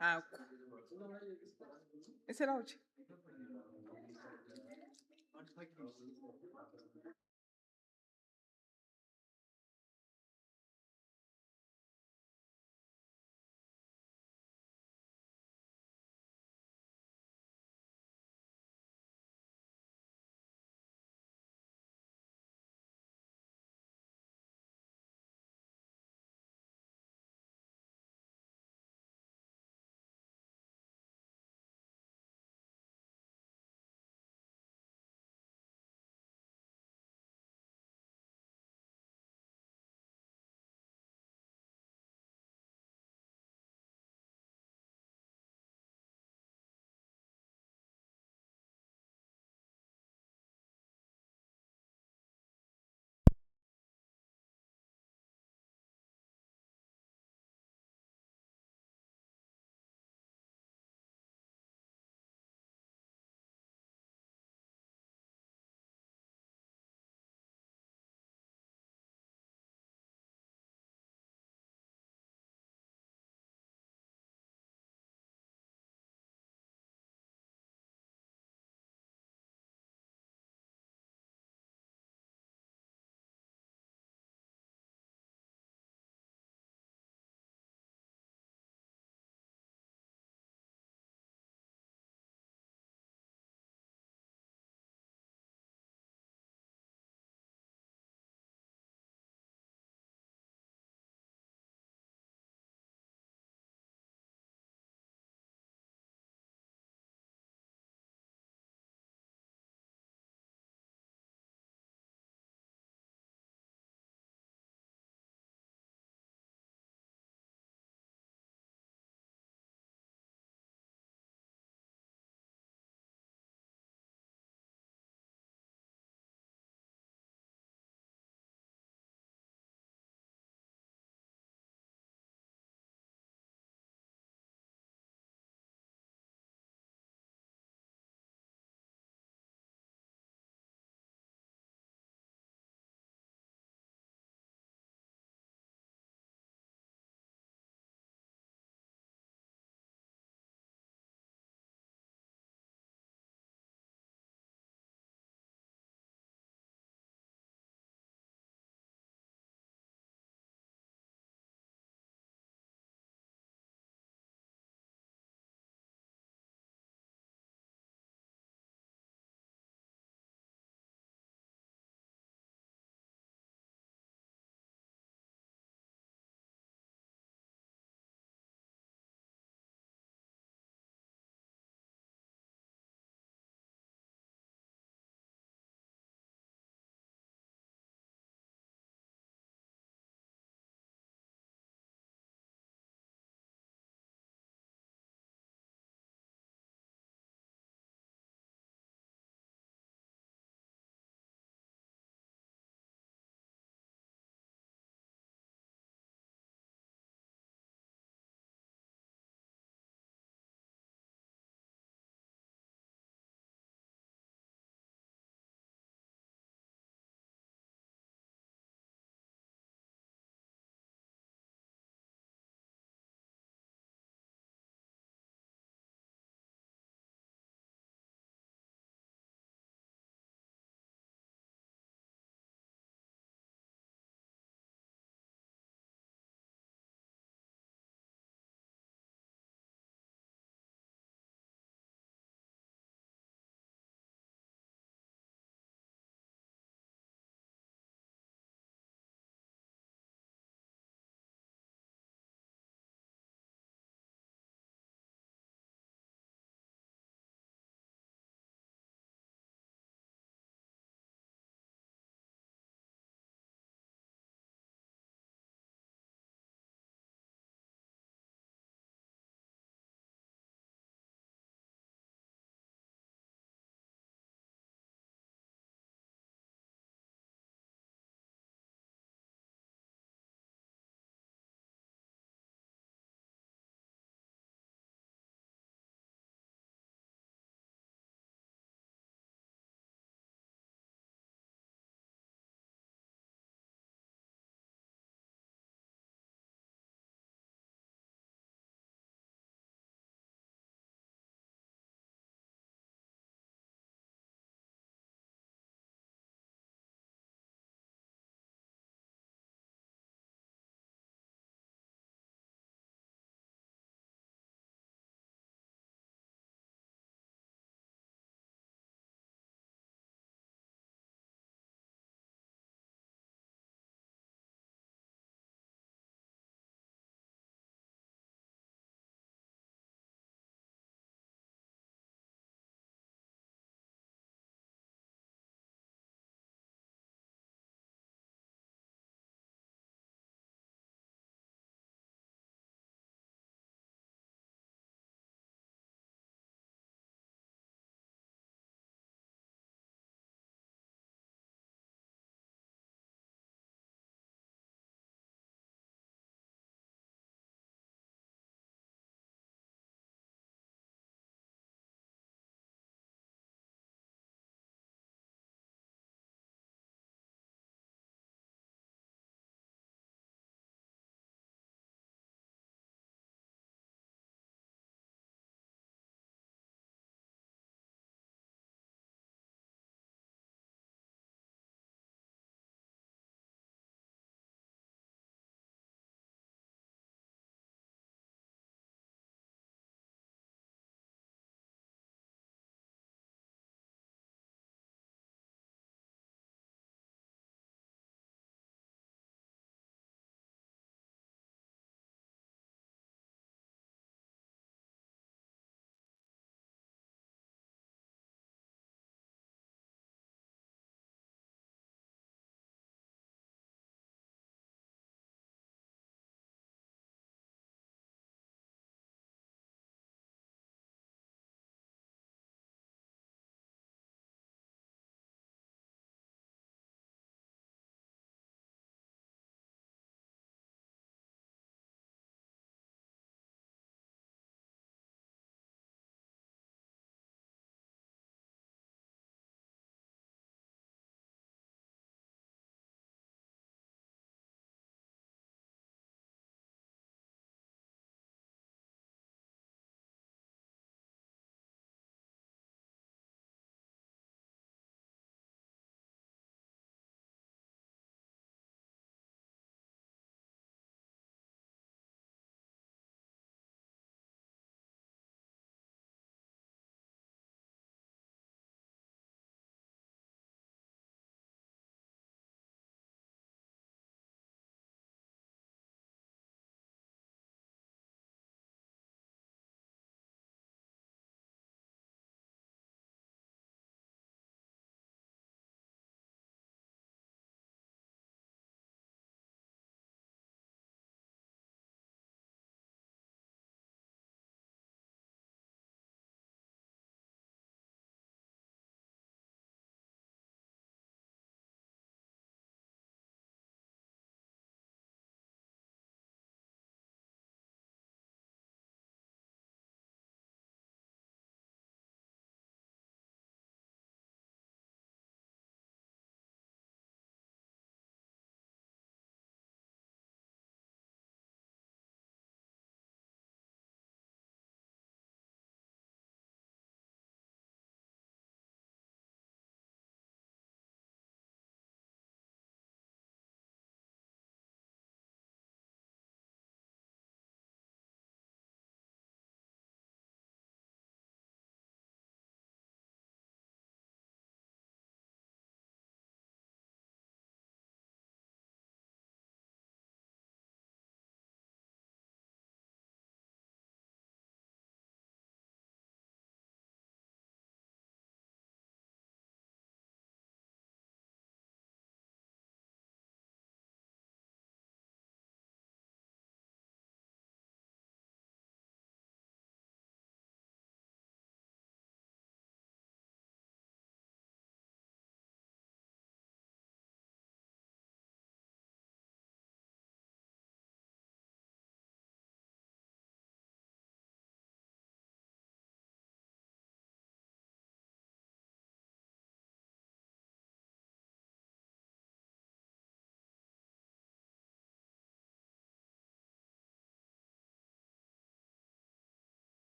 Akho. Ese la uche.